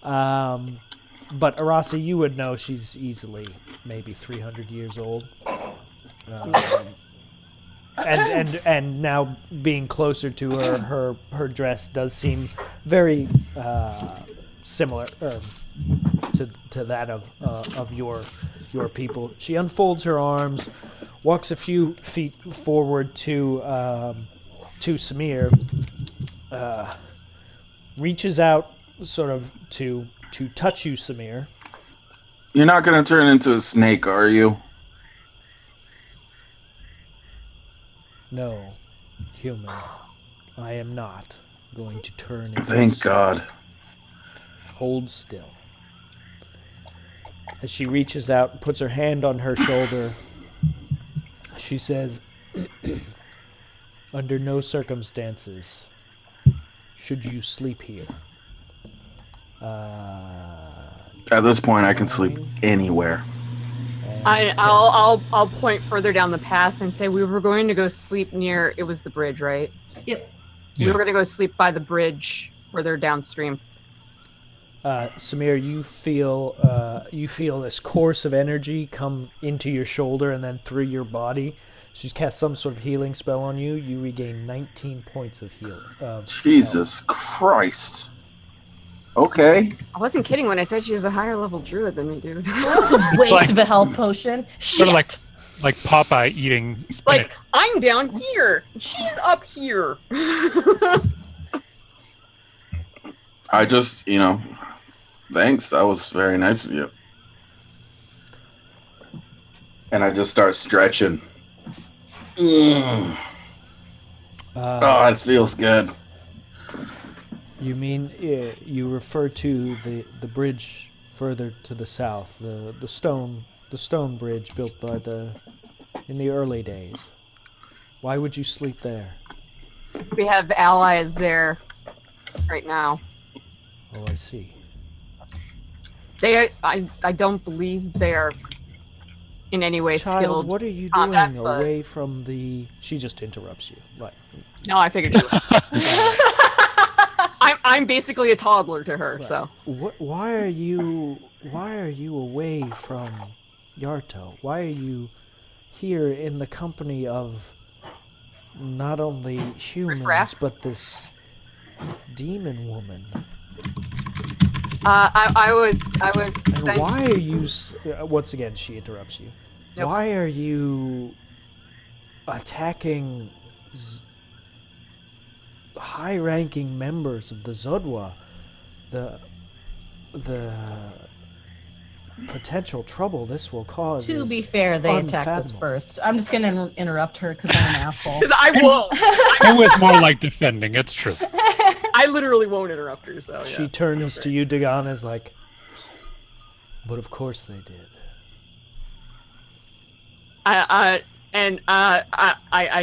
But Arasi, you would know she's easily maybe 300 years old. And now being closer to her dress does seem very similar to that of your people. She unfolds her arms, walks a few feet forward to Samir, reaches out sort of to touch you, Samir. You're not going to turn into a snake, are you? No, human. I am not going to turn into Thank a snake. God. Hold still. As she reaches out and puts her hand on her shoulder, she says, under no circumstances should you sleep here. At this point, I can sleep anywhere. I'll point further down the path and say we were going to go sleep near. It was the bridge, right? Yep. We were going to go sleep by the bridge further downstream. Samir, you feel this course of energy come into your shoulder and then through your body. She's cast some sort of healing spell on you. You regain 19 points of heal. Jesus Christ. Okay. I wasn't kidding when I said she was a higher level druid than me, dude. That was a waste of a health potion. Sort of Shit. like Popeye eating spinach. Like, I'm down here. She's up here. I just, thanks. That was very nice of you. And I just start stretching. Oh, it feels good. You mean you refer to the bridge further to the south, the stone bridge built in the early days. Why would you sleep there? We have allies there right now. Oh, I see. I don't believe they are in any way Child, skilled. what are you doing combat, but- away from the... She just interrupts you. Right. No, I figured you would. I'm basically a toddler to her, Right. so. Why are you away from Yarto? Why are you here in the company of not only humans, Riffraff? but this demon woman? I was. And why are you... Once again, she interrupts you. Nope. Why are you attacking high-ranking members of the Zodwa? The potential trouble this will cause. To is be fair, they attacked us unfathomable. first. I'm just going to interrupt her because I'm an asshole. Because I won't. It was more like defending. It's true. I literally won't interrupt her. So yeah. She turns to you, Dagon, is like, but of course they did. I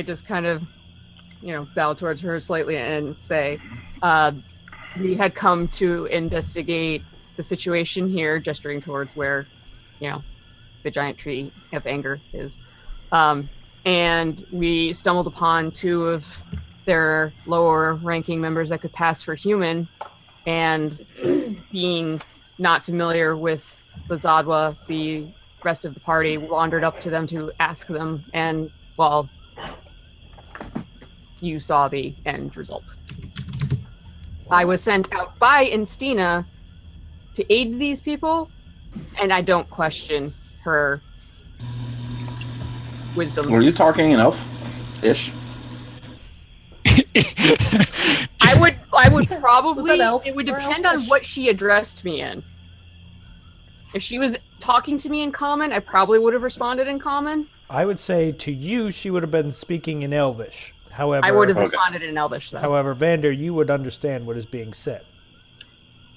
just kind of, bow towards her slightly and say, we had come to investigate the situation here, gesturing towards where, the giant tree of anger is. And we stumbled upon 2 of there are lower ranking members that could pass for human, and being not familiar with the Zadwa, the rest of the party wandered up to them to ask them, and well, you saw the end result. I was sent out by Instina to aid these people, and I don't question her wisdom. Were you talking in elf-ish? I would probably, Was that elf it would or depend on elfish? what she addressed me in. If she was talking to me in common, I probably would have responded in common. I would say to you, she would have been speaking in Elvish. However, I would have Okay. responded in Elvish, though. however, Vander, you would understand what is being said.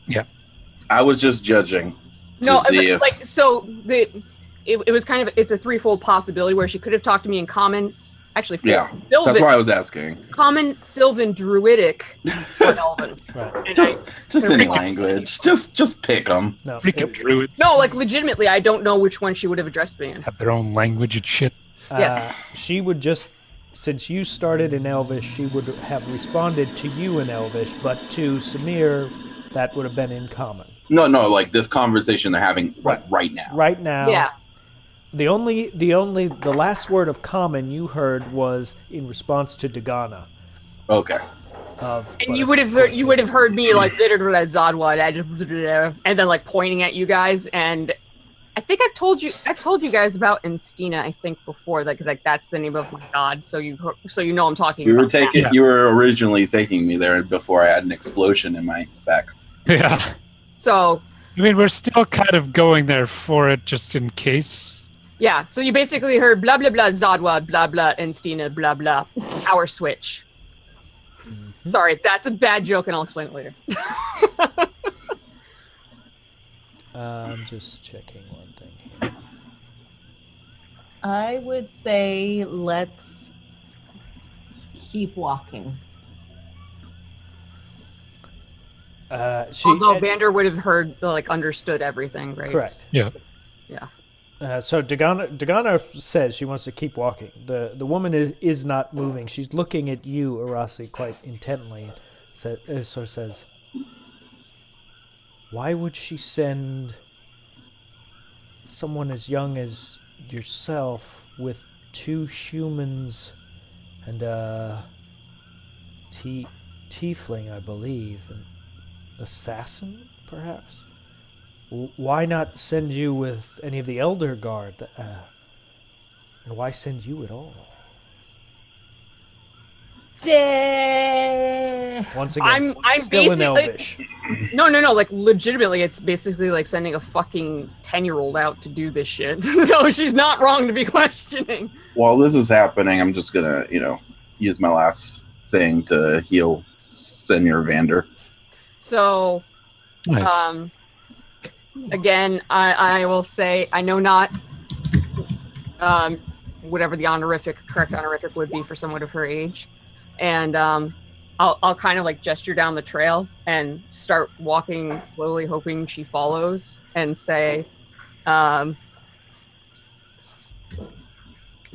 Yeah. I was just judging to No, see if like, so it was kind of, it's a threefold possibility where she could have talked to me in common, actually, yeah. Sylvan, That's why I was asking. common, Sylvan, Druidic, or Elven. Right. And Just any language. Just pick them. No. Freaking druids no, like, legitimately, I don't know which one she would have addressed me in. have their own language and shit. Yes. She would just, since you started in Elvish, she would have responded to you in Elvish, but to Samir, that would have been in common. No, like this conversation they're having like right now. Right now, Yeah. the last word of common you heard was in response to Dagana. Okay. And you would have heard me like Zadwa, and then like pointing at you guys, and I think I've told you guys about Instina, I think before, like that's the name of my god, so you know I'm talking You were about that. taking. You were originally taking me there before I had an explosion in my back. Yeah. So I mean, we're still kind of going there for it just in case. yeah, so you basically heard blah blah blah Zadwa, blah blah Instina, blah blah power switch. Sorry, that's a bad joke, and I'll explain it later. I'm just checking one thing here. I would say let's keep walking. Although Vander would have heard, like, understood everything, right? Correct. Yeah. Yeah. So Dagana says she wants to keep walking. The woman is not moving. She's looking at you, Arasi, quite intently. Sort of says, "Why would she send someone as young as yourself with two humans and a tiefling, I believe, an assassin, perhaps? Why not send you with any of the Elder Guard? And why send you at all?" Once again, I'm still in basically- Elvish. No, like, legitimately, it's basically like sending a fucking 10-year-old out to do this shit. So she's not wrong to be questioning. While this is happening, I'm just gonna, use my last thing to heal Senior Vander. So, Nice. again, I will say, I know not whatever the correct honorific would be for someone of her age. And I'll kind of like gesture down the trail and start walking slowly, hoping she follows, and say,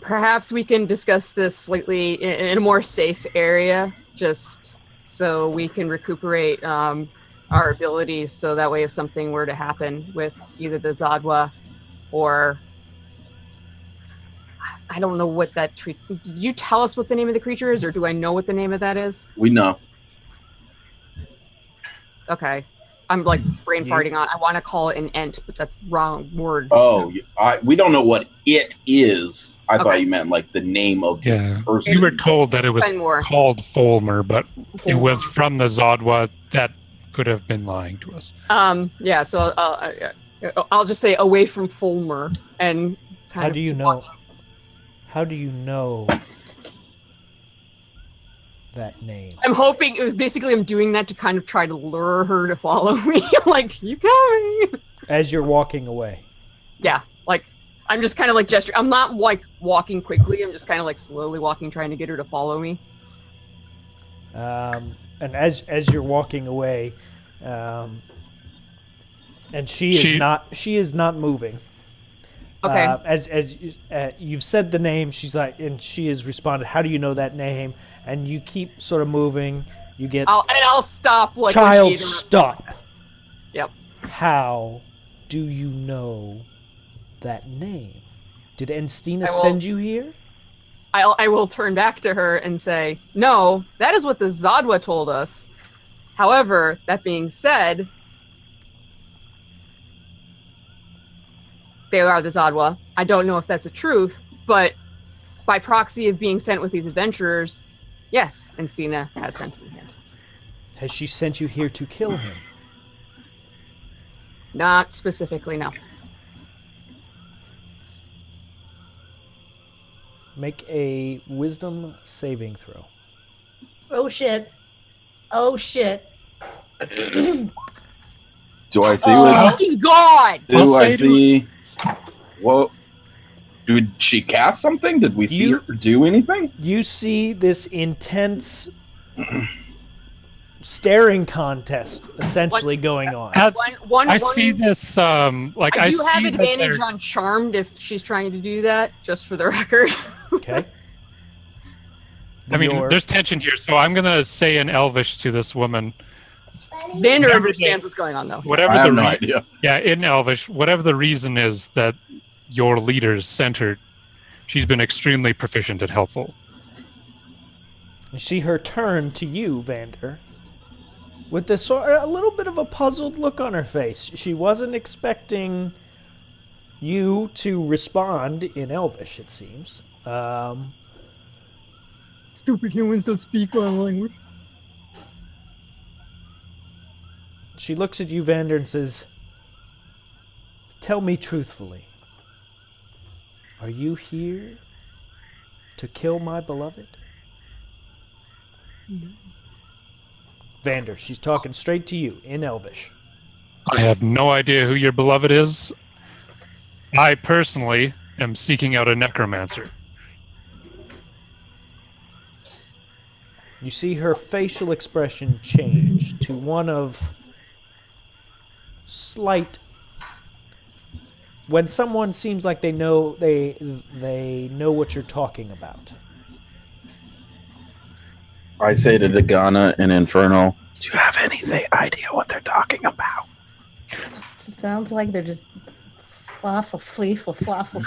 perhaps we can discuss this slightly in a more safe area, just so we can recuperate our abilities, so that way if something were to happen with either the Zadwa or I don't know what that tree. Did you tell us what the name of the creature is, or do I know what the name of that is? We know. Okay. I'm like brain farting on. I want to call it an ent, but that's wrong word. Oh, we don't know what it is. I thought Okay. you meant like the name of the Yeah. person. You were told that it was Explain more. called Folmer, but it was from the Zodwa that could have been lying to us. Yeah. So I'll just say away from Fulmer and. kind How of do you keep know? walking. How do you know that name? I'm hoping it was basically I'm doing that to kind of try to lure her to follow me. Like, you coming? As you're walking away. Yeah. Like, I'm just kind of like gesturing. I'm not like walking quickly. I'm just kind of like slowly walking, trying to get her to follow me. And as you're walking away, and she is not moving. Okay. As you've said the name, she's like, and she has responded, "How do you know that name?" and you keep sort of moving. You get I'll stop. Like when she child interrupts. stop. Yep. How do you know that name? Did Enstina I will- send you here? I will turn back to her and say, no, that is what the Zadwa told us. However, that being said, they are the Zadwa. I don't know if that's a truth, but by proxy of being sent with these adventurers, yes, Enstina has sent me here. Has she sent you here to kill him? Not specifically, no. Make a wisdom saving throw. Oh shit. Oh shit. Do I see Oh, what? fucking God! Do I say to- see? What? Did she cast something? Did we see her do anything? You see this intense staring contest essentially going on. I see this. Like I do see have that advantage they're- on Charmed if she's trying to do that, just for the record. Okay. I mean, Your- there's tension here, so I'm gonna say in Elvish to this woman, Vander Whatever understands the- what's going on, though. whatever I the have no re- idea. yeah, in Elvish, whatever the reason is that your leaders sent her, she's been extremely proficient and helpful. You see her turn to you, Vander, with this a little bit of a puzzled look on her face. She wasn't expecting you to respond in Elvish, it seems. Stupid humans don't speak our language. She looks at you, Vander, and says, "Tell me truthfully, are you here to kill my beloved?" Vander, she's talking straight to you in Elvish. I have no idea who your beloved is. I personally am seeking out a necromancer. You see her facial expression change to one of slight. When someone seems like they know what you're talking about. I say to Dagana and Infernal, do you have any idea what they're talking about? Just sounds like they're just flaffle fleefle flaffle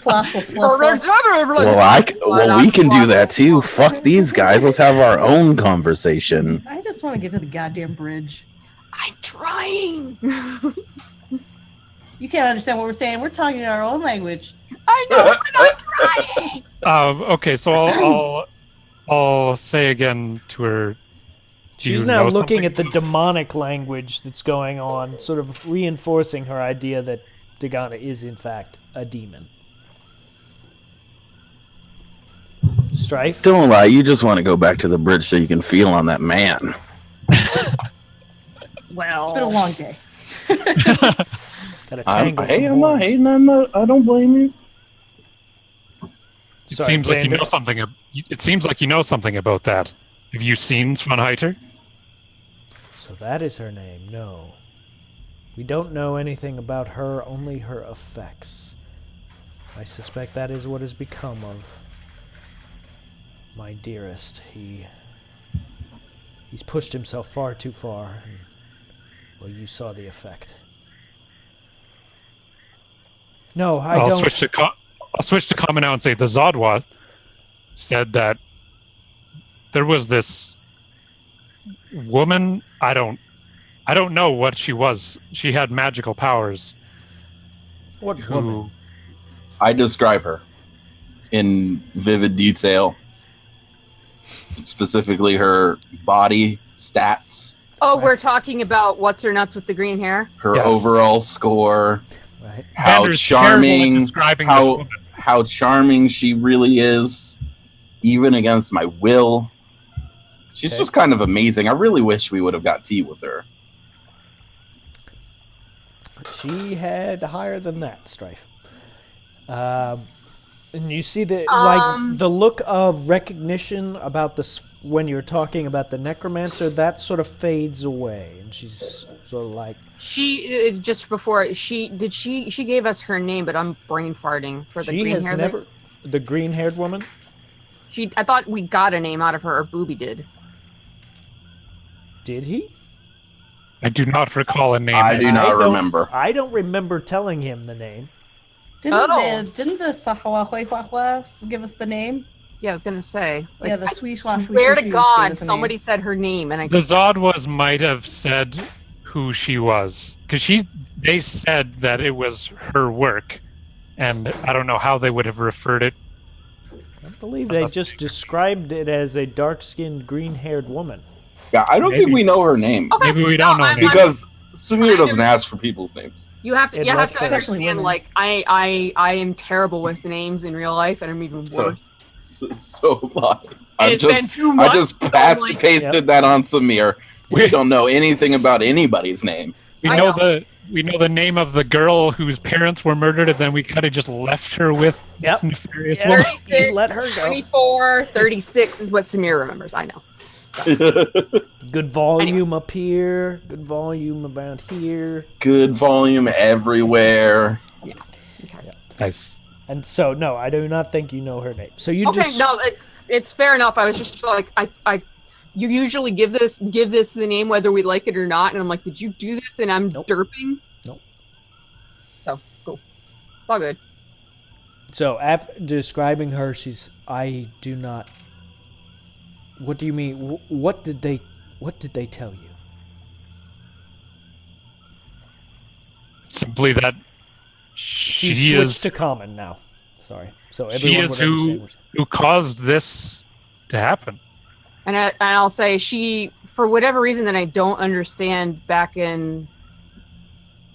flaffle flaffle. Well, we can do that too. Fuck these guys. Let's have our own conversation. I just want to get to the goddamn bridge. I'm trying. You can't understand what we're saying. We're talking in our own language. I know, but I'm trying. Okay, so I'll say again to her. Do She's you now know looking something? at the demonic language that's going on, sort of reinforcing her idea that Dagana is, in fact, a demon. Strife? Don't lie. You just want to go back to the bridge so you can feel on that man. Well, It's been a long day. Gotta tangle some I'm not horns. hating. I don't blame you. It Sorry, seems like you Vander. know something. It seems like you know something about that. Have you seen Svanhiter? So that is her name, no. We don't know anything about her, only her effects. I suspect that is what has become of my dearest. He's pushed himself far too far. And, well, you saw the effect. No, I'll don't. switch to common now and say the Zodwa said that there was this woman. I don't know what she was. She had magical powers. What Who- woman? I describe her in vivid detail, specifically her body stats, oh, we're talking about what's her nuts with the green hair. her Yes. overall score, Right. how Vander's terrible at charming, describing this how woman. how charming she really is, even against my will. She's Okay. just kind of amazing. I really wish we would have got tea with her. She had higher than that, Strife. And you see the the look of recognition about this when you're talking about the necromancer, that sort of fades away, and she's sort of like, She just before she gave us her name, but I'm brain farting for the she green has hair. never the green-haired woman. I thought we got a name out of her, or Booby did. Did he? I do not recall a name. I do not remember. I don't remember telling him the name. Didn't the Sahawahuahua give us the name? Yeah, I was gonna say. Like, Yeah, the I swear to God, somebody said her name, and The Zodwas might have said who she was, because they said that it was her work, and I don't know how they would have referred it. I believe they just described it as a dark-skinned, green-haired woman. Yeah, I don't think we know her name. Okay, Maybe we don't know her name. Because Samir doesn't ask for people's names. You have to Unless they're- understand. Like, I am terrible with names in real life, and I'm even worse. So I It's been 2 months. I just so, pasted that on Samir. We don't know anything about anybody's name. We know the name of the girl whose parents were murdered, and then we kind of just left her with this nefarious woman. 36, Let her go. 24, 36 is what Samir remembers. I know. Good volume up here. Good volume about here. Good volume everywhere. Yeah. Okay. Nice. And so, no, I do not think you know her name. So you Okay, just no, it's fair enough. I was just like, you usually give this the name whether we like it or not, and I'm like, did you do this? And I'm derping. Nope. So cool. It's all good. So after describing her, I do not. What do you mean? What did they tell you? Simply that She she switched is to common now. Sorry. So she everyone is would understand. who caused this to happen. And I'll say she, for whatever reason that I don't understand, back in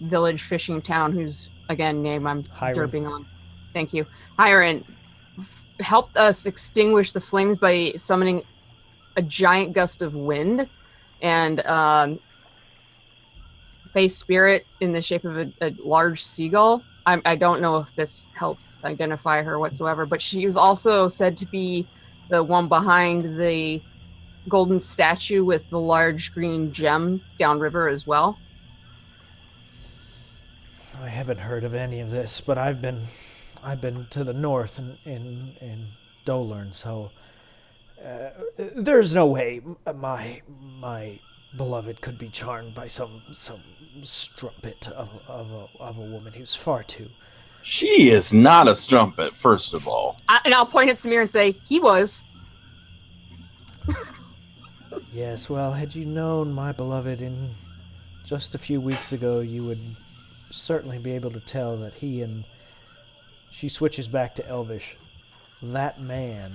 Village Fishing Town, whose again name I'm Hiram. derping on. Thank you, Hiram, helped us extinguish the flames by summoning a giant gust of wind and base spirit in the shape of a large seagull. I don't know if this helps identify her whatsoever, but she was also said to be the one behind the golden statue with the large green gem downriver as well. I haven't heard of any of this, but I've been to the north in Dolern, so there's no way my beloved could be charmed by some strumpet of a woman who's far too. She is not a strumpet, first of all. And I'll point at Samir and say, he was. Yes, well, had you known my beloved in just a few weeks ago, you would certainly be able to tell that he and... She switches back to Elvish. That man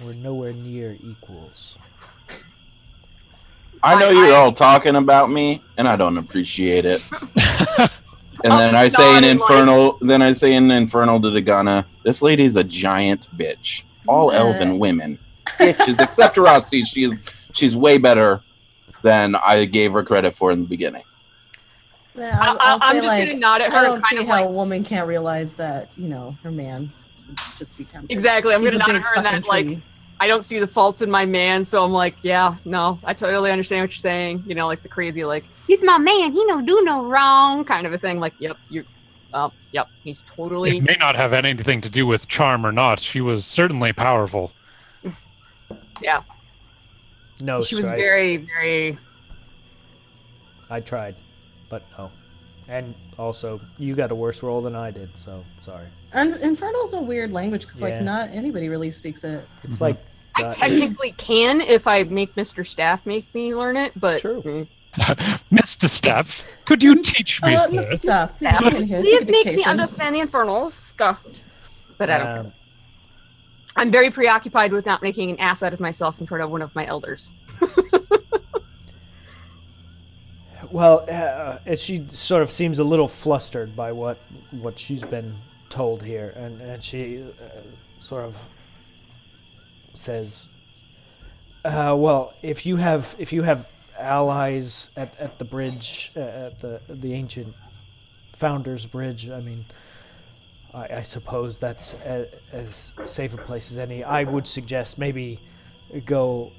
were nowhere near equals. I know you're all talking about me, and I don't appreciate it. And then I say in Infernal, to Dagana, this lady's a giant bitch. All elven women. Bitches, except Rossi, she's way better than I gave her credit for in the beginning. Yeah, I'm just gonna nod at her. I don't see kind of how like, a woman can't realize that, her man would just be tempted. exactly. I'm He's gonna a nod big at her and fucking that like tree. I don't see the faults in my man, so I'm like, yeah, no, I totally understand what you're saying. Like the crazy, like, he's my man, he no do no wrong kind of a thing. Like, yep, he's totally. It may not have anything to do with charm or not. She was certainly powerful. Yeah. No, She was Strife. very, very. I tried, but no. And also, you got a worse roll than I did, so sorry. And Infernal's a weird language because, Yeah. not anybody really speaks it. It's like... I technically can if I make Mr. Staff make me learn it, but. True. Mr. Staff, could you teach me, sir? Mr. Stuff. Please make me understand the Infernals. Go. But I don't care. I'm very preoccupied with not making an ass out of myself in front of one of my elders. Well, as she sort of seems a little flustered by what she's been told here, and she sort of says, "Well, if you have allies at the bridge, at the ancient Founders Bridge, I mean, I suppose that's as safe a place as any. I would suggest maybe go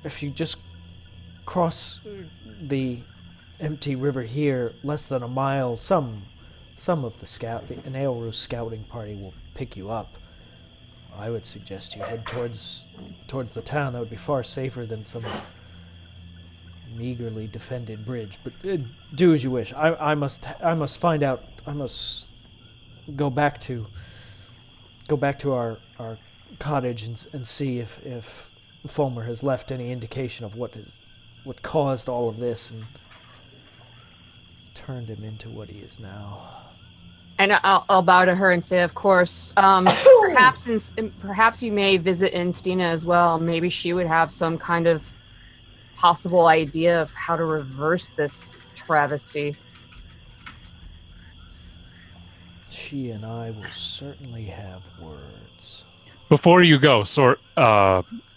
if you just cross the empty river here, less than a mile. Some of the an Aelru scouting party will pick you up. I would suggest you head towards the town. That would be far safer than some meagerly defended bridge. But do as you wish. I must find out. I must go back to our cottage and see if Fulmer has left any indication of what caused all of this and turned him into what he is now. And I'll bow to her and say, of course, perhaps you may visit Instina as well. Maybe she would have some kind of possible idea of how to reverse this travesty. She and I will certainly have words. Before you go,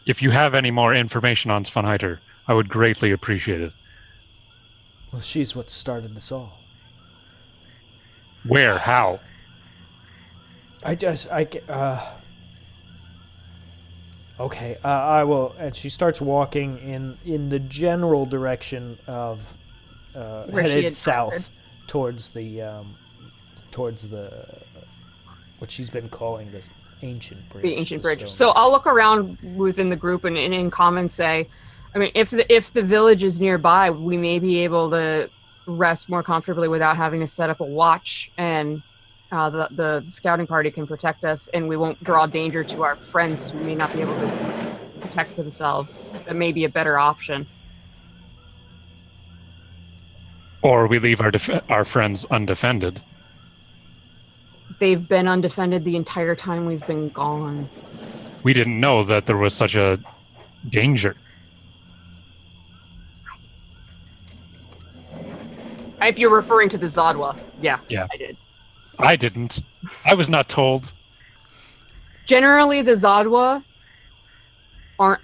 if you have any more information on Svanhiter, I would greatly appreciate it. Well, she's what started this all. Where? How? Okay, I will. And she starts walking in the general direction of headed south towards the what she's been calling this ancient bridge. The ancient bridge. So I'll look around within the group and in common say, I mean, if the village is nearby, we may be able to rest more comfortably without having to set up a watch, and the scouting party can protect us, and we won't draw danger to our friends who may not be able to protect themselves. That may be a better option. Or we leave our friends undefended. They've been undefended the entire time we've been gone. We didn't know that there was such a danger. If you're referring to the Zodwa, yeah, I did. I didn't. I was not told. Generally, the Zodwa aren't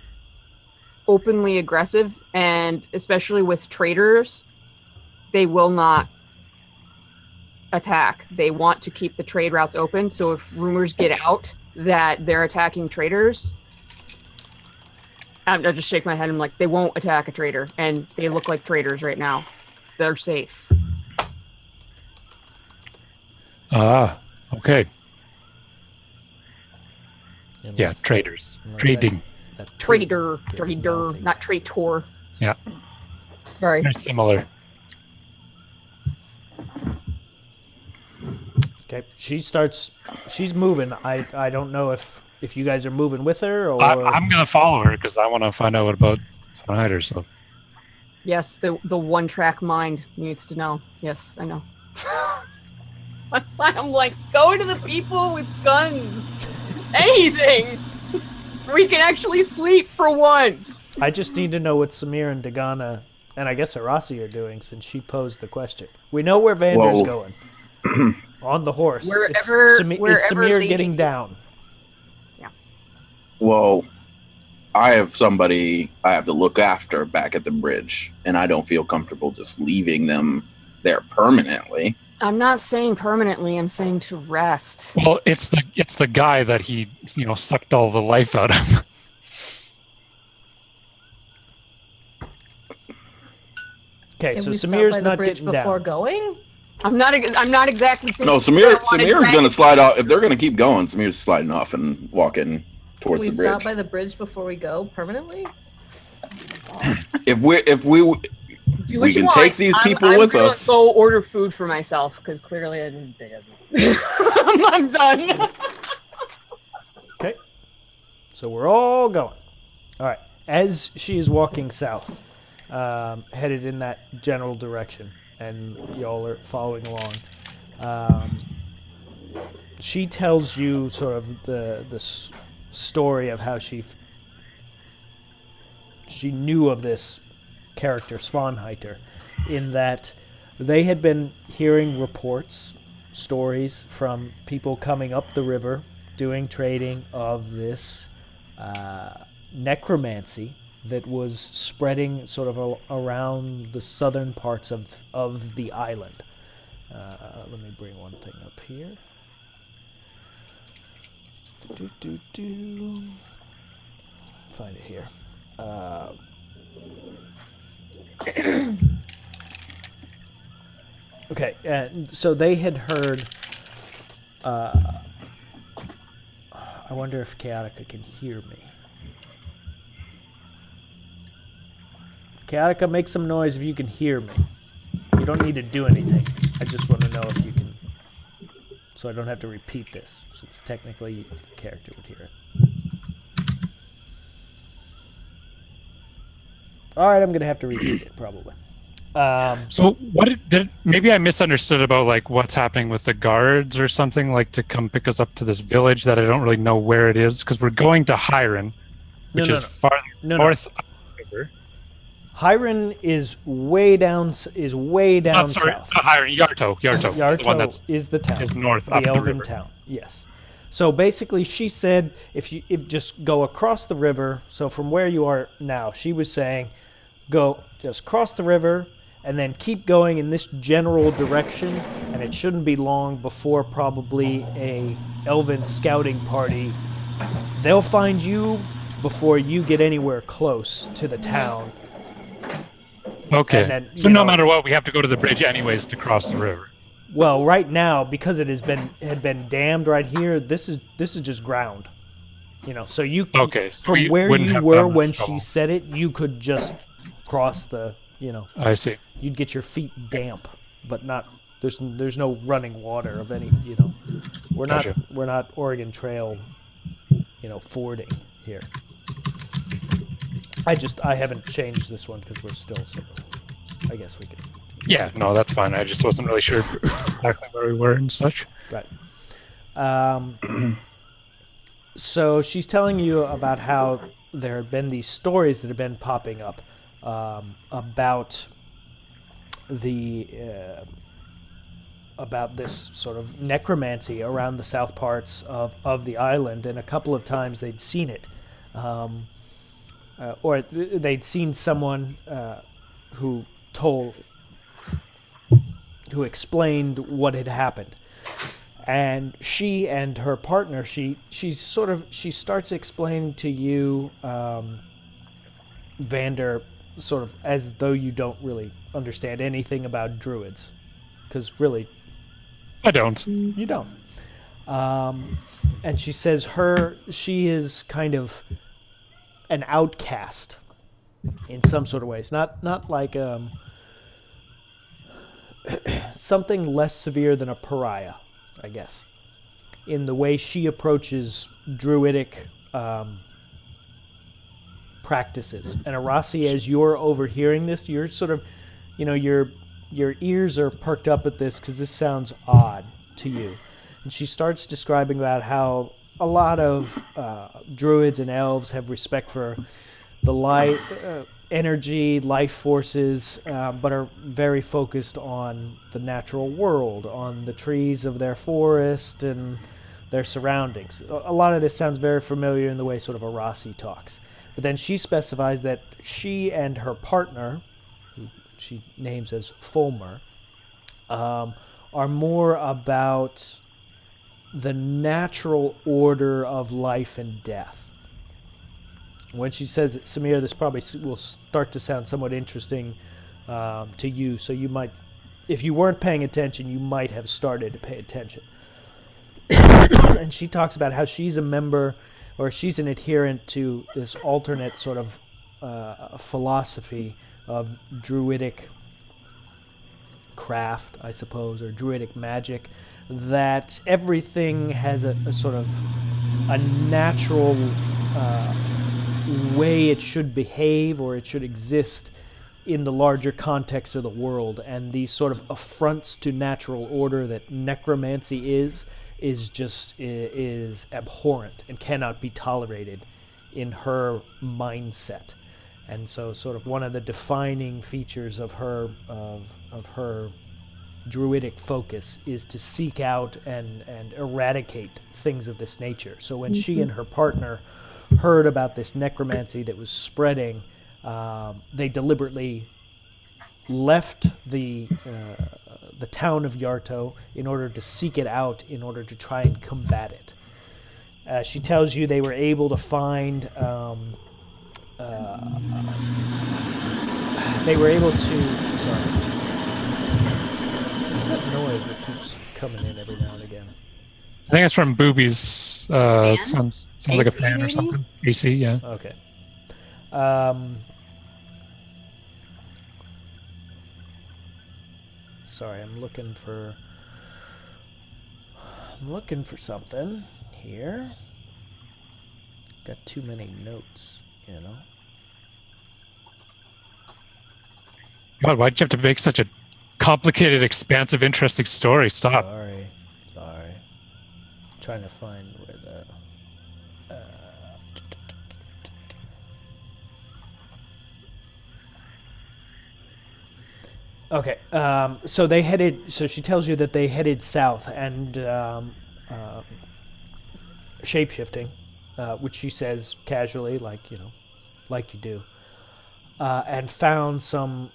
openly aggressive, and especially with traders, they will not attack. They want to keep the trade routes open, so if rumors get out that they're attacking traders, I'll just shake my head and I'm like, they won't attack a trader, and they look like traders right now. They're safe. Okay. Unless, Yeah, traders. Trading. that Trader, gets mouthy. not traitor. Yeah. Sorry. Very similar. Okay, she's moving. I don't know if you guys are moving with her or... I'm going to follow her because I want to find out about Svanhiter, so... Yes, the one-track mind needs to know. Yes, I know. That's why I'm like, go to the people with guns. Anything. We can actually sleep for once. I just need to know what Samir and Dagana, and I guess Arasi are doing since she posed the question. We know where Vander's going. On the horse. Wherever is Samir Lady getting down? Yeah. Well, I have somebody I have to look after back at the bridge, and I don't feel comfortable just leaving them there permanently. I'm not saying permanently. I'm saying to rest. Well, it's the guy that he, sucked all the life out of. Okay, Can so we stop Samir's by the not bridge getting before down. going? I'm not exactly thinking No, Samir's going to slide off. If they're going to keep going, Samir's sliding off and walking Can towards we the bridge. stop by the bridge before we go permanently? If we Do what we you can want. take these people I'm with gonna us. Go order food for myself because clearly I didn't. I'm done. Okay, so we're all going. All right, as she is walking south, headed in that general direction, and y'all are following along. She tells you sort of the story of how she knew of this character Svanhiter, in that they had been hearing reports, stories from people coming up the river doing trading of this necromancy that was spreading sort of around the southern parts of the island. Let me bring one thing up here. Find it here. Okay, and so they had heard I wonder if Chaotica can hear me. Chaotica, make some noise if you can hear me. You don't need to do anything. I just want to know if you can, so I don't have to repeat this, since technically your character would hear it. All right, I'm going to have to repeat it, probably. So what maybe I misunderstood about like what's happening with the guards or something, like to come pick us up to this village that I don't really know where it is, because we're going to Hiren, which is farther north up the river. Hiren is way down south. Sorry, not Hiren, Yarto. Yarto the one that's is the town. is north the up the elven river. town. Yes. So basically, she said if just go across the river. So from where you are now, she was saying, go just cross the river and then keep going in this general direction, and it shouldn't be long before probably a elven scouting party. They'll find you before you get anywhere close to the town. Okay. And then, so no matter what, we have to go to the bridge anyways to cross the river. Well, right now, because it had been dammed right here, this is just ground. So you Okay. So from where you were when she said it, you could just cross the. I see. You'd get your feet damp, but not. There's no running water of any. We're Gotcha. not Oregon Trail. Fording here. I haven't changed this one because we're still sort of. I guess we could. Yeah, no, that's fine. I just wasn't really sure exactly where we were and such. Right. So she's telling you about how there have been these stories that have been popping up about about this sort of necromancy around the south parts of the island, and a couple of times they'd seen it. Or they'd seen someone who explained what had happened, and she and her partner, she starts explaining to you, Vander, sort of as though you don't really understand anything about druids, because really, I don't. you don't. And she says she is kind of an outcast in some sort of ways, not like something less severe than a pariah, I guess, in the way she approaches druidic practices. And Arasi, as you're overhearing this, you're sort of, your ears are perked up at this because this sounds odd to you. And she starts describing about how a lot of druids and elves have respect for the light, energy, life forces, but are very focused on the natural world, on the trees of their forest and their surroundings. A lot of this sounds very familiar in the way sort of Arasi talks. But then she specifies that she and her partner, who she names as Fulmer, are more about the natural order of life and death. When she says it, Samir, this probably will start to sound somewhat interesting to you, so you might, if you weren't paying attention, you might have started to pay attention. And she talks about how she's a member, or she's an adherent to this alternate sort of philosophy of druidic craft, I suppose, or druidic magic, that everything has a sort of a natural way it should behave, or it should exist in the larger context of the world. And these sort of affronts to natural order that necromancy is abhorrent and cannot be tolerated in her mindset. And so sort of one of the defining features of her druidic focus is to seek out and eradicate things of this nature. So when she and her partner heard about this necromancy that was spreading, they deliberately left the town of Yarto in order to seek it out, in order to try and combat it. She tells you they were able to find What's that noise that keeps coming in every now and again? I think it's from Boobies. Fan? Sounds like a AC fan or maybe? something. AC, yeah. Okay. Um, sorry, I'm looking for something here. Got too many notes, you know. God, why'd you have to make such a complicated, expansive, interesting story? Stop. Sorry. Trying to find where the. Okay. So they headed. So she tells you that they headed south and shapeshifting, which she says casually, like like you do, and found some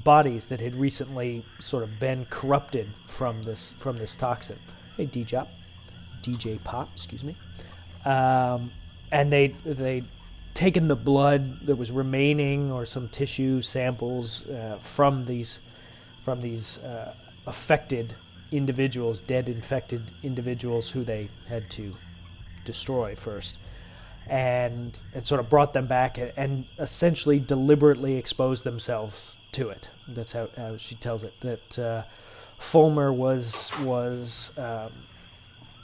bodies that had recently sort of been corrupted from this toxin. Hey, DJ Pop, excuse me. And they taken the blood that was remaining or some tissue samples from these affected individuals, dead infected individuals who they had to destroy first. And sort of brought them back and essentially deliberately exposed themselves to it. That's how she tells it. That Fulmer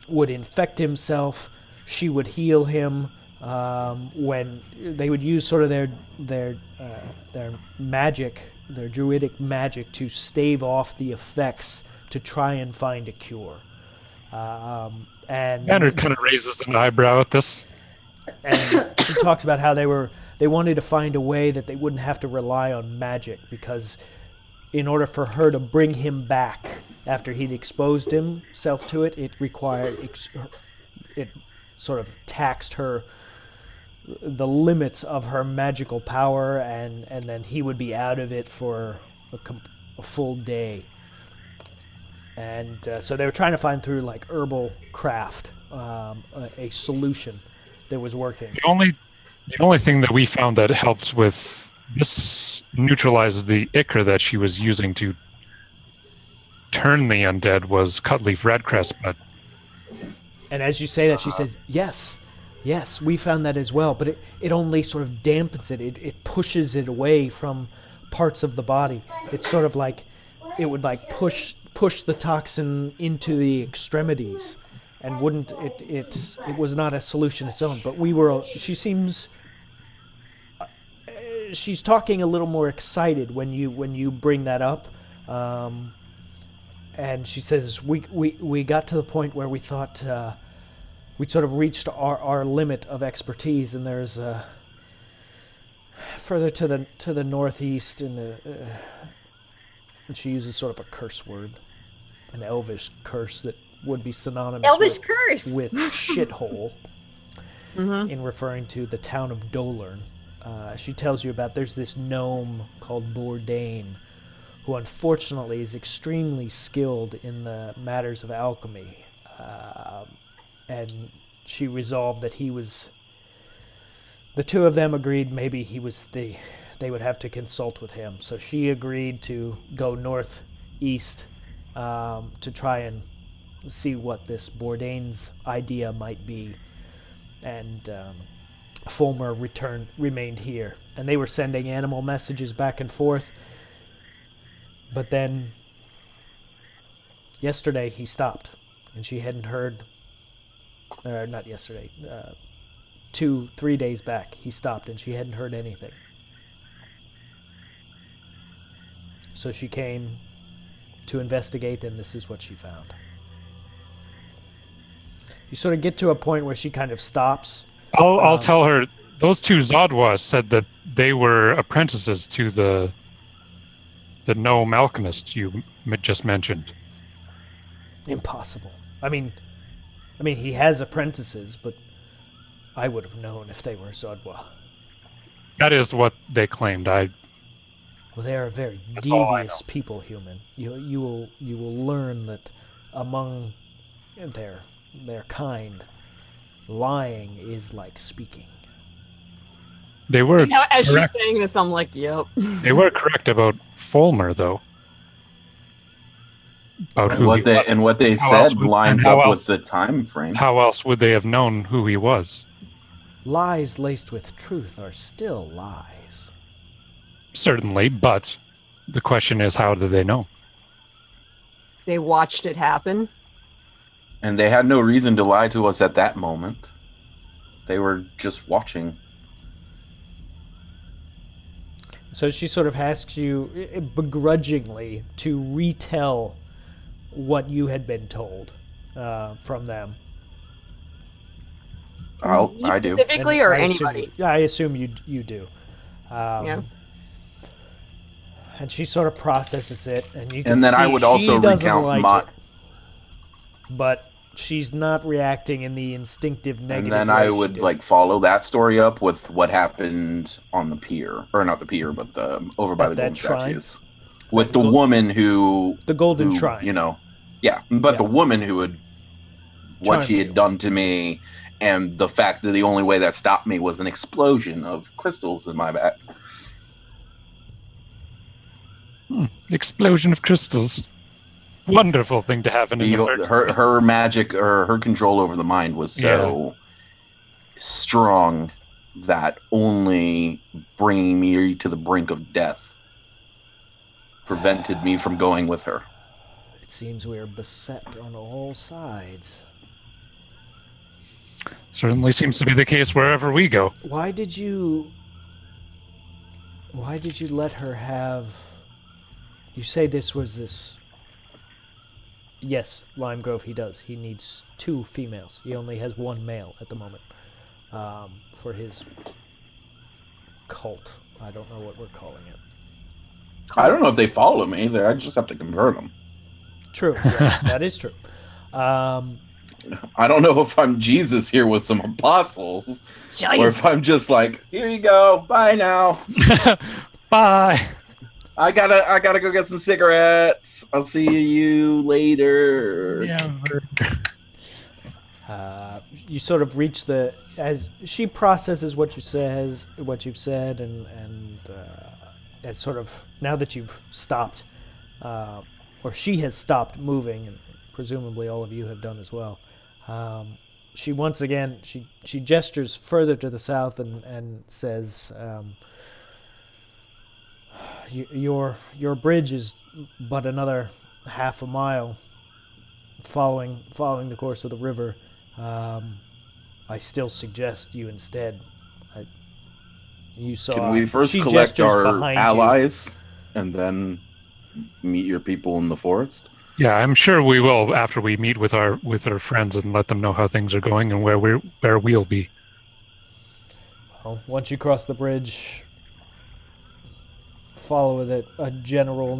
would infect himself. She would heal him. When they would use sort of their magic, their druidic magic, to stave off the effects to try and find a cure. And Andrew kind of raises an eyebrow at this. And she talks about how they wanted to find a way that they wouldn't have to rely on magic, because in order for her to bring him back after he'd exposed himself to it, it sort of taxed her, the limits of her magical power, and then he would be out of it for a full day. And so they were trying to find through like herbal craft a solution that was working. The only thing that we found that helps with this neutralizes the ichor that she was using to turn the undead was cutleaf redcrest, but And as you say that, she says, yes, we found that as well, but it only sort of dampens it. It pushes it away from parts of the body. It's sort of like it would like push the toxin into the extremities, and wouldn't it was not a solution its own. But she's talking a little more excited when you bring that up. And she says, we got to the point where we thought we'd sort of reached our limit of expertise, and there's further to the northeast and she uses sort of a curse word, an elvish curse that would be synonymous Elvish curse with shithole, in referring to the town of Dolern. She tells you about there's this gnome called Bourdain, who unfortunately is extremely skilled in the matters of alchemy. And she resolved that the two of them agreed maybe they would have to consult with him. So she agreed to go northeast to try and see what this Bourdain's idea might be. And Fulmer remained here. And they were sending animal messages back and forth. But then yesterday he stopped, and she hadn't heard, not yesterday, 2-3 days back he stopped, and she hadn't heard anything. So she came to investigate, and this is what she found. You sort of get to a point where she kind of stops. I'll tell her those two Zodwa said that they were apprentices to the gnome alchemist you just mentioned. Impossible. I mean, he has apprentices, but I would have known if they were Zodwa. That is what they claimed. Well, they are a very That's all I devious people, human. You will learn that among their kind, lying is like speaking. They were as she's correct. saying this, I'm like, yep. They were correct about Fulmer, though. about And who what he they was. and what they How else said would- lines and how up else- with the time frame. How else would they have known who he was? Lies laced with truth are still lies. Certainly, but the question is, how did they know? They watched it happen. And they had no reason to lie to us at that moment. They were just watching. So she sort of asks you begrudgingly to retell what you had been told from them. You I do. specifically, And or I assume anybody? I assume you do. Yeah. And she sort of processes it, and you can And then see I would she also doesn't recount like my. it, but she's not reacting in the instinctive negative And then way I she would did. like follow that story up with what happened on the pier, or not the pier, but the over by At the that golden shrine? statues, with At the the woman who the Golden who, Shrine. you know, yeah, but Yeah. the woman who had what Charmed she had you. done to me, and the fact that the only way that stopped me was an explosion of crystals in my back. Explosion of crystals. Wonderful thing to have in an emergency. Her magic or her control over the mind was so strong that only bringing me to the brink of death prevented me from going with her. It seems we are beset on all sides. Certainly seems to be the case wherever we go. Why did you let her have... You say this was this... Yes, Lime Grove, he does. He needs 2 females. He only has 1 male at the moment for his cult. I don't know what we're calling it. I don't know if they follow me. I just have to convert them. True, yes, that is true. I don't know if I'm Jesus here with some apostles, or if I'm just like, here you go, bye now. Bye. I gotta go get some cigarettes. I'll see you later. Yeah. You sort of reach as she processes what you've said, and as sort of now that you've stopped, or she has stopped moving, and presumably all of you have done as well. She once again she gestures further to the south and says, "Your bridge is but another half a mile following the course of the river. I still suggest you instead. You saw. Can we first she collect gestures our behind you. allies and then meet your people in the forest? Yeah, I'm sure we will after we meet with our friends and let them know how things are going and where we'll be. Well, once you cross the bridge, follow a general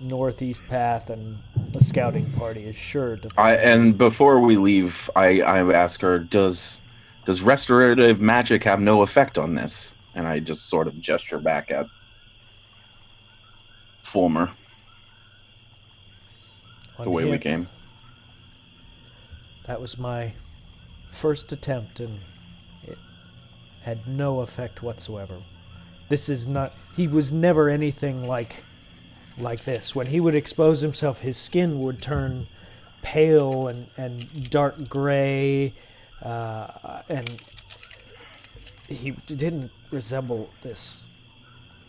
northeast path, and a scouting party is sure to find you. And before we leave, I ask her, does restorative magic have no effect on this? And I just sort of gesture back at Fulmer, the way we came. That was my first attempt, and it had no effect whatsoever. This is not... He was never anything like this. When he would expose himself, his skin would turn pale and dark gray, and he didn't resemble this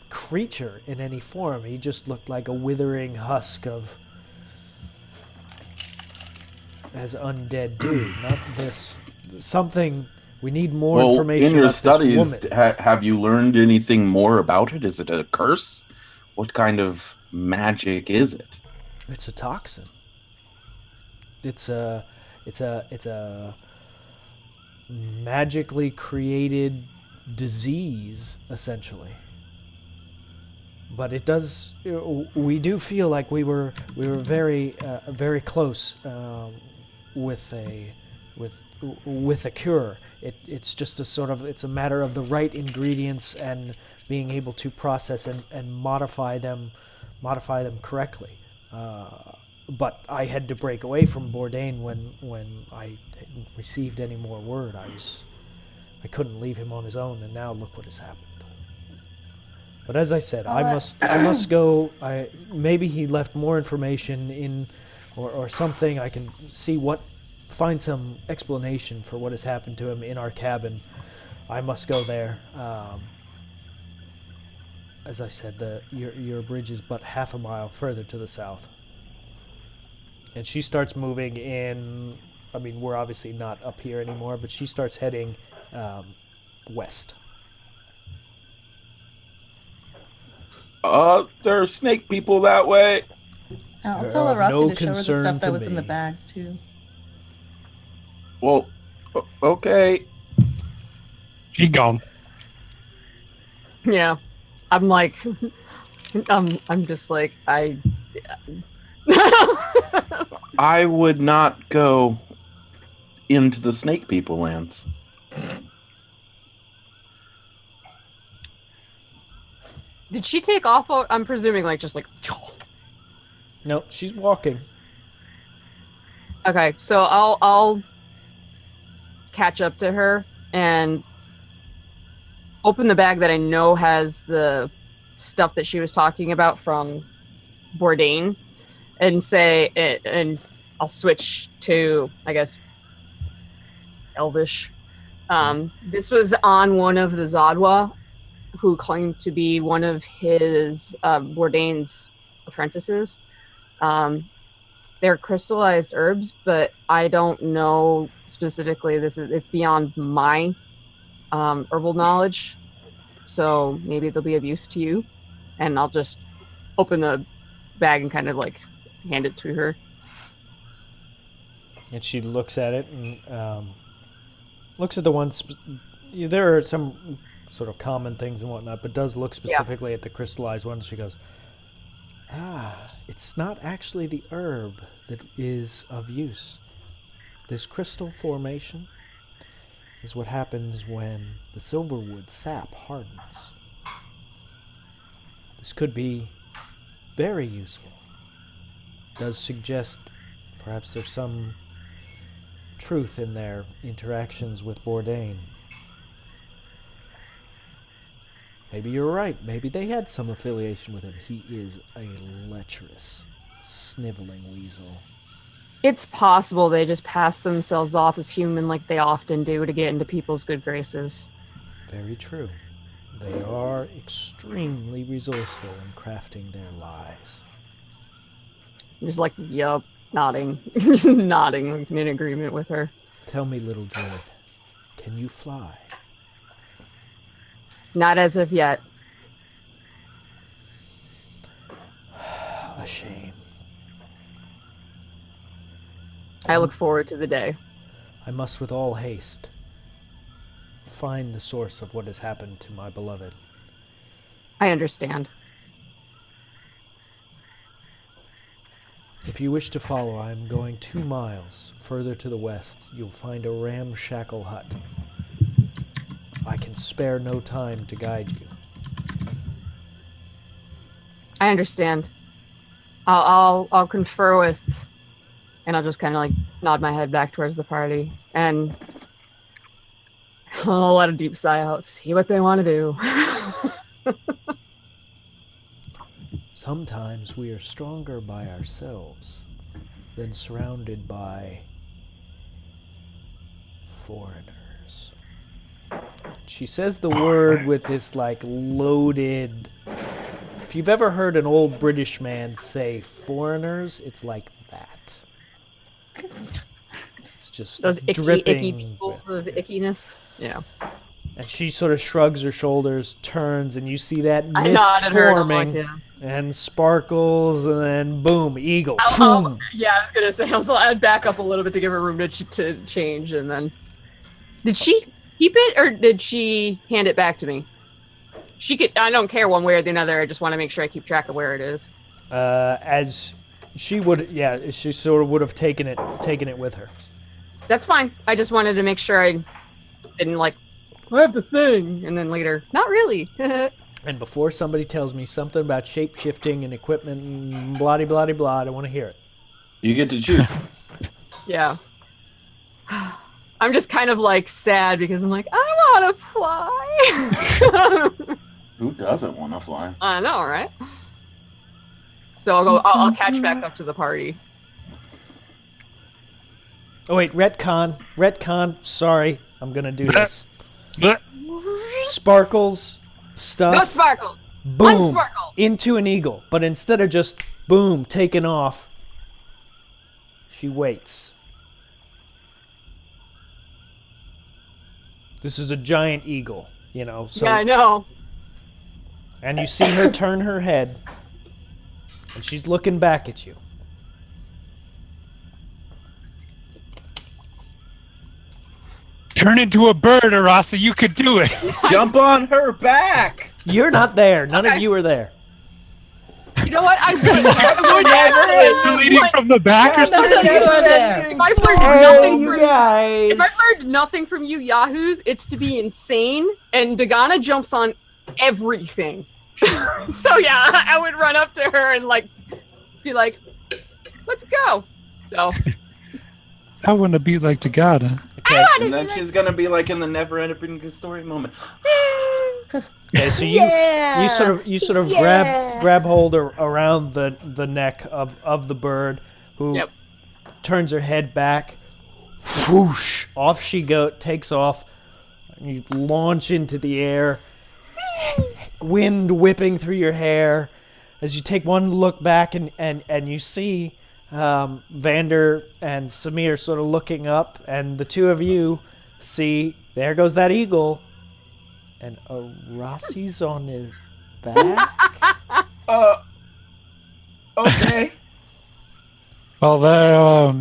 creature in any form. He just looked like a withering husk of... as undead do. Not this... Something... We need more information in your about studies, this woman. have you learned anything more about it? Is it a curse? What kind of magic is it? It's a toxin. It's a magically created disease, essentially. But it does. We do feel like we were very very close with a cure. It's just it's a matter of the right ingredients and being able to process and modify them correctly. But I had to break away from Bourdain when I received any more word. I couldn't leave him on his own, and now look what has happened. But as I said, I must go. Maybe he left more information in, or something. I can find some explanation for what has happened to him in our cabin. I must go there. As I said, your bridge is but half a mile further to the south. And she starts moving in. I mean, we're obviously not up here anymore, but she starts heading west. There are snake people that way. I'll You're tell of Rossi no to show her the concern stuff that to was in the me. bags too. Well, okay. She gone. Yeah. I'm like, I'm just like, I would not go into the snake people lands. Did she take off? I'm presuming just like. Nope, she's walking. Okay, so I'll catch up to her and open the bag that I know has the stuff that she was talking about from Bourdain, and say and I'll switch to, I guess, Elvish. This was on one of the Zadwa, who claimed to be one of his Bourdain's apprentices. They're crystallized herbs, but I don't know specifically. It's beyond my herbal knowledge, so maybe they'll be of use to you. And I'll just open the bag and kind of like hand it to her. And she looks at it and looks at the ones. There are some sort of common things and whatnot, but does look specifically at the crystallized ones. She goes, it's not actually the herb that is of use. This crystal formation is what happens when the silverwood sap hardens. This could be very useful. Does suggest perhaps there's some truth in their interactions with Bourdain. Maybe you're right. Maybe they had some affiliation with him. He is a lecherous, sniveling weasel. It's possible they just pass themselves off as human like they often do to get into people's good graces. Very true. They are extremely resourceful in crafting their lies. Just like, yup, nodding. Just nodding in agreement with her. Tell me, little druid, can you fly? Not as of yet. A shame. I look forward to the day. I must with all haste find the source of what has happened to my beloved. I understand. If you wish to follow, I am going 2 miles further to the west. You'll find a ramshackle hut. I can spare no time to guide you. I understand. I'll confer with, and I'll just kind of like nod my head back towards the party, and I'll let a deep sigh out. See what they want to do. Sometimes we are stronger by ourselves than surrounded by foreigners. She says the word with this like loaded. If you've ever heard an old British man say foreigners, it's like that. It's just Those dripping icky people with- of ickiness. Yeah. And she sort of shrugs her shoulders, turns, and you see that I mist nodded her and I'm forming, like, yeah. and sparkles, and then boom, eagle. Yeah, I was gonna say I'd back up a little bit to give her room to change, and then did she keep it or did she hand it back to me? She could. I don't care one way or the other. I just want to make sure I keep track of where it is. As she would, yeah, she sort of would have taken it with her. That's fine. I just wanted to make sure I didn't like I have the thing, and then later, not really. And before somebody tells me something about shape-shifting and equipment and blah-de-blah-de-blah, I don't want to hear it. You get to choose. Yeah. I'm just kind of like sad because I'm like, I want to fly. Who doesn't want to fly? I know, right? So I'll catch back up to the party. Oh wait, retcon. Sorry, I'm gonna do this. Bleh. Sparkles, No stuff, sparkle. boom, Unsparkle. into an eagle. But instead of just boom, taking off, she waits. This is a giant eagle, you know. So, Yeah, I know. and you see her turn her head, and she's looking back at you. Turn into a bird, Arasa. You could do it. Jump on her back. You're not there. None of you are there. You know what? I would actually. You're leading from the back or something. None of you are there. If I've learned Hey, nothing you from guys. if I've learned nothing from you Yahoos, it's to be insane. And Dagana jumps on everything. So yeah, I would run up to her and like be like, "Let's go." So I want to be like Tagada. Okay. And then she's gonna be like in the never-ending story moment. Okay, so you sort of grab hold around the neck of the bird, who Yep. turns her head back. Whoosh! Off she takes off. And you launch into the air. Wind whipping through your hair as you take one look back and you see Vander and Samir sort of looking up, and the two of you see there goes that eagle. And Rossi's on his back. Okay. Well, there.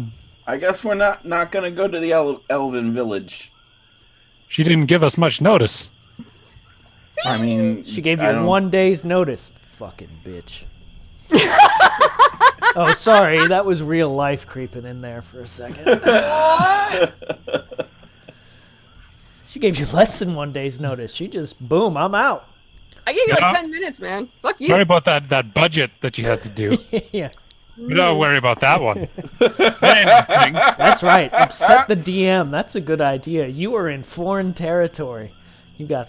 I guess we're not gonna go to the Elven village. She didn't give us much notice. I mean, She gave I you don't- 1 day's notice. Fucking bitch. Oh, sorry. That was real life creeping in there for a second. She gave you less than 1 day's notice. She just, boom, I'm out. I gave you Yeah. like 10 minutes, man. Fuck you. Sorry about that budget that you had to do. Yeah, Don't worry about that one. Anything. that's right. Upset the DM. That's a good idea. You are in foreign territory. You got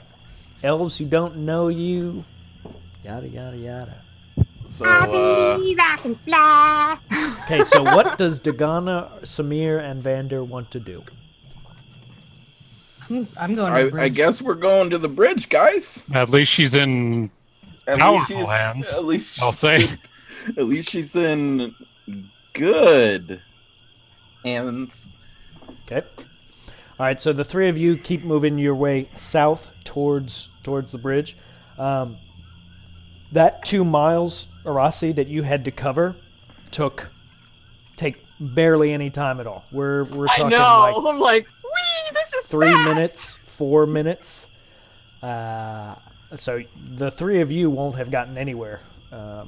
elves who don't know you. Yada, yada, yada. So, I can fly. Okay, so what does Dagana, Samir, and Vander want to do? I'm going to I bridge. guess we're going to the bridge, guys. At least she's in At powerful hands. At least I'll she's say. at least she's in good hands. Okay. All right, so the three of you keep moving your way south towards the bridge. That 2 miles, Arasi, that you had to cover take barely any time at all. We're I talking know. like I'm like, wee, this is 3 fast. minutes, 4 minutes. So the three of you won't have gotten anywhere. By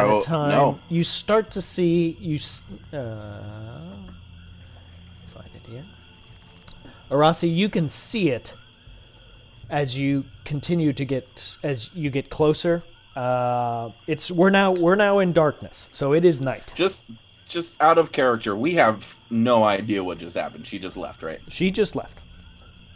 the Oh, time no. you start to see find it here. Arasi, you can see it as you continue to get closer. We're now in darkness, so it is night. Just out of character, we have no idea what just happened. She just left, right? She just left.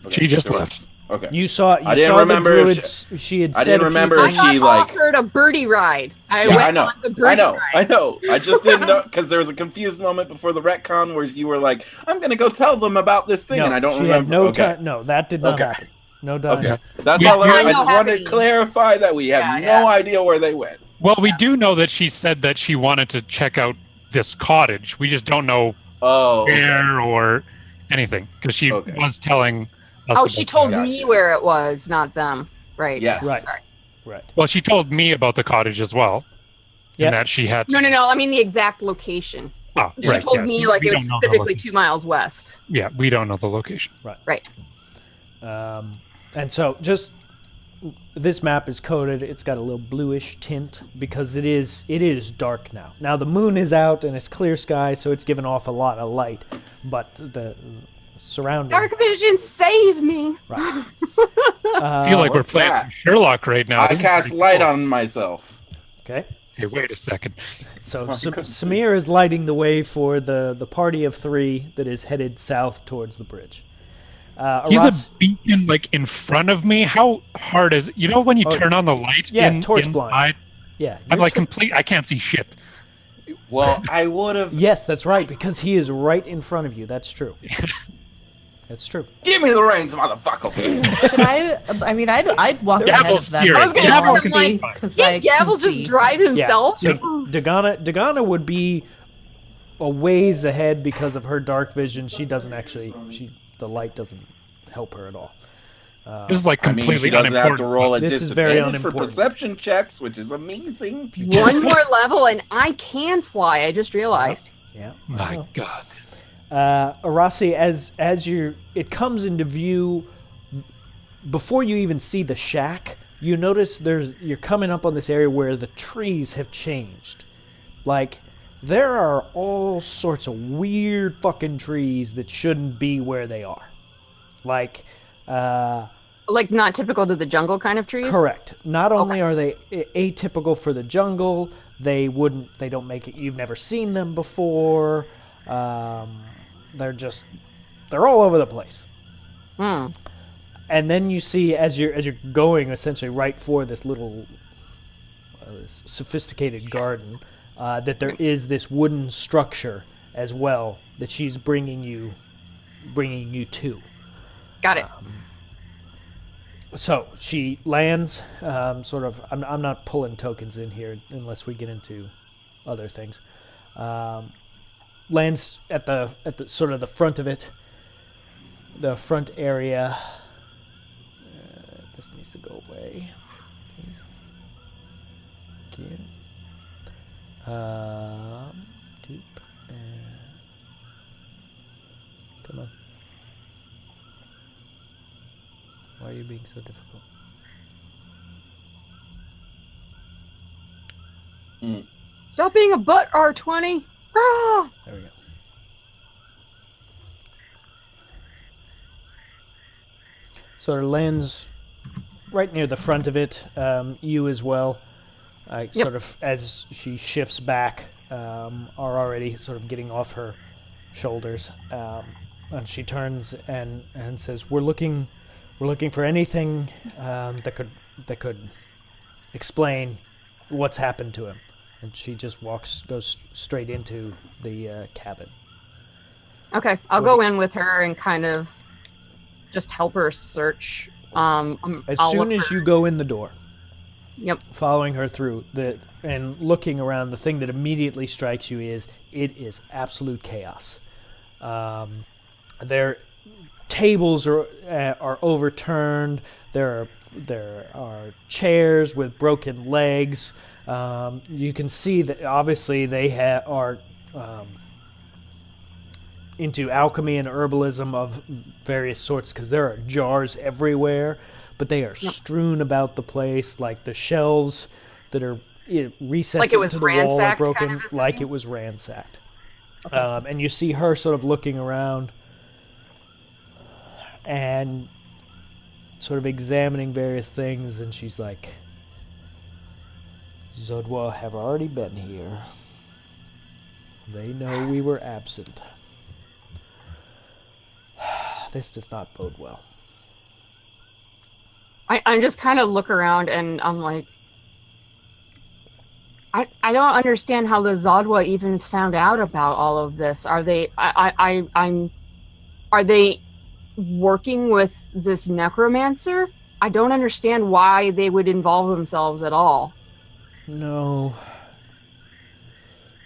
Okay. She just There was- left. Okay. You saw I didn't the remember if druids. She had I said didn't a few remember I if things. she, got like- offered a birdie ride. I Yeah, went I know. on the birdie ride. I know. I just didn't know because there was a confused moment before the retcon where you were like, "I'm gonna go tell them about this thing," No, and I don't she remember. had no okay. time. No, that did not Okay. happen. No time. Okay, that's Yeah, all. yeah, I no just wanted happening. to clarify that we have Yeah, no idea where they went. Well, we do know that she said that she wanted to check out this cottage. We just don't know Oh, okay. where or anything because she Okay. was telling us. Oh, about she told Gotcha. me where it was, not them. Right. Yes. Right. Sorry. Right. Well, she told me about the cottage as well. Yeah. And that she had. To, No. I mean the exact location. Oh, She right, told yes. me like We it was don't know the specifically location. 2 miles west. Yeah, we don't know the location. Right. And so just this map is coded. It's got a little bluish tint because it is dark now. Now the moon is out and it's clear sky, so it's giving off a lot of light. But the surrounding Dark vision, save me. right. I feel like we're what's playing that? some Sherlock right now. I This is cast pretty light cool. on myself. Okay. Hey, wait a second. So Sorry, couldn't see. Samir is lighting the way for the party of three that is headed south towards the bridge. He's Aras- a beacon like in front of me. How hard is it? You know when you Oh, turn on the light yeah, torch blind. inside? Yeah. I'm you're like tur- complete. I can't see shit. Well, I would have. Yes, that's right, because he is right in front of you. That's true. That's true. Give me the reins, motherfucker. Should I mean, I'd walk ahead Gavel's of them. here. I was gonna Gavel's say, fine. like, Because Can't Gavel just drive himself? Yeah. So Dagana would be a ways ahead because of her dark vision. She doesn't actually. The light doesn't help her at all. This is like I mean, completely she doesn't have to unimportant. roll a This is very disadvantage for unimportant. perception checks, which is amazing. One more level and I can fly. I just realized. Yeah. My God. Arasi, as it comes into view before you even see the shack, you notice you're coming up on this area where the trees have changed. Like, there are all sorts of weird fucking trees that shouldn't be where they are. Like, Like not typical to the jungle kind of trees? correct. Not only are they atypical for the jungle, they don't make it, you've never seen them before. They're all over the place. And then you see as you're going essentially right for this little this sophisticated garden, that there is this wooden structure as well that she's bringing you to. Got it. So she lands, sort of. I'm not pulling tokens in here unless we get into other things. Lands at the sort of the front of it, the front area. This needs to go away, please. Thank you. Doop, come on. Why are you being so difficult? Stop being a butt, R20. Ah! There we go. So it lands right near the front of it. You as well. Sort of as she shifts back, are already sort of getting off her shoulders, and she turns and says, "We're looking for anything that could explain what's happened to him." And she just goes straight into the cabin. Okay, I'll go in with her and kind of just help her search. As I'll soon look as for- you go in the door, Yep. following her through and looking around, the thing that immediately strikes you is it is absolute chaos. Their tables are overturned. There are chairs with broken legs. You can see that obviously they are into alchemy and herbalism of various sorts, because there are jars everywhere, but they are strewn about the place, like the shelves that are recessed Like it was into the wall are ransacked broken, kind of a like thing? it was ransacked. And you see her sort of looking around and sort of examining various things, and she's like, "Zodwa have already been here. They know we were absent. This does not bode well." I just kind of look around and I'm like, I don't understand how the Zodwa even found out about all of this. Are they are they working with this necromancer? I don't understand why they would involve themselves at all. No.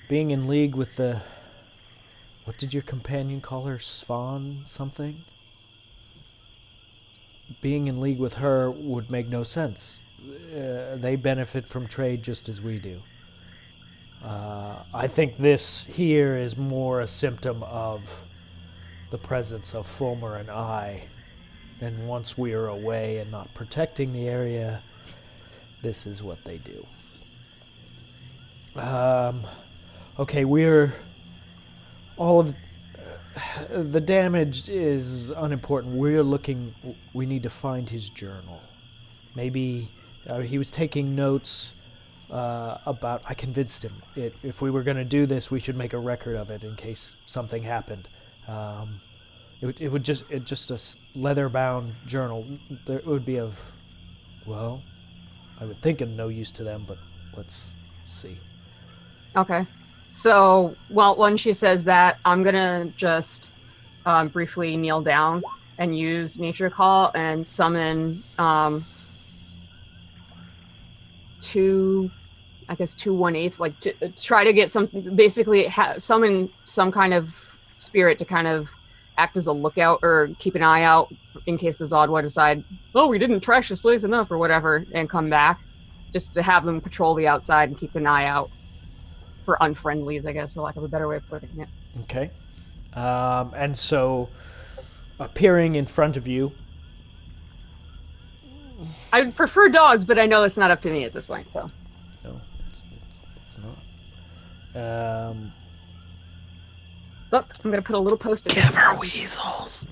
Being in league with the... What did your companion call her? Svan something? Being in league with her would make no sense. They benefit from trade just as we do. I think this here is more a symptom of the presence of Fulmer and I. And once we are away and not protecting the area, this is what they do. Okay, all of the damage is unimportant. We need to find his journal. Maybe he was taking notes about, I convinced him, if we were going to do this, we should make a record of it in case something happened. It would just a leather-bound journal. It would be of, well, I would think of no use to them, but let's see. Okay. So, well, when she says that, I'm gonna just briefly kneel down and use Nature Call and summon two 1/8, like to try to get some, basically summon some kind of spirit to kind of act as a lookout or keep an eye out in case the Zodwa decide, oh, we didn't trash this place enough or whatever, and come back, just to have them patrol the outside and keep an eye out for unfriendlies, I guess, for lack of a better way of putting it. Okay. And so, appearing in front of you. I would prefer dogs, but I know it's not up to me at this point, so. No, it's not. Look, I'm going to put a little post-it. Give her weasels.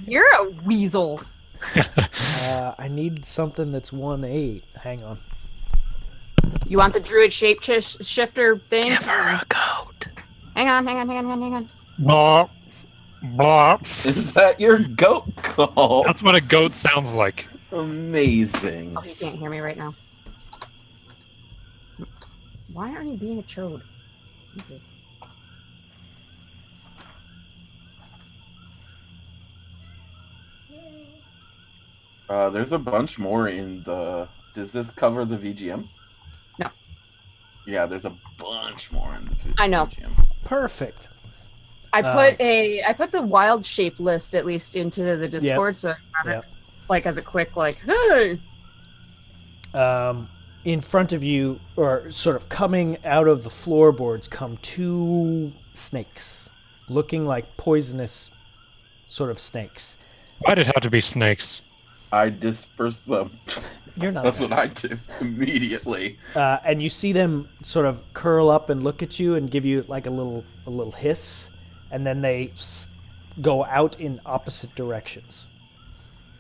You're a weasel. I need something that's 1/8. Hang on. You want the druid shape shifter thing? Give her a goat. Hang on. Blah, blah. Is that your goat call? That's what a goat sounds like. Amazing. Oh, he can't hear me right now. Why aren't you being a chode? Okay. There's a bunch more in the... Does this cover the VGM? No. Yeah, there's a bunch more in the VGM. I know. Perfect. I put the wild shape list at least into the Discord, so I have it, like, as a quick, like, hey. In front of you, or sort of coming out of the floorboards, come two snakes, looking like poisonous sort of snakes. Why'd it have to be snakes? I disperse them. You're not. That's what I do immediately. And you see them sort of curl up and look at you and give you like a little hiss, and then they go out in opposite directions.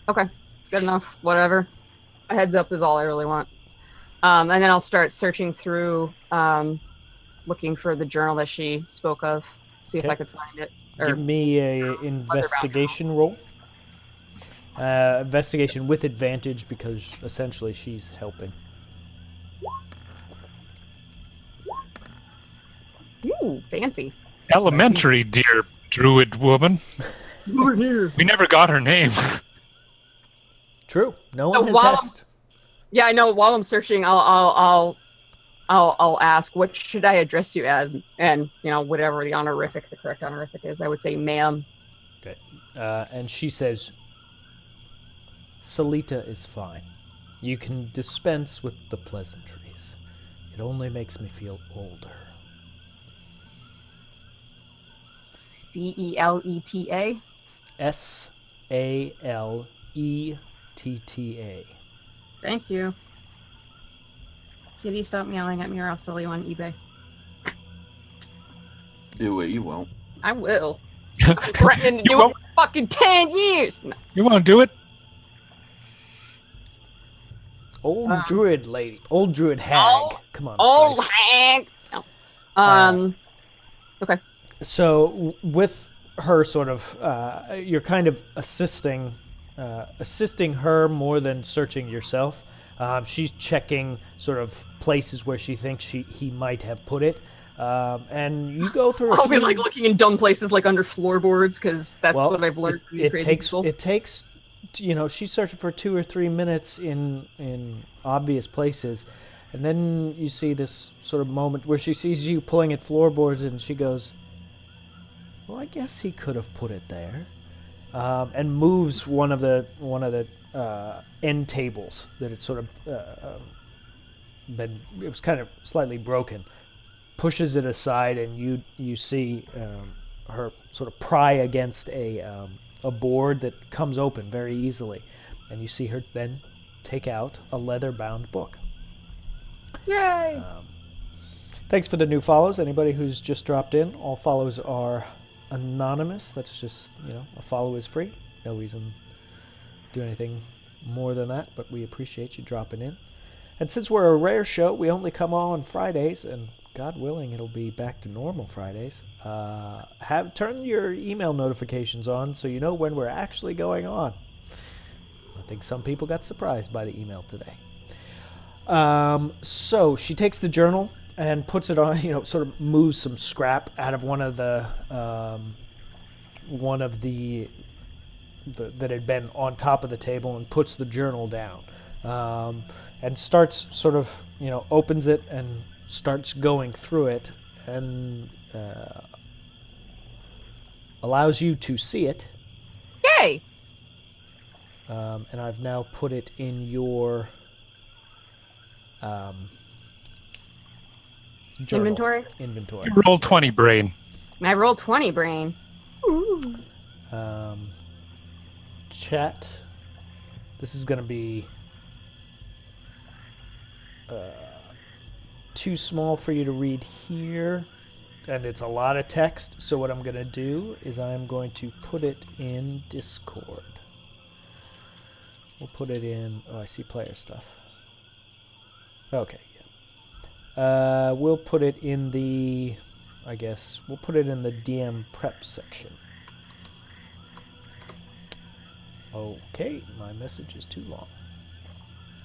Okay, good enough. Whatever. A heads up is all I really want. And then I'll start searching through, looking for the journal that she spoke of. See if I could find it. Give me a investigation roll. Investigation with advantage because essentially she's helping. Ooh, fancy. Elementary, dear druid woman. Over here. We never got her name. True. No So one has while asked. Yeah, I know. While I'm searching, I'll ask, what should I address you as? And whatever the correct honorific is, I would say, ma'am. Okay. And she says, Salita is fine. You can dispense with the pleasantries. It only makes me feel older. Celeta? Saletta. Thank you. Kitty, stop yelling at me or I'll sell you on eBay. Do it, you won't. I will. I'm threatening to do it for fucking 10 years. No. You won't do it? Old druid lady. Old druid hag. Come on. Old Steve. hag. No. Okay. So with her sort of, you're kind of assisting her more than searching yourself. She's checking sort of places where she thinks he might have put it. And you go through I'll be like looking in dumb places like under floorboards because that's what I've learned from these crazy people. It takes, she's searching for 2 or 3 minutes in obvious places. And then you see this sort of moment where she sees you pulling at floorboards and she goes, well, I guess he could have put it there. And moves one of the end tables that had sort of it was kind of slightly broken, pushes it aside, and you see her sort of pry against a board that comes open very easily, and you see her then take out a leather-bound book. Yay! Thanks for the new follows. Anybody who's just dropped in, all follows are anonymous. That's just, a follow is free. No reason to do anything more than that, but we appreciate you dropping in. And since we're a rare show, we only come on Fridays, and God willing, it'll be back to normal Fridays. Turn your email notifications on so you know when we're actually going on. I think some people got surprised by the email today. So she takes the journal and puts it on, sort of moves some scrap out of one of the that had been on top of the table and puts the journal down, and starts sort of, opens it and starts going through it and allows you to see it. Yay! And I've now put it in your journal. Inventory. Roll 20 brain. I rolled 20 brain. Ooh. Chat. This is going to be too small for you to read here, and it's a lot of text. So what I'm going to do is I'm going to put it in Discord. We'll put it in. Oh, I see player stuff. Okay. Yeah. We'll put it in the. I guess we'll put it in the DM prep section. Okay, my message is too long.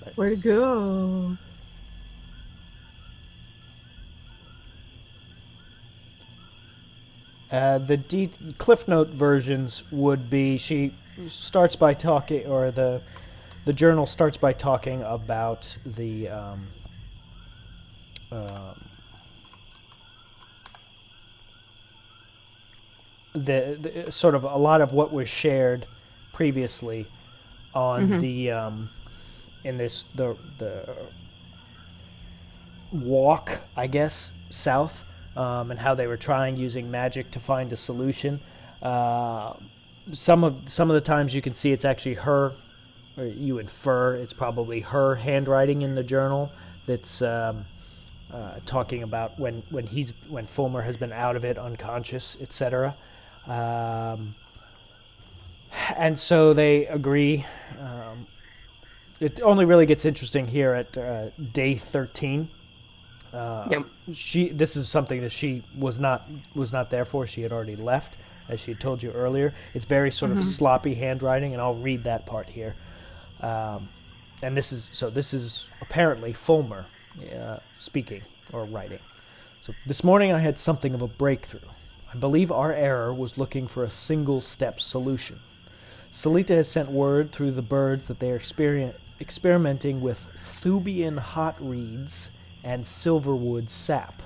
Thanks. Where to go? The Cliff Note versions would be she starts by talking, or the journal starts by talking about the sort of a lot of what was shared previously on the in this the walk, I guess, south, and how they were trying using magic to find a solution. Some of the times you can see it's actually her, or you infer it's probably her handwriting in the journal that's talking about when Fulmer has been out of it, unconscious, etc. And so they agree. It only really gets interesting here at day 13. Yep. This is something that she was not there for. She had already left, as she had told you earlier. It's very sort of sloppy handwriting, and I'll read that part here. And this is apparently Fulmer speaking or writing. So this morning I had something of a breakthrough. I believe our error was looking for a single-step solution. Salita has sent word through the birds that they are experimenting with Thubian hot reeds and silverwood sap.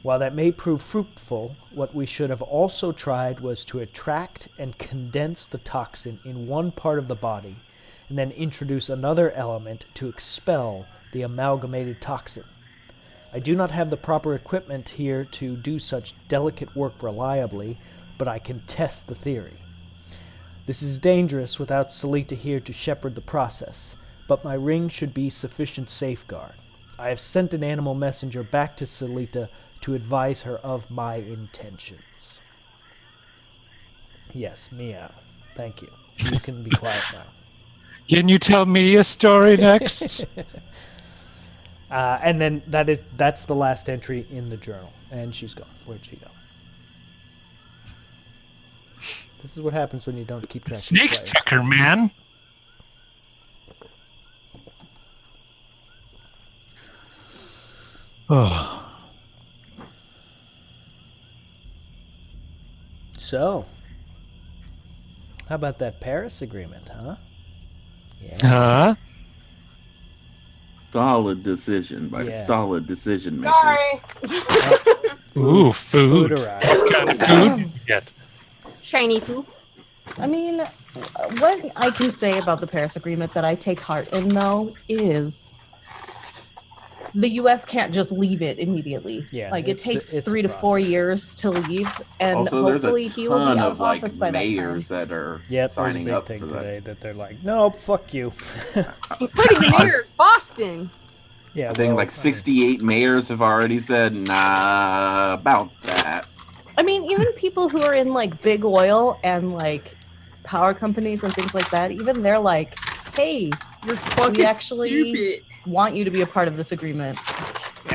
While that may prove fruitful, what we should have also tried was to attract and condense the toxin in one part of the body, and then introduce another element to expel the amalgamated toxin. I do not have the proper equipment here to do such delicate work reliably, but I can test the theory. This is dangerous without Salita here to shepherd the process, but my ring should be sufficient safeguard. I have sent an animal messenger back to Salita to advise her of my intentions. Yes, meow. Thank you. You can be quiet now. Can you tell me a story next? And then that's the last entry in the journal. And she's gone. Where'd she go? This is what happens when you don't keep track of Snakes players. took her, man. Oh. So, how about that Paris agreement, huh? Yeah. Huh? Solid decision by Yeah. solid decision maker. Sorry. Ooh, food. arrived. What kind of food did you get? Shiny poop. I mean, what I can say about the Paris Agreement that I take heart in, though, is the U.S. can't just leave it immediately. Yeah, like it it's takes a 3 to 4 process. years to leave, and Also, there's hopefully a he will be ton out of of office by that time. mayors that are Yep, there's a signing big up thing for today that. that they're like, nope, fuck you. Including the mayor of Boston. Yeah, I think like 68 mayors have already said, nah, about that. I mean, even people who are in like big oil and like power companies and things like that, even they're like, hey, we actually want you to be a part of this agreement.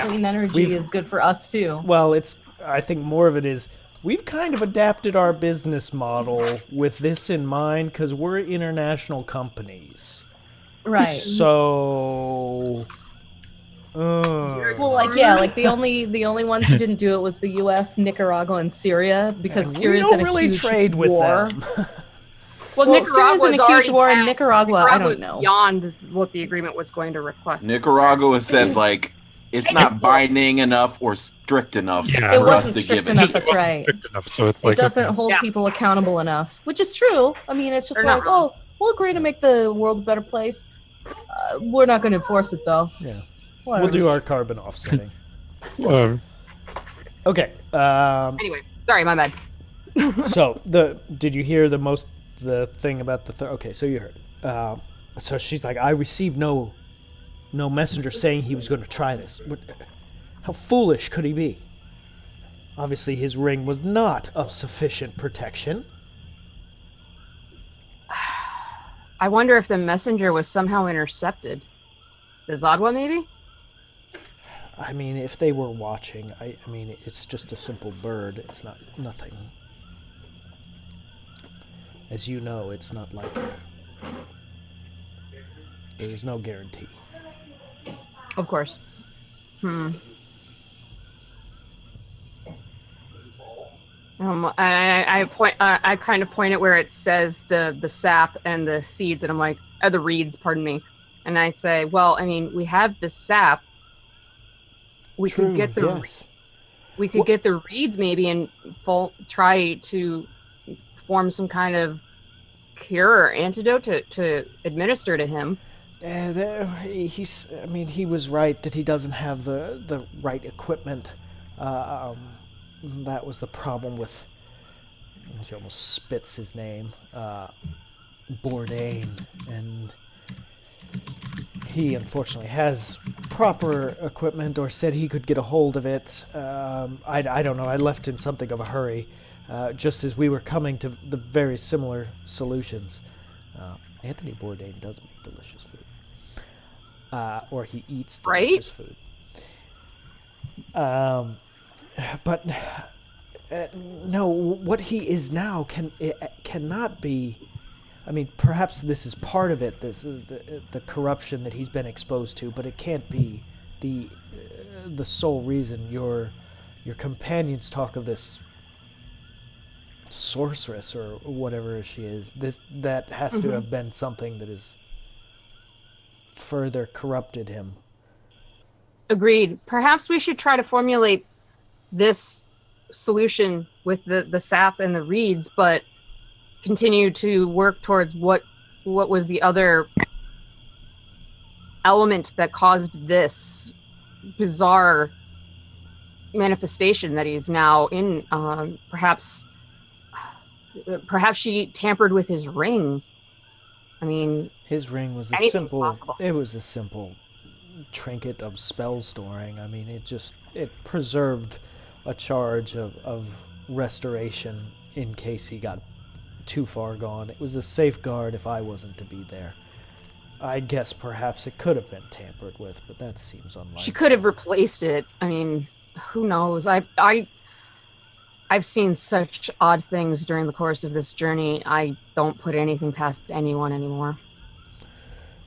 Clean energy We've- is good for us too. Well, I think more of it is we've kind of adapted our business model with this in mind because we're international companies. Right. So, Well, like the only ones who didn't do it was the U.S., Nicaragua, and Syria because we Syria's don't in a really huge trade with war. them. Well, Well, Nicaragua's Syria's in a huge already war in passed. Nicaragua, I don't Nicaragua's know. beyond what the agreement was going to request. Nicaragua said like it's not binding enough or strict enough Yeah. It for wasn't us to strict give enough, it. that's It wasn't right. strict enough, so it's It like doesn't okay. hold Yeah. people accountable enough, which is true. I mean, it's just They're like, not wrong. we'll agree to make the world a better place. We're not going to enforce it, though. Yeah. Whatever. We'll do our carbon offsetting. Whatever. Okay. Anyway, sorry, my bad. So did you hear the thing about the okay, so you heard it. So she's like, I received no messenger saying he was going to try this. How foolish could he be? Obviously his ring was not of sufficient protection. I wonder if the messenger was somehow intercepted. The Zadwa, maybe? I mean, if they were watching, I mean, it's just a simple bird. It's nothing. As you know, it's not like there's no guarantee. Of course. I kind of point it where it says the sap and the seeds, and I'm like, the reeds, pardon me. And I say, well, I mean, we have the sap. We True, could get the yes. we could get the reeds maybe and try to form some kind of cure or antidote to administer to him. He was right that he doesn't have the right equipment. That was the problem with. She almost spits his name, Bourdain, and he unfortunately has proper equipment, or said he could get a hold of it. I don't know. I left in something of a hurry, just as we were coming to the very similar solutions. Anthony Bourdain does make delicious food. Or he eats delicious food. But no, what he is now cannot be. I mean, perhaps this is part of it. This the corruption that he's been exposed to, but it can't be the sole reason. Your companions talk of this sorceress or whatever she is. That has to have been something that has further corrupted him. Agreed. Perhaps we should try to formulate this solution with the sap and the reeds, but continue to work towards what was the other element that caused this bizarre manifestation that he's now in. Perhaps she tampered with his ring. I mean, his ring was a anything's simple. possible. It was a simple trinket of spell storing. I mean, it preserved a charge of restoration in case he got too far gone. It was a safeguard if I wasn't to be there. I guess perhaps it could have been tampered with, but that seems unlikely. she could have replaced it. I mean, who knows? I've seen such odd things during the course of this journey. I don't put anything past anyone anymore.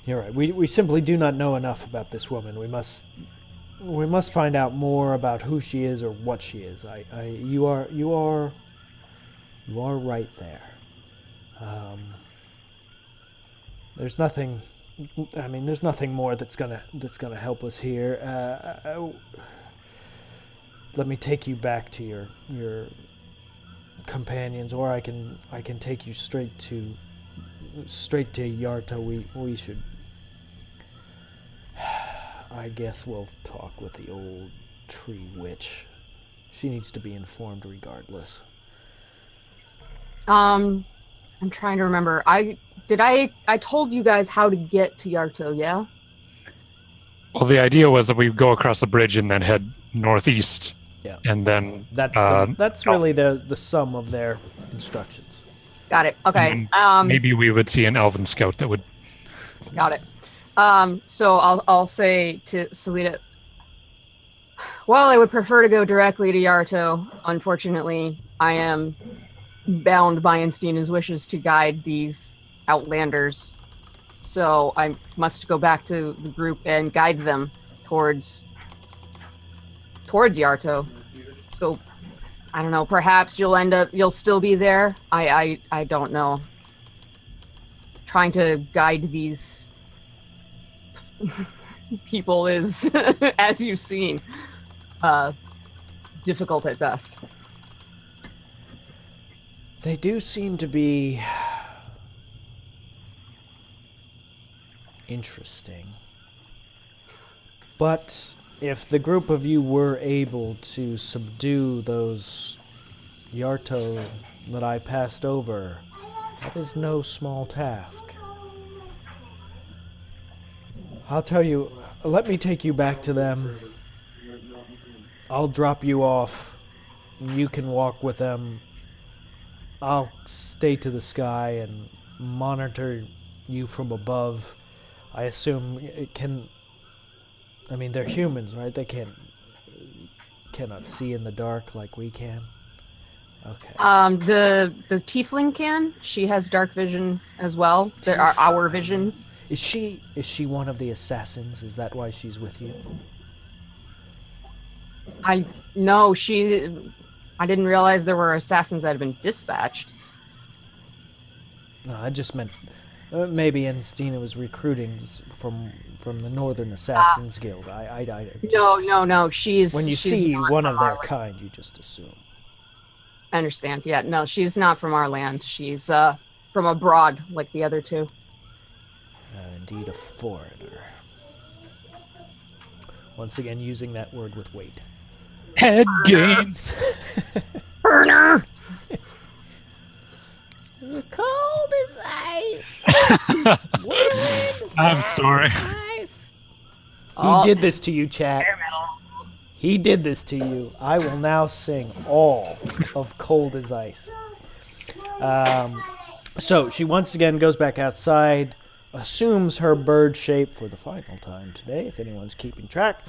You're right. We simply do not know enough about this woman. We must find out more about who she is or what she is. You are right there. There's nothing. I mean, there's nothing more that's gonna help us here. Let me take you back to your companions, or I can take you straight to Yarta. We should. I guess we'll talk with the old tree witch. She needs to be informed regardless. I'm trying to remember. I told you guys how to get to Yarto, yeah? Well, the idea was that we go across the bridge and then head northeast. Yeah. And then That's really the sum of their instructions. Got it. Okay. maybe we would see an elven scout that would. Got it. So I'll say to Selita, Well, I would prefer to go directly to Yarto. Unfortunately, I am bound by Instina's wishes to guide these outlanders. So I must go back to the group and guide them towards Yarto. So I don't know, perhaps you'll still be there. I don't know. Trying to guide these people is, as you've seen, difficult at best. They do seem to be interesting. But if the group of you were able to subdue those Yarto that I passed over, that is no small task. I'll tell you, let me take you back to them. I'll drop you off. You can walk with them. I'll stay to the sky and monitor you from above. I assume it can... I mean, they're humans, right? They cannot see in the dark like we can. Okay. The tiefling can. She has dark vision as well. There are our vision. Is she one of the assassins? Is that why she's with you? I didn't realize there were assassins that had been dispatched. No, I just meant maybe Instina was recruiting from the Northern Assassins Guild. I just, No. She's when you she's see not one from of their our land. kind, you just assume. I understand. Yeah, no, she's not from our land. She's from abroad, like the other two. Indeed, a foreigner. Once again, using that word with weight. Head game. Burner. Cold as ice. I'm sorry. Ice. He did this to you, chat. He did this to you. I will now sing all of Cold as Ice. So she once again goes back outside, assumes her bird shape for the final time today, if anyone's keeping track.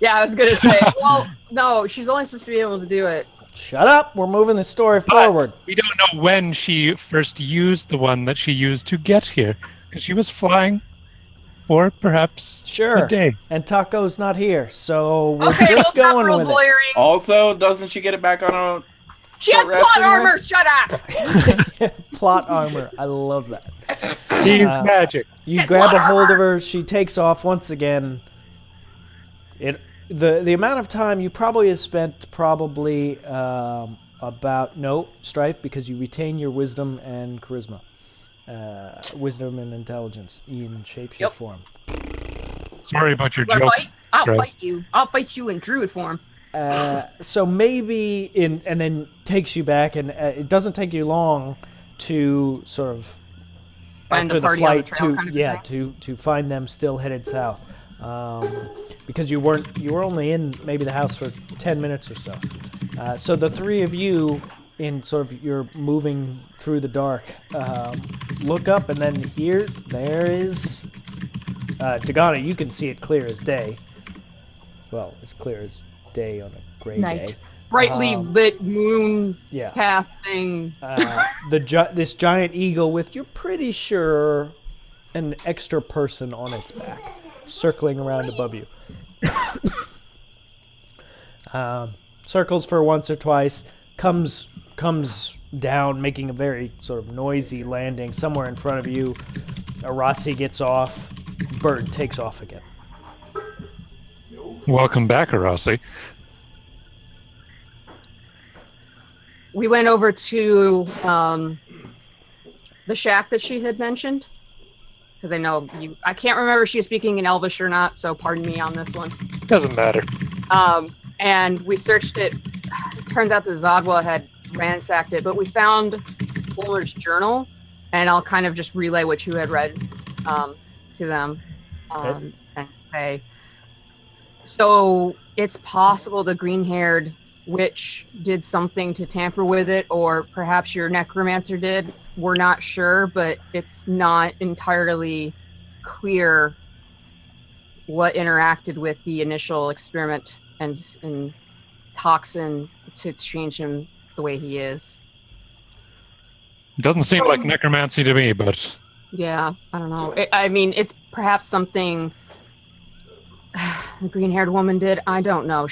Yeah, I was gonna say. Well, no, she's only supposed to be able to do it. Shut up. We're moving the story forward. But we don't know when she first used the one that she used to get here. Because she was flying for perhaps Sure. a day. And Taco's not here, so we're Okay, just well, going Pepper's with it. lawyering. Also, doesn't she get it back on a... She has Rest plot anyway? armor. Shut up. Plot armor. I love that. He's magic. You Get grab a water hold armor. of her. She takes off once again. The amount of time you probably have spent strife, because you retain your wisdom and charisma, wisdom and intelligence in shapeshift Yep. form. Sorry about your Wanna joke. fight? I'll Right. fight you. I'll fight you in druid form. So maybe and then takes you back, and it doesn't take you long to sort of Find after the party on the flight trail kind of thing. to find them still headed south, because you were only in maybe the house for 10 minutes or so. So the three of you, in sort of you're moving through the dark, look up, and then there is Dagana. You can see it clear as day. Well, as clear as day on a gray Night. day. Brightly lit moon Yeah. path thing. This giant eagle with, you're pretty sure, an extra person on its back, circling around above you. Circles for once or twice, comes down, making a very sort of noisy landing somewhere in front of you. Arasi gets off. Bird takes off again. Welcome back, Arasi. We went over to the shack that she had mentioned. Because I can't remember if she was speaking in Elvish or not, so pardon me on this one. Doesn't matter. And we searched it. It turns out the Zodwa had ransacked it, but we found Bowler's journal, and I'll kind of just relay what you had read to them. Okay. And say, so it's possible the green-haired witch did something to tamper with it, or perhaps your necromancer did. We're not sure, but it's not entirely clear what interacted with the initial experiment and toxin to change him the way he is. It doesn't seem like necromancy to me, but Yeah, I don't know. I mean, it's perhaps something the green-haired woman did. I don't know.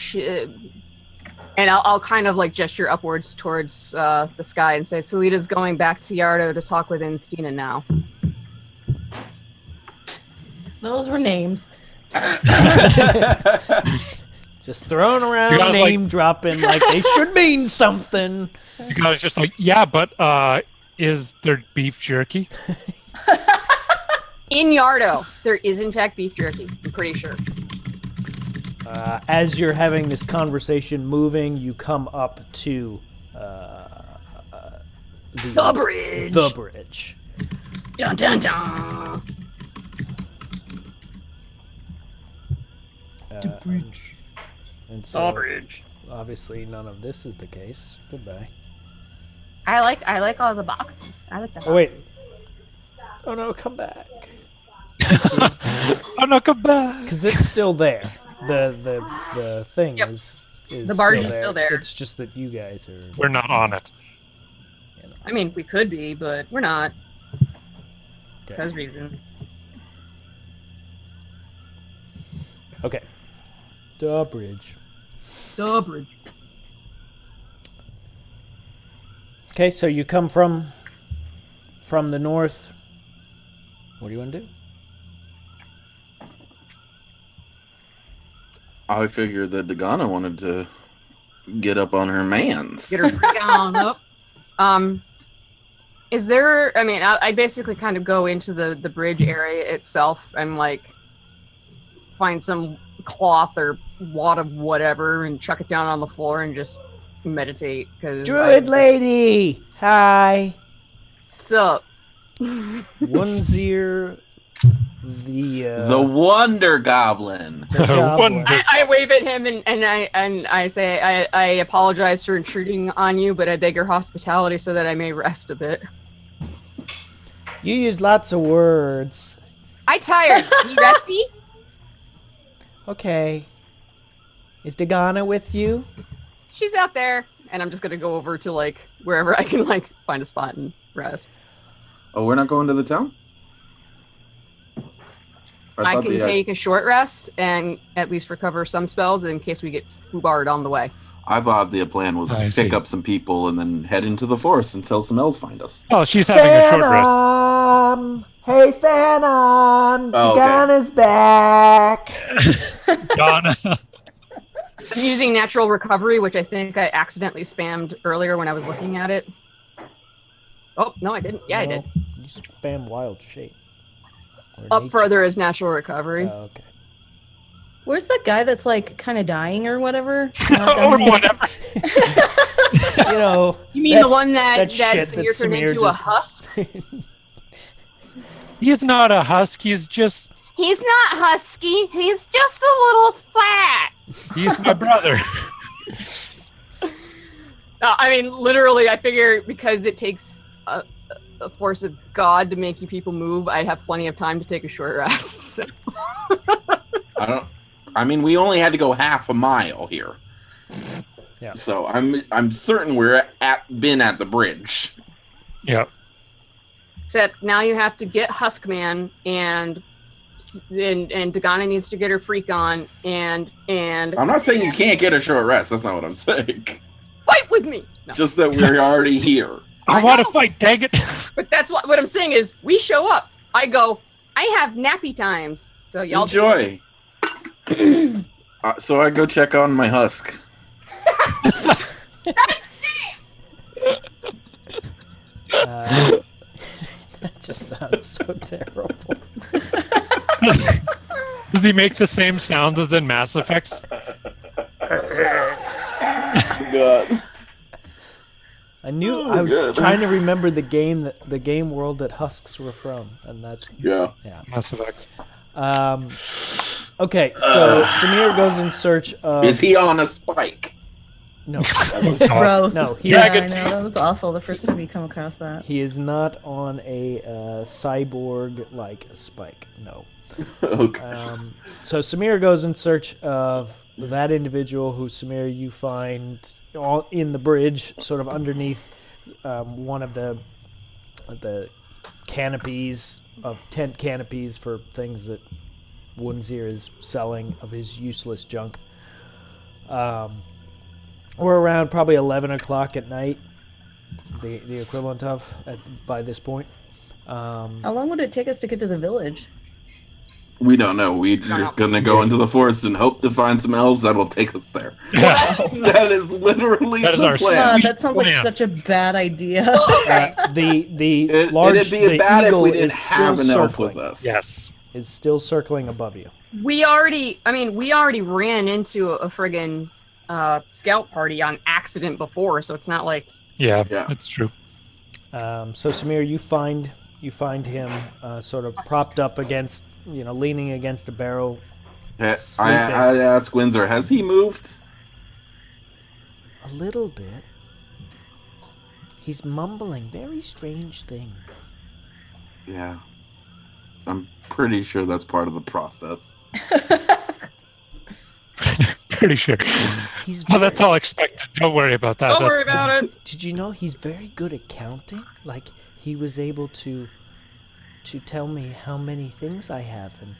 And I'll kind of like gesture upwards towards the sky and say, Salita's going back to Yardo to talk with Instina now. Those were names. Just throwing around You guys, name dropping like they should mean something. you guys just like, yeah, but is there beef jerky? In Yardo, there is in fact beef jerky. I'm pretty sure. As you're having this conversation moving, you come up to The bridge. The bridge. Dun dun dun. And so, Bridge. obviously, none of this is the case. Goodbye. I like all the boxes. I like that. Oh wait. Oh no, come back. Oh no, come back! Because it's still there. The thing Yep. is The barge is still there. It's just that you guys are. We're not on it. I mean, we could be, but we're not. Okay. Because reasons. Okay. The bridge. The bridge. Okay, so you come from the north. What do you want to do? I figured that Dagana wanted to get up on her mans. Get her freak on up. Is there? I mean, I basically kind of go into the bridge area itself and like find some cloth or wad of whatever and chuck it down on the floor and just meditate. Cause Druid lady! Hi! Sup? Onezier, The Wonder Goblin. the goblin. Wonder- I wave at him and I say I apologize for intruding on you, but I beg your hospitality so that I may rest a bit. You use lots of words. I tired. You resty? Okay. Is Dagana with you? She's out there, and I'm just gonna go over to like wherever I can like find a spot and rest. Oh, we're not going to the town? I thought can they- take a short rest and at least recover some spells in case we get foobarred on the way. I thought the plan was I to see. pick up some people and then head into the forest until some elves find us. Oh, she's having a short rest. Thanom! Hey, Thanom! Oh, okay. Dagana's back! Donna. I'm using natural recovery, which I think I accidentally spammed earlier when I was looking at it. Oh, no, I didn't. Yeah, I did. You spam wild shape. Or Up nature. further is natural recovery. Oh, okay. Where's that guy that's like kind of dying or whatever? Or whatever. You know, You mean that- the one that that shit Samir that turned Samir into just- a husk? He's not a husk. He's just. He's not husky. He's just a little fat. He's my brother. I mean, literally, I figure because it takes a force of God to make you people move, I'd have plenty of time to take a short rest. So. I mean, we only had to go half a mile here. Yeah. So I'm certain we're been at the bridge. Yeah. Except now you have to get Huskman and Dagana needs to get her freak on and I'm not saying you can't get a short rest. That's not what I'm saying. fight with me. No. Just that we're already here. I want to fight, dang it. But that's what I'm saying is we show up. I go, I have nappy times. So y'all Enjoy. So I go check on my husk. that just sounds so terrible. Does he make the same sounds as in Mass Effects? God. I knew Oh, I was good. trying to remember the game world that husks were from, and that's Yeah. Mass Effect. Okay, so Samir goes in search of. Is he on a spike? No, Gross. No, he yeah, is- I know. That was awful the first time you come across that. he is not on a cyborg like spike. No. Okay. So Samir goes in search of that individual who, Samir, you find all in the bridge, sort of underneath one of the canopies of tent canopies for things that Wunzir is selling of his useless junk. We're around probably 11 o'clock at night, the equivalent of by this point. How long would it take us to get to the village? We don't know. We're gonna go into the forest and hope to find some elves that will take us there. That is literally That is the our plan. That sounds like plan. such a bad idea. The large It'd be the bad if eagle we didn't is still have an elf circling. with us. Yes. Is still circling above you. We already ran into a friggin' scout party on accident before, so it's not like Yeah, Yeah. that's true. So Samir, you find him sort of propped up against, leaning against a barrel. I Sleeping. asked Windsor, has he moved? A little bit. He's mumbling very strange things. Yeah. I'm pretty sure that's part of the process. Pretty sure. He's Oh, that's all expected. Don't worry about that. don't That's- worry about it. Did you know he's very good at counting? Like, he was able to tell me how many things I have, and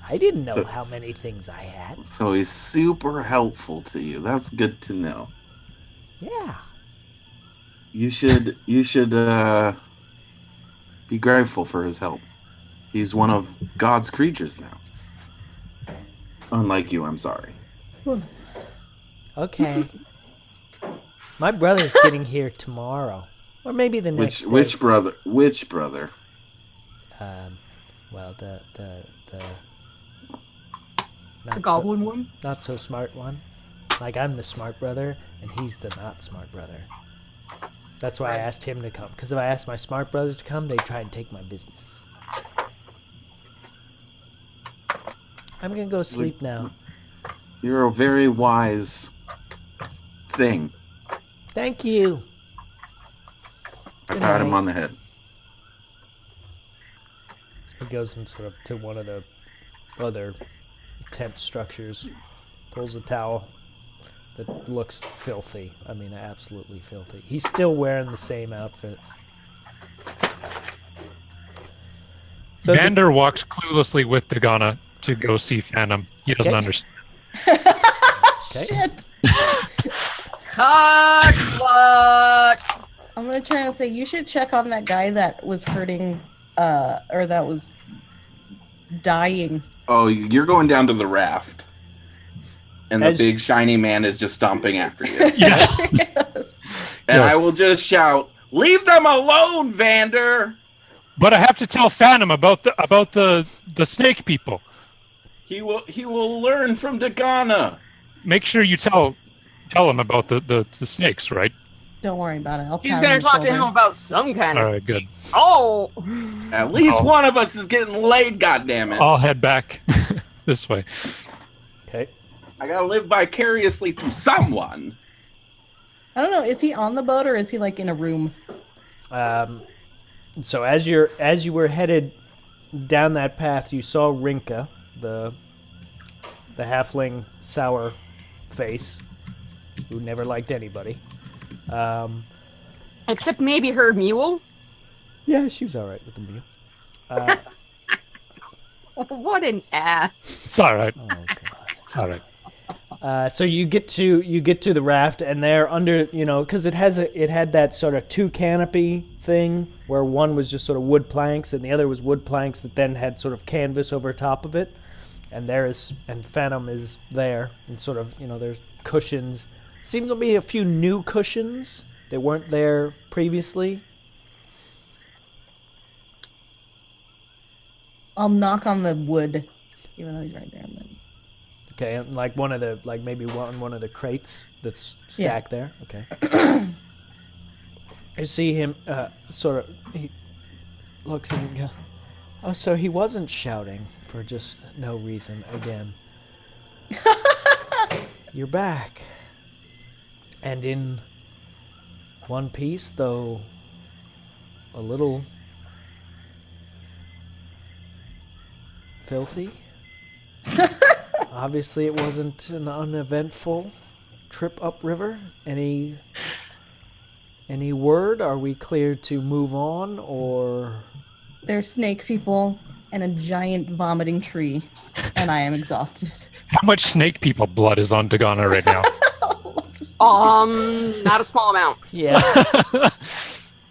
I didn't know So- how many things I had. So he's super helpful to you. That's good to know. Yeah. You should be grateful for his help. He's one of God's creatures now. Unlike you, I'm sorry. Okay. My brother's getting here tomorrow, or maybe the next day. Which brother? Which brother? Well, the The goblin one. not so smart one. Like, I'm the smart brother, and he's the not smart brother. That's why I asked him to come. Because if I asked my smart brothers to come, they'd try and take my business. I'm gonna go sleep now. You're a very wise thing. Thank you. I Good pat him night. on the head. He goes in sort of to one of the other tent structures, pulls a towel that looks filthy. I mean, absolutely filthy. He's still wearing the same outfit. So Vander walks cluelessly with Dagana to go see Phantom. He doesn't Okay. understand. okay. Shit. Cock luck. I'm gonna try and say you should check on that guy that was hurting, or that was dying. Oh, you're going down to the raft. And the As- big shiny man is just stomping after you. Yeah. And I Yes. will just shout, "Leave them alone, Vander!" But I have to tell Phantom about the snake people. He will learn from Dagana. Make sure you tell him about the snakes, right? Don't worry about it. I'll He's pat gonna him talk to shoulder. him about some kind All of. right, good. Oh, At least Oh. one of us is getting laid, goddammit. I'll head back this way. Okay. I gotta live vicariously through someone. I don't know. Is he on the boat or is he like in a room? So as you were headed down that path, you saw Rinka, the halfling sour face, who never liked anybody. except maybe her mule. Yeah, she was all right with the meal. What an ass. It's all right. Oh god. It's all right. So you get to the raft, and they're under, because it had that sort of two canopy thing where one was just sort of wood planks and the other was wood planks that then had sort of canvas over top of it. And Phantom is there, and sort of, there's cushions. Seem to be a few new cushions. They weren't there previously. I'll knock on the wood, even though he's right there. But... Okay, and like maybe one of the crates that's stacked there. Okay. You see him he looks and goes, "Oh, so he wasn't shouting for just no reason again. You're back. And in one piece, though a little filthy." Obviously, it wasn't an uneventful trip upriver. Any word? Are we clear to move on, or There's snake people and a giant vomiting tree, and I am exhausted. How much snake people blood is on Dagana right now? Not a small amount. yeah,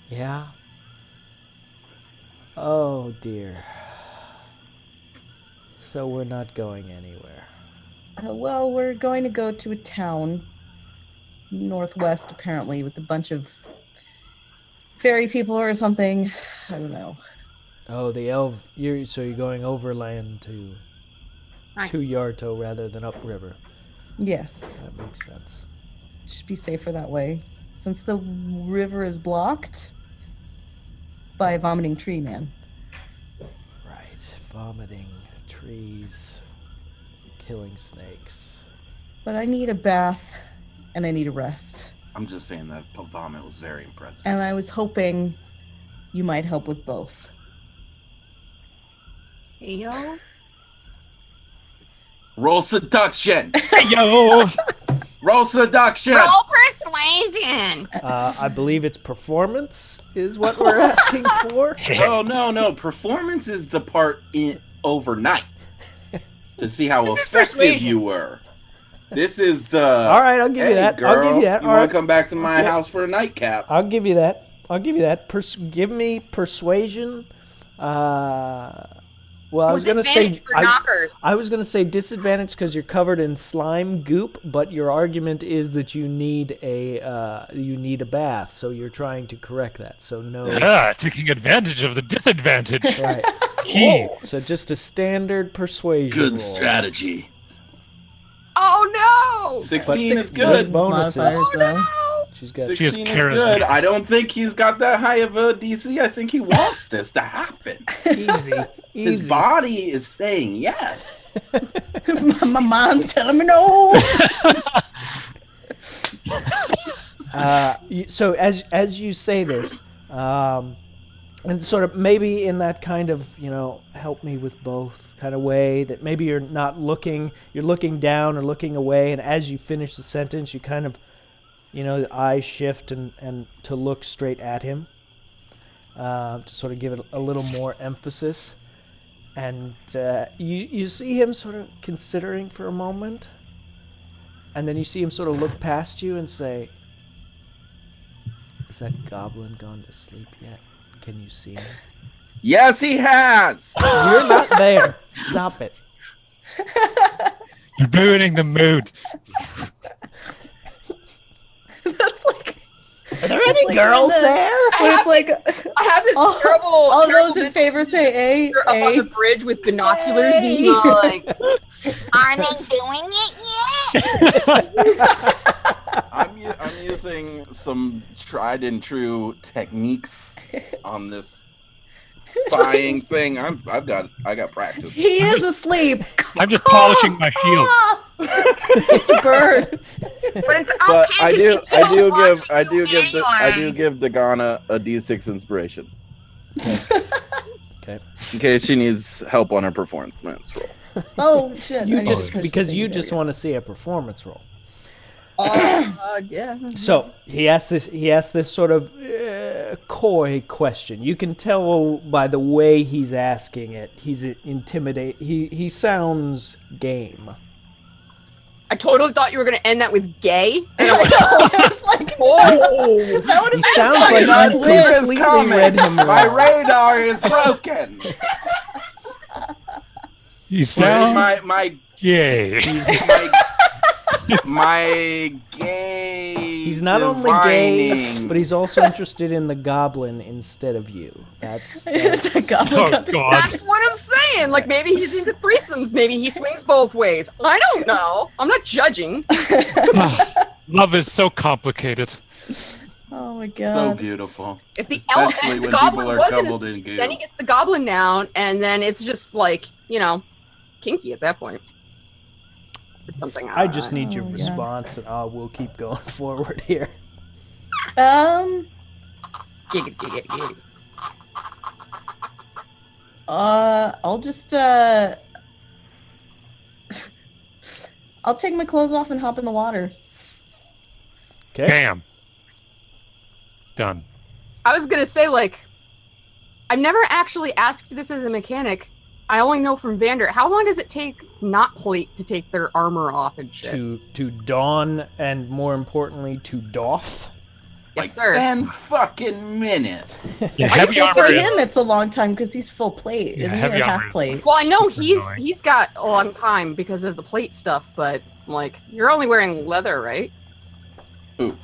yeah? Oh dear. So we're not going anywhere. Well, we're going to go to a town northwest, apparently, with a bunch of fairy people or something. I don't know. Oh, the so you're going overland to Yarto rather than upriver. Yes, That makes sense. should be safer that way, since the river is blocked by a vomiting tree man. Right. Vomiting, trees, killing snakes. But I need a bath, and I need a rest. I'm just saying that vomit was very impressive. And I was hoping you might help with both. Hey, yo. Roll seduction. Yo! Roll seduction. Roll persuasion. I believe it's performance is what we're asking for. Oh no! Performance is the part in overnight to see how This is effective persuasion. you were. This is the. All right, I'll give you that. Girl, I'll give you that. You All want right. to come back to my Okay. house for a nightcap? I'll give you that. Give me persuasion. Well, I was gonna say Disadvantage for knockers. I was gonna say disadvantage because you're covered in slime goop, but your argument is that you need a bath, so you're trying to correct that. So no. Yeah, taking advantage of the disadvantage. Right. Key. So just a standard persuasion Good roll. strategy. Oh no! 16 is With good. bonuses. Modifiers, though. She's got. 16 has is charisma. good. I don't think he's got that high of a DC. I think he wants this to happen. Easy. His body is saying yes. My mind's telling me no. So as you say this, and sort of maybe in that kind of help me with both kind of way that maybe you're looking down or looking away, and as you finish the sentence, you kind of the eyes shift and to look straight at him, to sort of give it a little more emphasis. And you see him sort of considering for a moment, and then you see him sort of look past you and say, "Is that goblin gone to sleep yet? Can you see him?" Yes, he has. You're not there. Stop it. You're ruining the mood. That's like Are there any like girls when the- there? when it's like I have this all, terrible. all terrible those in favor say A. picture up on the bridge with binoculars, Hey. being all like, Are they doing it yet? I'm using some tried and true techniques on this spying thing. I got practice. He is asleep. I'm just polishing my shield. It's a bird. but it's But okay. I 'cause do she kills watching I do you give Dagana a D6 inspiration Okay. in case she needs help on her performance roll. Oh shit! I You need to just push because the you thing. just There want to see a performance roll. Yeah. So he asked this sort of coy question. You can tell by the way he's asking it. He's He sounds game. I totally thought you were gonna end that with gay. And I'm like, It's like, oh. that would He have sounds like Not you clear as completely comment. read him My wrong. radar is broken. You sound my gay. my gay. He's not only gay, divining. but he's also interested in the goblin instead of you. That's It's a goblin Oh, got to- God. That's what I'm saying. Like maybe he's into threesomes. Maybe he swings both ways. I don't know. I'm not judging. Love is so complicated. Oh my so god. beautiful. If the Especially if the when goblin people are wasn't covered in asleep, goo. then he gets the goblin down, and then it's just like kinky at that point. Or something. I just need your Oh, yeah. response, and we'll keep going forward here. Giggity. I'll just I'll take my clothes off and hop in the water. Okay. Bam. Done. I was gonna say, like, I've never actually asked this as a mechanic. I only know from Vander. How long does it take not plate to take their armor off and shit? To don, and more importantly, to doff. Yes, like sir. 10 fucking minutes. Yeah, heavy Well, for armor is- him, it's a long time because he's full plate, Yeah, isn't he? heavy Or armor half is- plate? Well, I know Super he's annoying. he's got a long time because of the plate stuff, but like you're only wearing leather, right?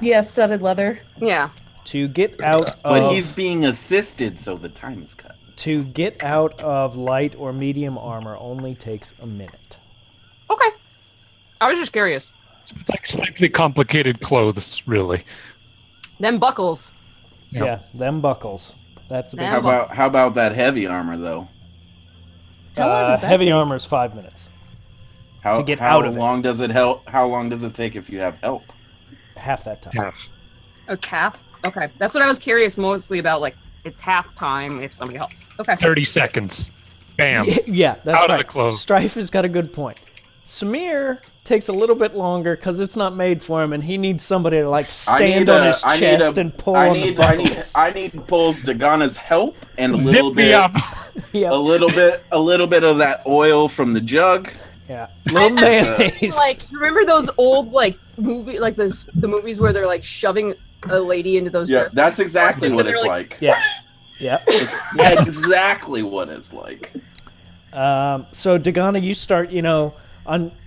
Yeah, studded leather. Yeah. To get out But of he's being assisted, so the time is cut. to get out of light or medium armor only takes a minute. Okay. I was just curious. So it's like slightly complicated clothes, really. Them buckles. Yeah. Yeah, them buckles. That's a big. Them How about that heavy armor though? How long does that heavy take? armor is 5 minutes. How To get how out of it. long does it help? How long does it take if you have help? Half that time. Yeah. Oh, it's half? Okay. That's what I was curious mostly about. Like, it's half time if somebody helps. Okay. 30 seconds. Bam. Yeah, that's Out of right. the clothes. Strife has got a good point. Samir takes a little bit longer because it's not made for him, and he needs somebody to like stand on his chest and pull on the buckles. I need pulls Dagana's help and a Zip little me bit, up. Yeah, a little bit of that oil from the jug. yeah, little mayonnaise. Like, remember those old like movie, like the movies where they're like shoving a lady into those? Yeah, dresses? that's exactly And what they're it's like- like. Yeah, yeah. Exactly what it's like. So Dagana, you start,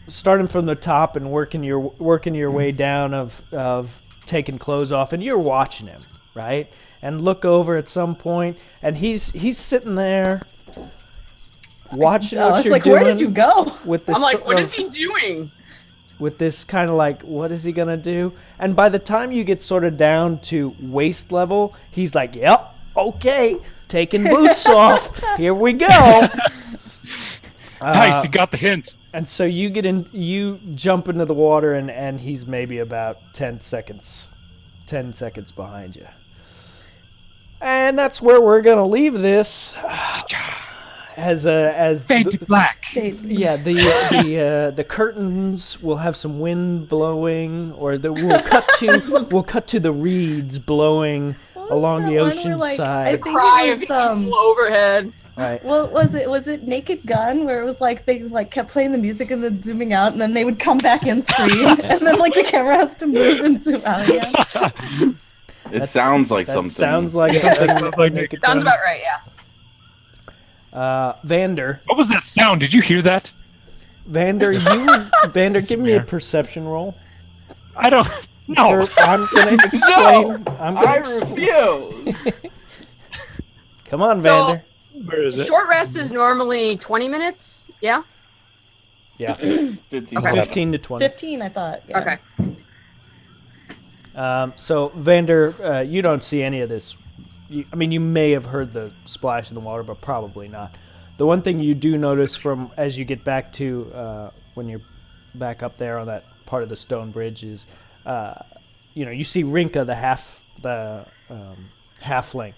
starting from the top and working your way down of taking clothes off, and you're watching him, right? And look over at some point, and he's sitting there watching I what was you're like, doing where did you go? with this I'm like, sort what of- is he doing? with this kind of like, what is he gonna do? And by the time you get sort of down to waist level, he's like, yep, okay, taking boots off, here we go. Nice, you got the hint. And so you jump into the water, and he's maybe about 10 seconds behind you. And that's where we're gonna leave this. As Fade to black. yeah, the curtains will have some wind blowing, or we'll cut to the reeds blowing along the ocean I side. think Cry it of was, people overhead. Right. what was it? Was it Naked Gun, where it was like they like kept playing the music and then zooming out, and then they would come back in screen, and then like the camera has to move and zoom out again. It sounds like That something. sounds like Yeah, something. that sounds like Naked Sounds Gun. about right, yeah. Vander, What was that sound? Did you hear that? Vander, give me a perception roll. I don't. No. I'm gonna explain. I'm gonna I explain. refuse. Come on, So- Vander. Where is it? Short rest is normally 20 minutes. Yeah. Yeah, 15 Okay. 15 to 20. 15, I thought. Yeah. Okay. So Vander, you don't see any of this. You may have heard the splash in the water, but probably not. The one thing you do notice from as you get back to when you're back up there on that part of the stone bridge is, you see Rinka, the halfling.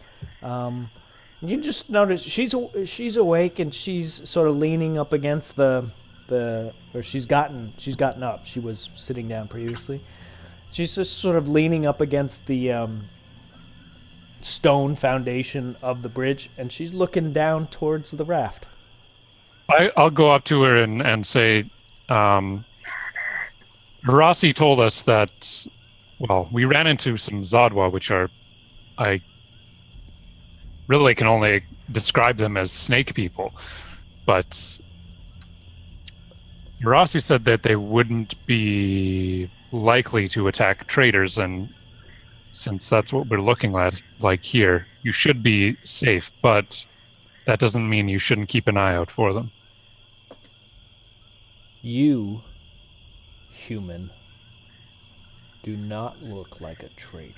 You just notice she's awake, and she's sort of leaning up against or she's gotten up. She was sitting down previously. She's just sort of leaning up against the stone foundation of the bridge, and she's looking down towards the raft. I'll go up to her and say, Rossi told us that, well, we ran into some Zadwa, which are, I really can only describe them as snake people. But Rossi said that they wouldn't be likely to attack traders, and since that's what we're looking at, like here, you should be safe, but that doesn't mean you shouldn't keep an eye out for them. You, human, do not look like a traitor.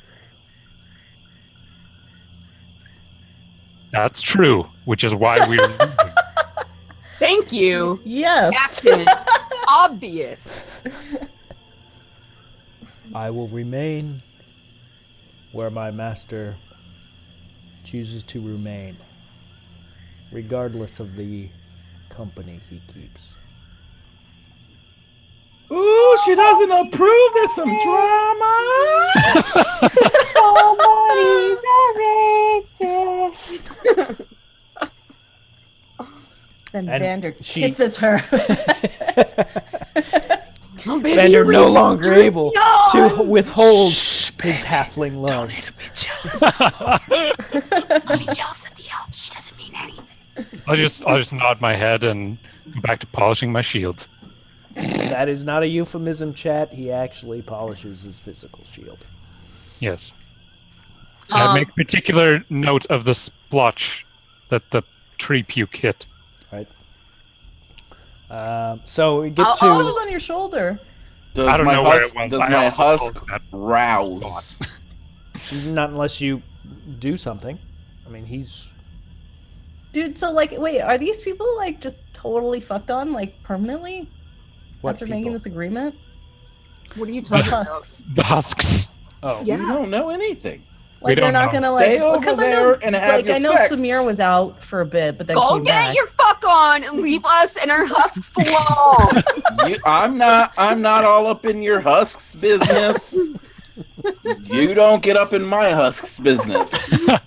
That's true, which is why we're Thank you, Yes. Captain. Obvious. I will remain where my master chooses to remain, regardless of the company he keeps. Ooh, she doesn't approve. There's some drama. Then And Vander she- kisses her. Oh, baby, Vander no longer restrict able yawn. to withhold his halfling love. Don't be jealous of the elf. She doesn't mean anything. I'll just nod my head and go back to polishing my shield. That is not a euphemism, chat. He actually polishes his physical shield. Yes. I make particular note of the splotch that the tree puke hit. Right. So we get I'll- to. Oh, it was on your shoulder. Does I don't my know where husk, it was. does I my also husk pulled that rouse? Not unless you do something. I mean, he's. Dude, so like, wait, are these people like just totally fucked on, like permanently? What After people? making this agreement? What are you The talking about? husks. The husks. Oh. You don't know anything. Like don't they're not know. gonna like Stay over because I there know and have like your I know sex. Samir was out for a bit, but then Go came get back. your fuck on and leave us and our husks alone. I'm not all up in your husks business. You don't get up in my husks business.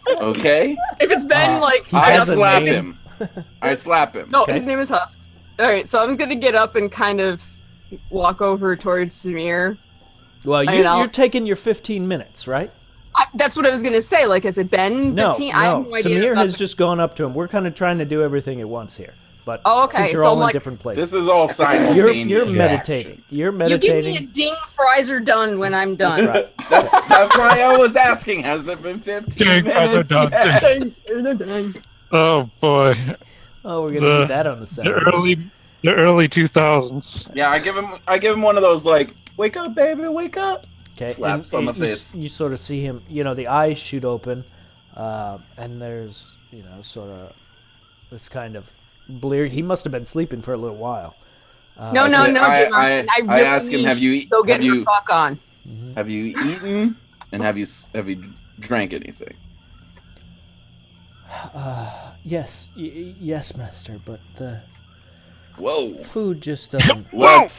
Okay? If it's been like he I has a slap name. him. I slap him. no, Okay. his name is Husk. All right, so I'm just gonna get up and kind of walk over towards Samir. Well, I know. you're taking your 15 minutes, right? That's what I was gonna say. Like, has it been 15? I have no. no idea. Samir about has the- just gone up to him. We're kind of trying to do everything at once here, but Oh, okay, since you're so all I'm in like- different places, This is all simultaneous. you're action. meditating. You're You give me a meditating. ding fries are done when I'm done. Right. That's why I was asking. Has it been 15 Dang, minutes? fries are done. yet? Done. Oh boy. Oh, we're gonna The- need that on the The sound. early 2000s. Yeah, I give him one of those like, wake up, baby, wake up. Okay, Slaps on the face. You sort of see him. You know, the eyes shoot open, and there's sort of this kind of blear. He must have been sleeping for a little while. No, I- Jim Marston, I really asked him, need have you you to go get have your you fuck on. have you eaten and have you drank anything? Yes, yes, master. But the Whoa. food just doesn't. Let's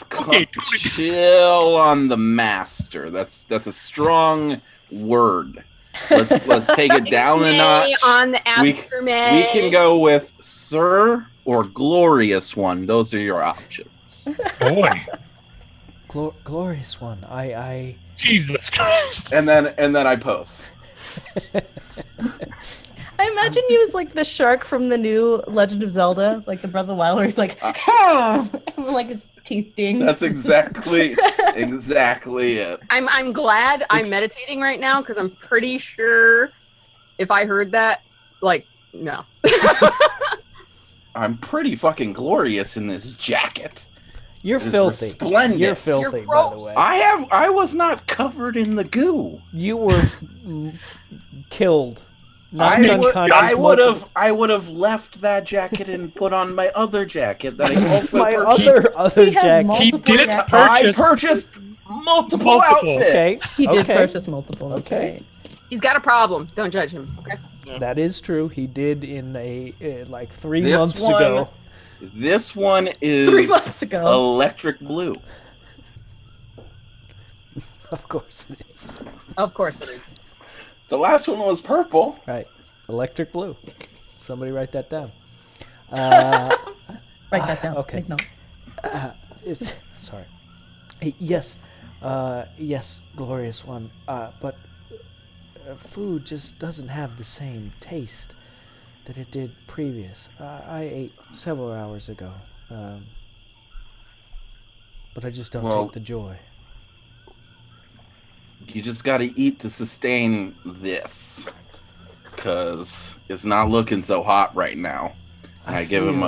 okay, chill on the master. That's a strong word. Let's take it down a notch. On the We aftermath. can go with sir or glorious one. Those are your options. Boy. Glorious one. I Jesus Christ. And then I pose. I imagine you as like the shark from the new Legend of Zelda, like the Breath of the Wild, where he's like, like his teeth ding. That's exactly it. I'm glad I'm meditating right now because I'm pretty sure if I heard that, like, no. I'm pretty fucking glorious in this jacket. You're It's filthy. resplendent. You're filthy, You're by the gross. way. I was not covered in the goo. You were killed. Knocked I unconscious. would have left that jacket and put on my other jacket that I also My purchased. other He has jacket. multiple He did jackets. I purchased multiple outfits. Okay. He did okay. purchase multiple. Okay. Okay. He's got a problem. Don't judge him. Okay. That is true. He did in like 3 This months one- ago. This one is 3 months ago. electric blue. Of course it is. Of course it is. The last one was purple. Right. Electric blue. Somebody write that down. Write that down. okay. Make note. Sorry. Yes. Yes, glorious one. But food just doesn't have the same taste that it did previous. I ate several hours ago. But I just don't Well- take the joy. You just got to eat to sustain this, cause it's not looking so hot right now. And I give him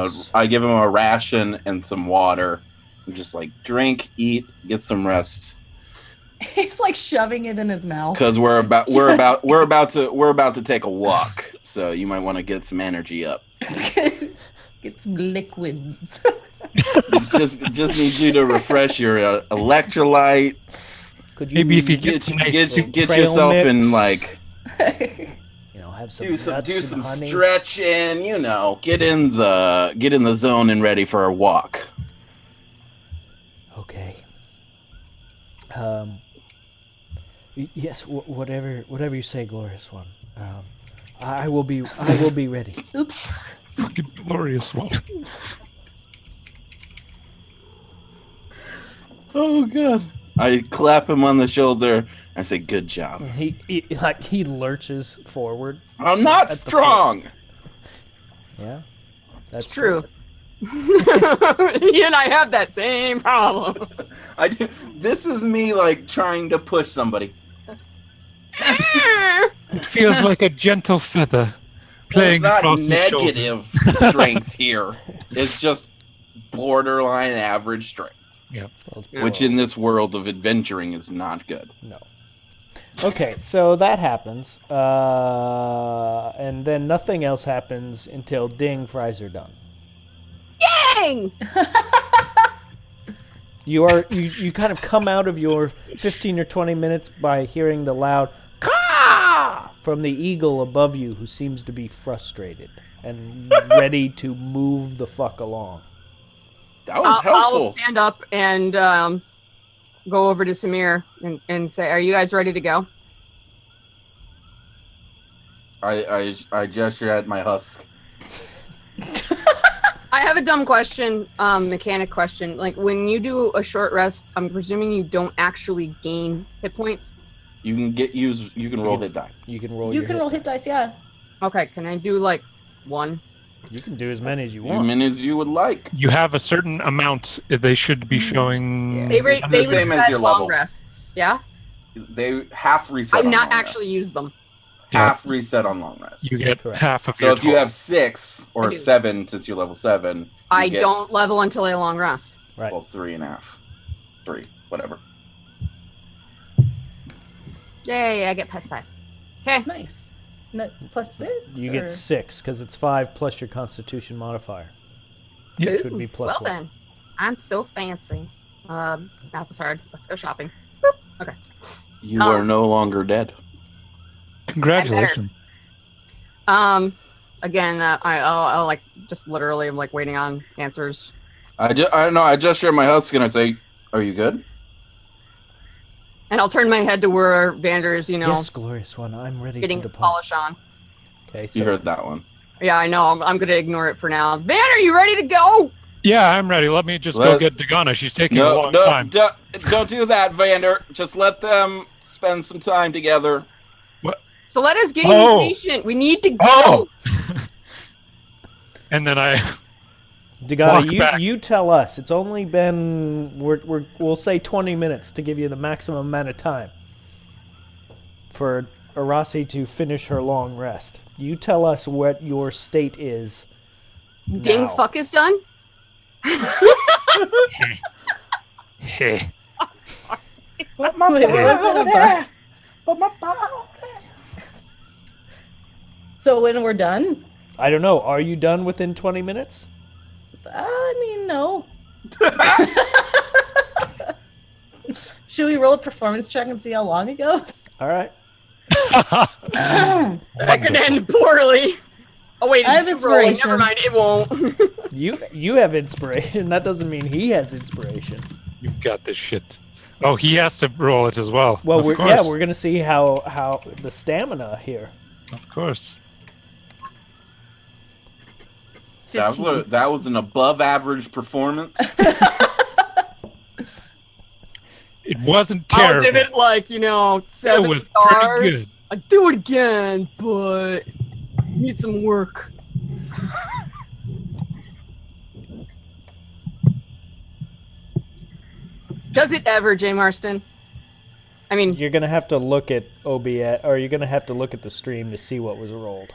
a ration and some water. I'm just like, drink, eat, get some rest, He's like shoving it in his mouth. cause we're about to take a walk. So you might want to get some energy up. Get some liquids. just need you to refresh your electrolytes. Could you Maybe if you Get nice get trail yourself in mix? like have some do some nuts and honey? stretching. Get in the zone and ready for a walk. Yes, whatever you say, glorious one. I will be ready. Oops. Fucking glorious one. Oh god. I clap him on the shoulder and say, "Good job." He lurches forward. I'm not At the strong. Yeah, that's It's true. You and I have that same problem. I do. This is me like trying to push somebody. It feels like a gentle feather playing It's not across his shoulders. negative strength here. It's just borderline average strength, Yeah. which in this world of adventuring is not good. No. Okay, so that happens, and then nothing else happens until ding, fries are done. Dang! You kind of come out of your 15 or 20 minutes by hearing the loud caw from the eagle above you, who seems to be frustrated and ready to move the fuck along. That was helpful. I'll stand up and go over to Samir and say, "Are you guys ready to go?" I gesture at my husk. I have a dumb question, mechanic question. Like, when you do a short rest, I'm presuming you don't actually gain hit points. You can roll hit die. You can roll. You your can roll hit dice, yeah. Okay, can I do like one? You can do as many as you As want. many as you would like. You have a certain amount. They should be showing. They It's the they same as reset your long level. rests. Yeah, They half reset. I've on not long actually rest. used them. Half reset on long rest. You get Correct. half of So your if you total. have 6 I or do. 7, since you're level 7, you I get, don't level until a long rest. Right. Well, 3.5, 3, whatever. Yay! I get +5. Okay. Nice. No, +6? You or- get 6 because it's 5 plus your Constitution modifier, Yeah. which would be +1. Well then, I'm so fancy. Math is hard. Let's go shopping. Okay. You are no longer dead. Congratulations. Again, I'll like just literally I'm like waiting on answers. I just share my husk and I say, "Are you good?" And I'll turn my head to where Vander's, Yes, glorious one. I'm ready getting to the depart. polish on. Okay, You so heard that one. Yeah, I know. I'm gonna ignore it for now. Van, are you ready to go? Yeah, I'm ready. Let me just go get Dagana. She's taking a long time. Don't do that, Vander. Just let them spend some time together. So let us get Oh. impatient. We need to go. Oh! And then I Dagana, walk back. you tell us. It's only been we'll say 20 minutes to give you the maximum amount of time for Arasi to finish her long rest. You tell us what your state is. Ding now. fuck is done. Hey. But my Wait, what was it? I'm sorry. But my ball. So when we're done? I don't know. Are you done within 20 minutes? I mean, no. Should we roll a performance check and see how long it goes? All right. That could end poorly. Oh wait, I have it's rolling. inspiration. Never mind, it won't. You have inspiration. That doesn't mean he has inspiration. You got this shit. Oh, he has to roll it as well. Well, of we're course. gonna see how the stamina here. Of course. That was an above average performance. It wasn't I'll terrible. give it like 7 was pretty good. stars. I do it again, but need some work. Does it ever, Jay Marston? I mean, You're gonna have to look at OBS, or you're gonna have to look at the stream to see what was rolled.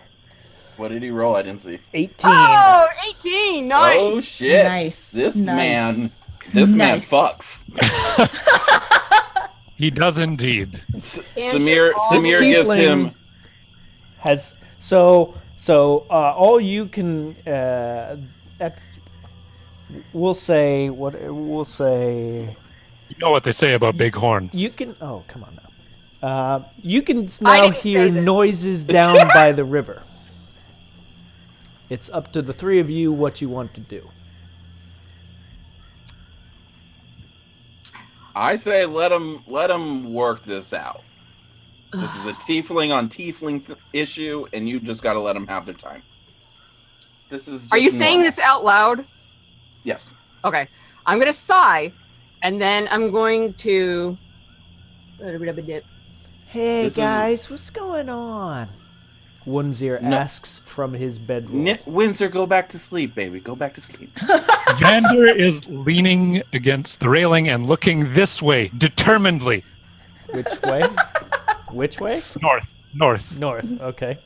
What did he roll? I didn't see. 18. oh, 18, nice. Oh shit! Nice. This Nice. man Nice. fucks. He does indeed. Samir This gives tiefling him. has so all you can that's we'll say You know what they say about big horns. you can come on now. You can I now didn't hear say that. noises down by the river. It's up to the three of you what you want to do. I say let him work this out. This is a tiefling on tiefling issue, and you just got to let them have their time. This is. Just Are you saying normal. this out loud? Yes. Okay. I'm gonna sigh, and then I'm going to. Hey This is- guys, what's going on? Wunzir No. asks from his bedroll. Windsor, go back to sleep, baby. Go back to sleep. Vander is leaning against the railing and looking this way, determinedly. Which way? Which way? North. North. Okay.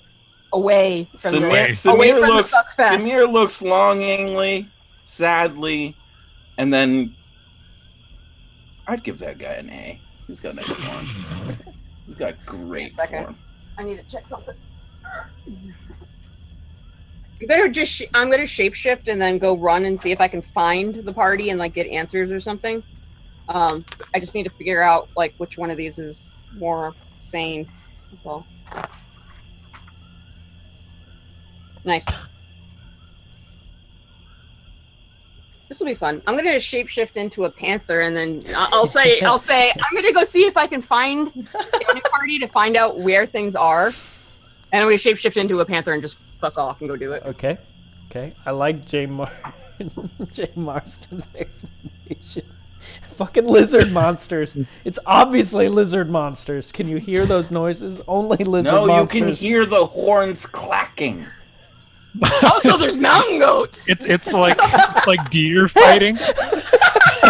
Away from Samir, the. Away Samir from the looks. fuck fest. Samir looks longingly, sadly, and then I'd give that guy an A. He's got nice form. He's got great Second. form. I need to check something. I'm gonna shapeshift and then go run and see if I can find the party and like get answers or something. I just need to figure out like which one of these is more sane. That's all. Nice. This will be fun. I'm gonna shapeshift into a panther and then I'll say I'm gonna go see if I can find the party to find out where things are. And I'm gonna shapeshift into a panther and just fuck off and go do it. Okay. I like Jay Marston's explanation. Fucking lizard monsters. It's obviously lizard monsters. Can you hear those noises? Only lizard monsters. You can hear the horns clacking. Also, there's mountain goats. It's like deer fighting.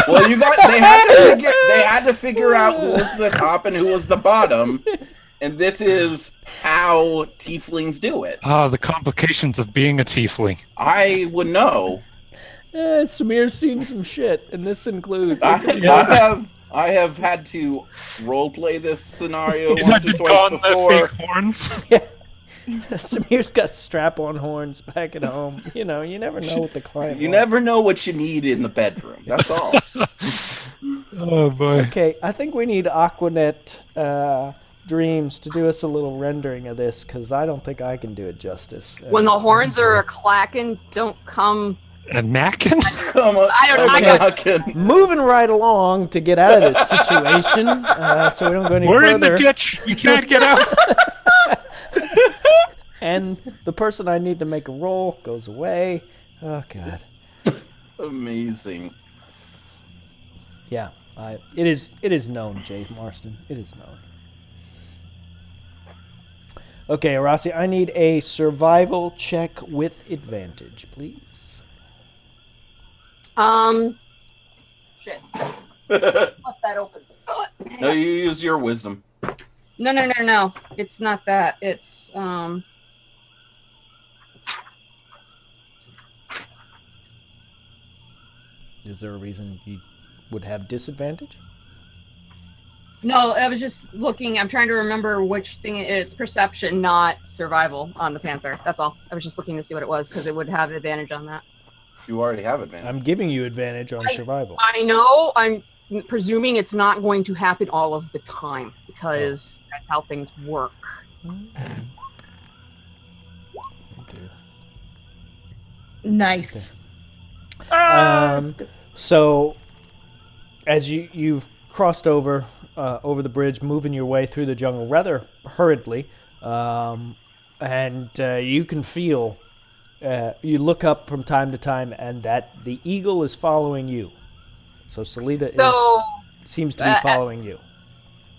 Well, they had to figure out who was the top and who was the bottom, and this is how tieflings do it. Ah, the complications of being a tiefling. I would know. Samir's seen some shit, and this includes. I have had to roleplay this scenario He's once had or to twice don the before. fake horns. Samir's got strap-on horns back at home. You know, you never know what the client You wants. never know what you need in the bedroom. That's all. Oh boy. Okay, I think we need Aquanet Dreams to do us a little rendering of this, because I don't think I can do it justice. When the horns are clacking, don't come. A knackin'? Come on. I don't know, I got- Moving right along to get out of this situation, so we don't go any We're further. in the ditch. We can't get out. And the person I need to make a roll goes away. Oh God. Amazing. Yeah, it is known, Jay Marston. It is known. Okay, Arasi, I need a survival check with advantage, please. Shit. Left that open. No, you use your wisdom. No. It's not that. It's Is there a reason you would have disadvantage? No, I was just looking. I'm trying to remember which thing it's perception, not survival on the panther. That's all. I was just looking to see what it was because it would have advantage on that. You already have advantage. I'm giving you advantage on survival. I know. I'm presuming it's not going to happen all of the time because that's how things work. Nice. So, as you've crossed over the bridge, moving your way through the jungle rather hurriedly, and you can feel. You look up from time to time, and that the eagle is following you. So Salida seems to be following you.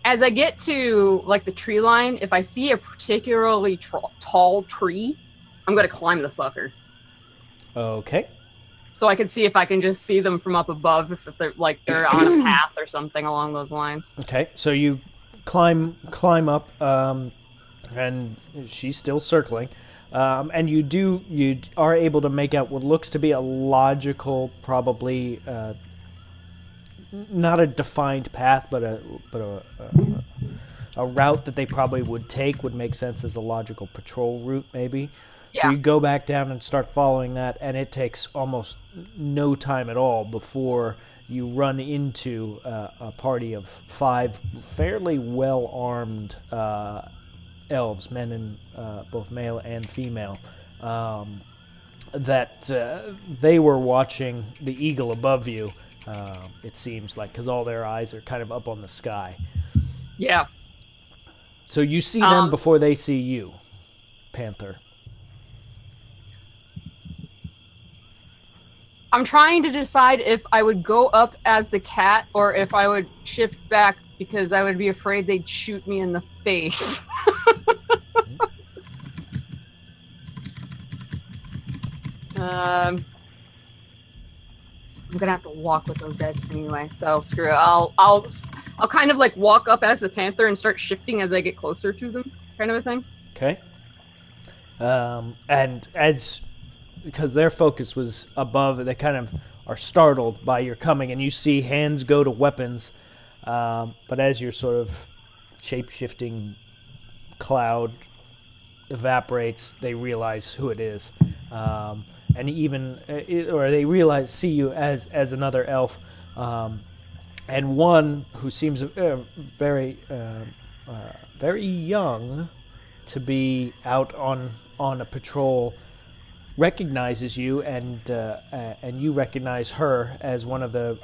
As I get to like the tree line, if I see a particularly tall tree, I'm gonna climb the fucker. Okay. So I can see if I can just see them from up above, if they're on a path or something along those lines. Okay. So you climb up, and she's still circling, and you are able to make out what looks to be a logical, probably not a defined path, but a route that they probably would take would make sense as a logical patrol route, maybe. So you go back down and start following that, and it takes almost no time at all before you run into a party of 5 fairly well-armed elves, men and both male and female, that they were watching the eagle above you It seems like, because all their eyes are kind of up on the sky. Yeah. So you see them before they see you, Panther. I'm trying to decide if I would go up as the cat or if I would shift back because I would be afraid they'd shoot me in the face. I'm gonna have to walk with those guys anyway, so screw it. I'll kind of like walk up as the panther and start shifting as I get closer to them, kind of a thing. Okay. And because their focus was above, they kind of are startled by your coming, and you see hands go to weapons. But as your sort of shape-shifting cloud evaporates, they realize who it is. And even, or they see you as another elf. And one who seems very young to be out on a patrol recognizes you, and you recognize her as one of the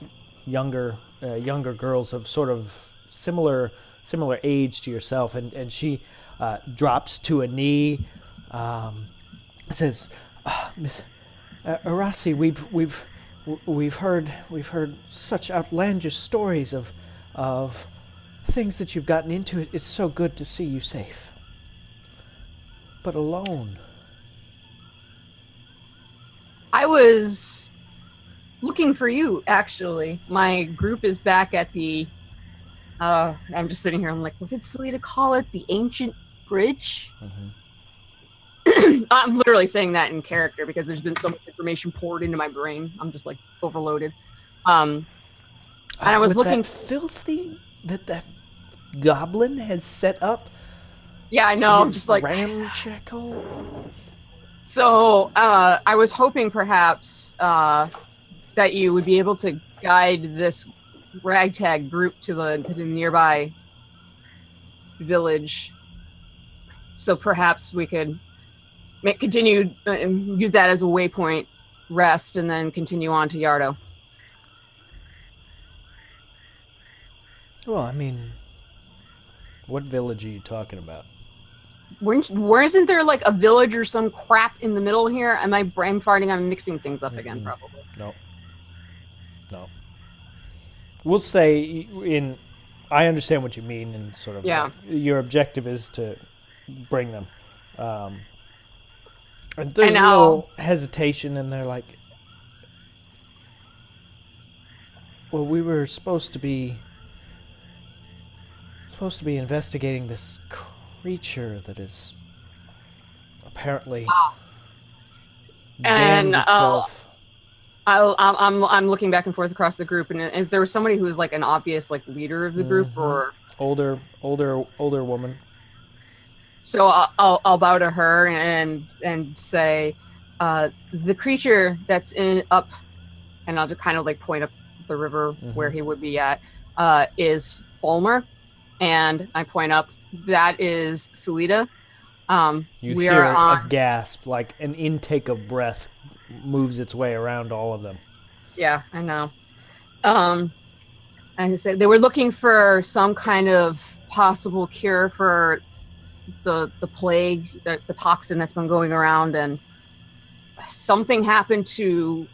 younger girls of sort of similar age to yourself, and she drops to a knee, says, Miss Arasi, we've heard such outlandish stories of things that you've gotten into. It's so good to see you safe, but alone. I was looking for you, actually. My group is back at the, I'm just sitting here, I'm like, what did Selita call it? The Ancient Bridge? Mm-hmm. I'm literally saying that in character because there's been so much information poured into my brain. I'm just like overloaded. And I was looking... That goblin has set up? Yeah, I know. I'm just like... ramshackle? So, I was hoping perhaps that you would be able to guide this ragtag group to the nearby village. So perhaps we could continue, use that as a waypoint, rest, and then continue on to Yardo. Well, I mean, what village are you talking about? Where isn't there like a village or some crap in the middle here? Am I brain farting? I'm mixing things up again, probably. No. We'll say I understand what you mean, and sort of your objective is to bring them. And there's a little hesitation, and they're like, well, we were supposed to be investigating this creature that is apparently damned itself. I'm looking back and forth across the group, and is there somebody who is like an obvious like leader of the group, or older woman? So I'll bow to her and say, the creature that's up, and I'll just kind of like point up the river where he would be at, is Fulmer, and I point up. That is Selita. You hear a gasp, like an intake of breath moves its way around all of them. Yeah, I know. As I said, they were looking for some kind of possible cure for the plague, the toxin that's been going around, and something happened to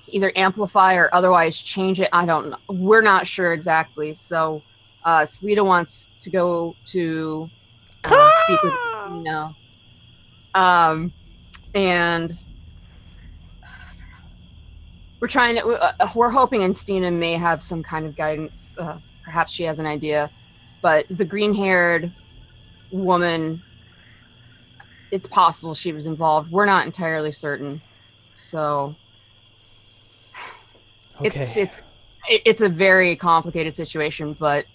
either amplify or otherwise change it. I don't know. We're not sure exactly. So Selita wants to go to speak with Nina. And we're hoping Instina may have some kind of guidance. Perhaps she has an idea. But the green-haired woman, it's possible she was involved. We're not entirely certain. So okay. It's a very complicated situation, but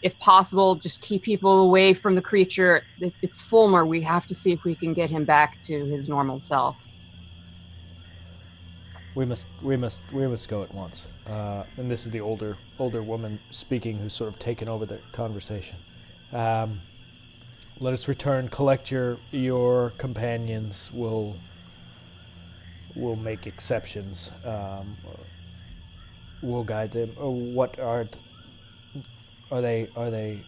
if possible, just keep people away from the creature. It's Fulmer. We have to see if we can get him back to his normal self. We must go at once. And this is the older woman speaking, who's sort of taken over the conversation. Let us return, collect your companions. We'll we'll make exceptions. We'll guide them. What are they? Are they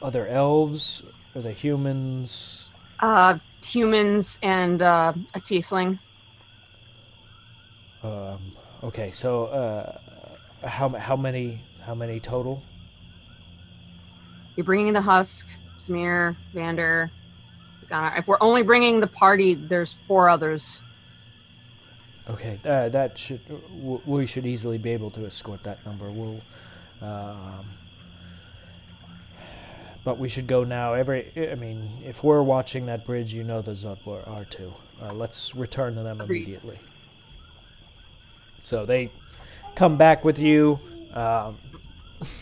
other elves? Are they humans? Humans and a tiefling. Okay, so how many total? You're bringing the husk, Smear, Vander. Ghana. If we're only bringing the party, there's 4 others. Okay, that should we should easily be able to escort that number. We'll, but we should go now. If we're watching that bridge, you know the Zutler are too. Let's return to them Agreed. immediately. So they come back with you.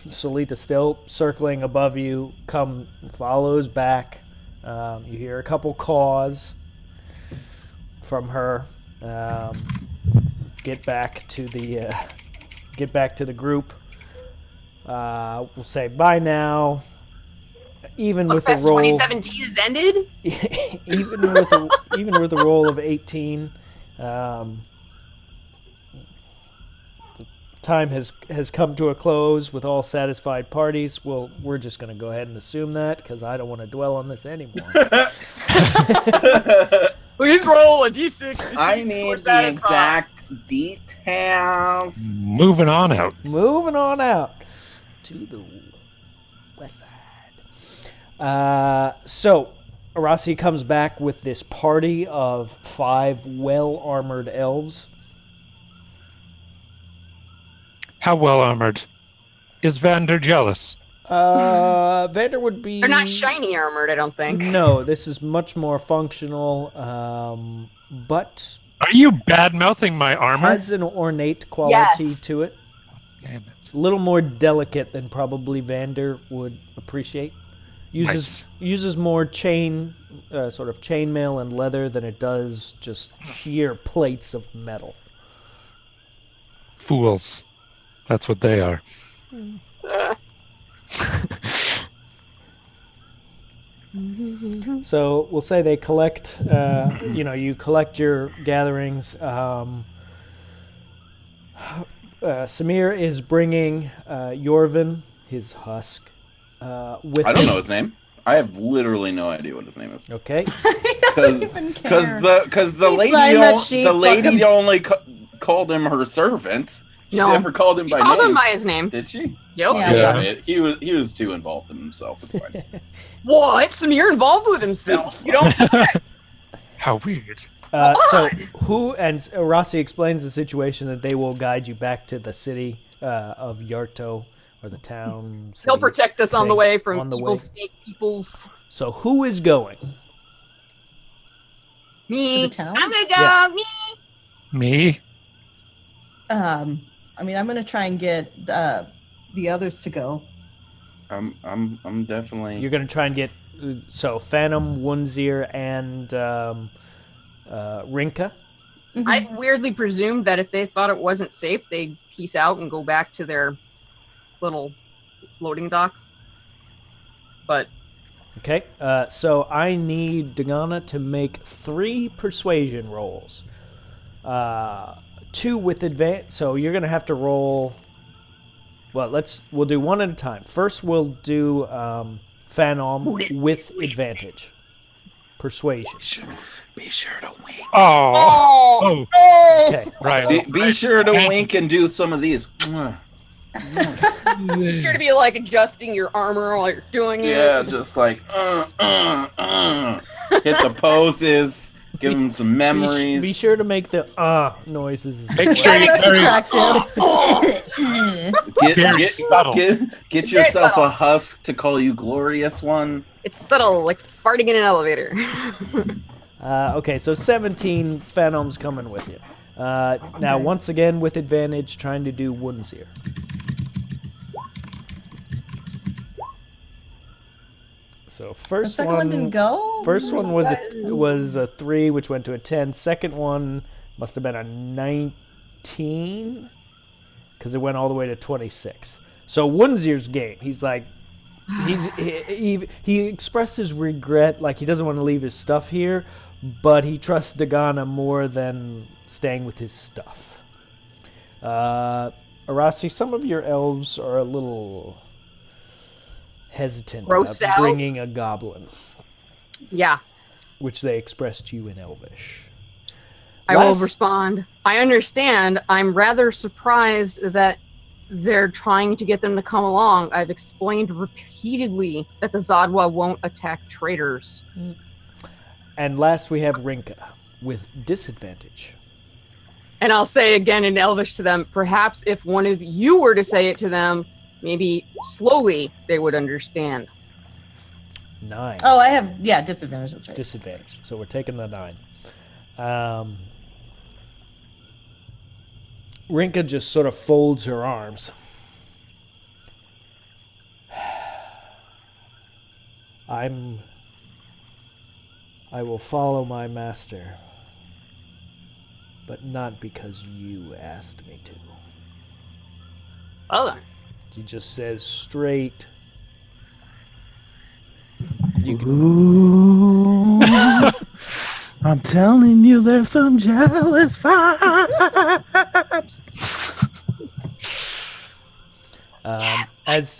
Solita still circling above you. Follows back. You hear a couple caws from her. Get back to the group. We'll say bye now. Even with the Fest roll, 2017 has ended. even with the roll of 18, time has come to a close with all satisfied parties. Well, we're just going to go ahead and assume that because I don't want to dwell on this anymore. Please roll a d6. I need the exact details. Moving on out. Moving on out to the west side. So Arasi comes back with this party of 5 well-armored elves. How well armored? Is Vander jealous? Vander would be... They're not shiny armored, I don't think. No, this is much more functional, but Are you bad-mouthing my armor? has an ornate quality Yes. to it. Damn it. A little more delicate than probably Vander would appreciate. Uses more chain, sort of chainmail and leather than it does just sheer plates of metal. Fools. That's what they are. So we'll say they collect, you collect your gatherings. Samir is bringing Yorvin, his husk, with I don't him. know his name. I have literally no idea what his name is. Okay. He doesn't even care. Because the He lady signed that sheet, the lady fucking- only called him her servant. She No. never called him You by called name. him by his name. Did she? Yep. Yeah. Damn it. He was too involved in himself. It's fine. What? Samir involved with himself. You don't. How weird. So Rossi explains the situation that they will guide you back to the city of Yarto, or the town. He'll city protect us on the thing way from on the evil way. snake peoples. So who is going? Me. To the town? I'm gonna go. Yeah. Me. Me? I'm gonna try and get the others to go. I'm definitely. You're going to try and get Phantom, Wunzir, and Rinka. Mhm. I weirdly presumed that if they thought it wasn't safe, they'd peace out and go back to their little loading dock. But Okay, so I need Dagana to make 3 persuasion rolls. 2 with advantage. So you're going to have to roll. Well, we'll do one at a time. First, we'll do Phanom with advantage. Persuasion. Be sure to wink. Oh. Okay. Right. Be sure to wink and do some of these. Mwah. be sure to be like adjusting your armor while you're doing Yeah, it. just like hit the poses. Give him some memories. Be sure to make the noises. as Make well. sure you That's carry attractive. subtle. Get yourself a husk to call you glorious one. It's subtle, like farting in an elevator. Okay, so 17 Phanoms coming with you. Now, once again, with advantage, trying to do Wunzir. So The first second one didn't go. First one was a 3, which went to a 10. Second one must have been a 19, because it went all the way to 26. So Wunzir's game. He's like, he expresses regret, like he doesn't want to leave his stuff here, but he trusts Dagana more than staying with his stuff. Arasi, some of your elves are a little hesitant Grossed about out? bringing a goblin, Yeah, which they expressed to you in Elvish. I will Last- respond. I understand. I'm rather surprised that they're trying to get them to come along. I've explained repeatedly that the Zadwa won't attack traitors. And last we have Rinka with disadvantage. And I'll say again in Elvish to them, perhaps if one of you were to say it to them, maybe slowly they would understand. 9. Oh, I have disadvantage. That's right. Disadvantage. So we're taking the 9. Rinka just sort of folds her arms. I will follow my master, but not because you asked me to. Well then. He just says straight. Ooh, I'm telling you, there's some jealous vibes. As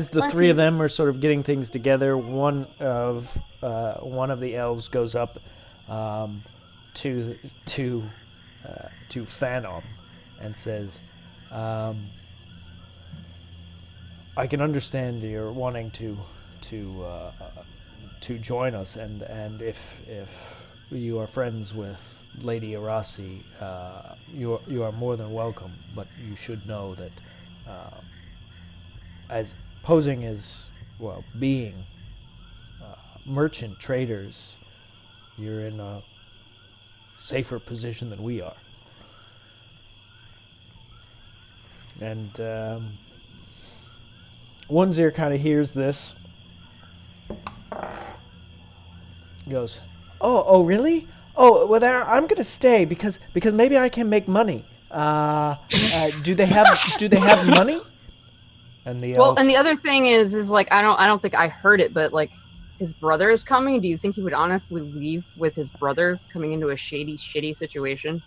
the three of them are sort of getting things together, one of the elves goes up to Phanom and says, "I can understand you're wanting to join us, and if you are friends with Lady Arasi, you are more than welcome. But you should know that." As posing as, well, being merchant traders, you're in a safer position than we are. And Onesear kind of hears this. Goes, oh, really? Oh, well, I'm gonna stay because maybe I can make money. Do they have money? And the elf, And the other thing is like I don't think I heard it, but like his brother is coming. Do you think he would honestly leave with his brother coming into a shitty situation?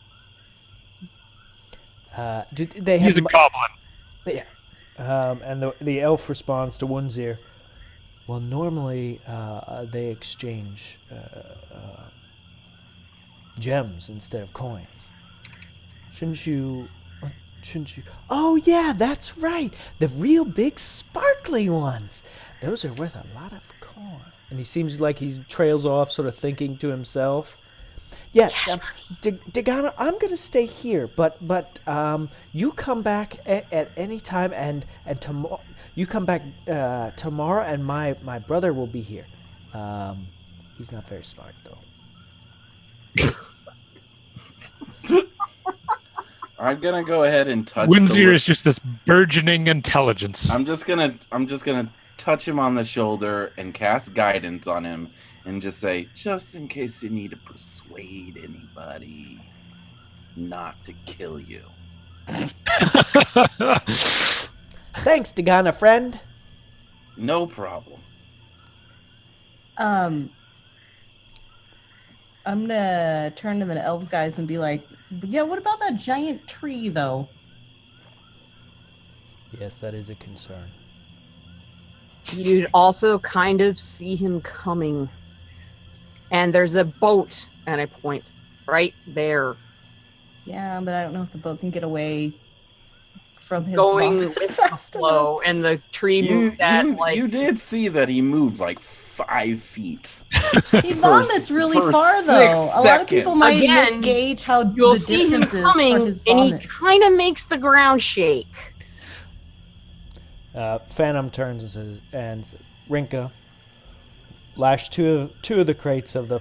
do they have He's a goblin. Yeah. And the elf responds to Onesear, well, normally they exchange gems instead of coins. Shouldn't you? Oh, yeah, that's right. The real big sparkly ones. Those are worth a lot of coin. And he seems like he trails off, sort of thinking to himself. Yeah, Dagana, I'm going to stay here, but you come back at any time, and tomorrow you come back tomorrow, and my brother will be here. He's not very smart, though. I'm gonna go ahead and touch. Windsor is just this burgeoning intelligence. I'm just gonna touch him on the shoulder and cast guidance on him, and just say, just in case you need to persuade anybody not to kill you. Thanks, Dagana, friend. No problem. I'm gonna turn to the elves guys and be like, yeah, what about that giant tree though? Yes, that is a concern. You'd also kind of see him coming. And there's a boat, and I point right there. Yeah, but I don't know if the boat can get away from his Going vomit with the fast flow, and the tree moves at like... You did see that he moved like 5 feet. He vomits really for far 6 though. A lot of people might Again, misgauge how You'll the see him distance is coming, for his and he vomit. kind of makes the ground shake. Phantom turns and says, Rinka, lash two of the crates of the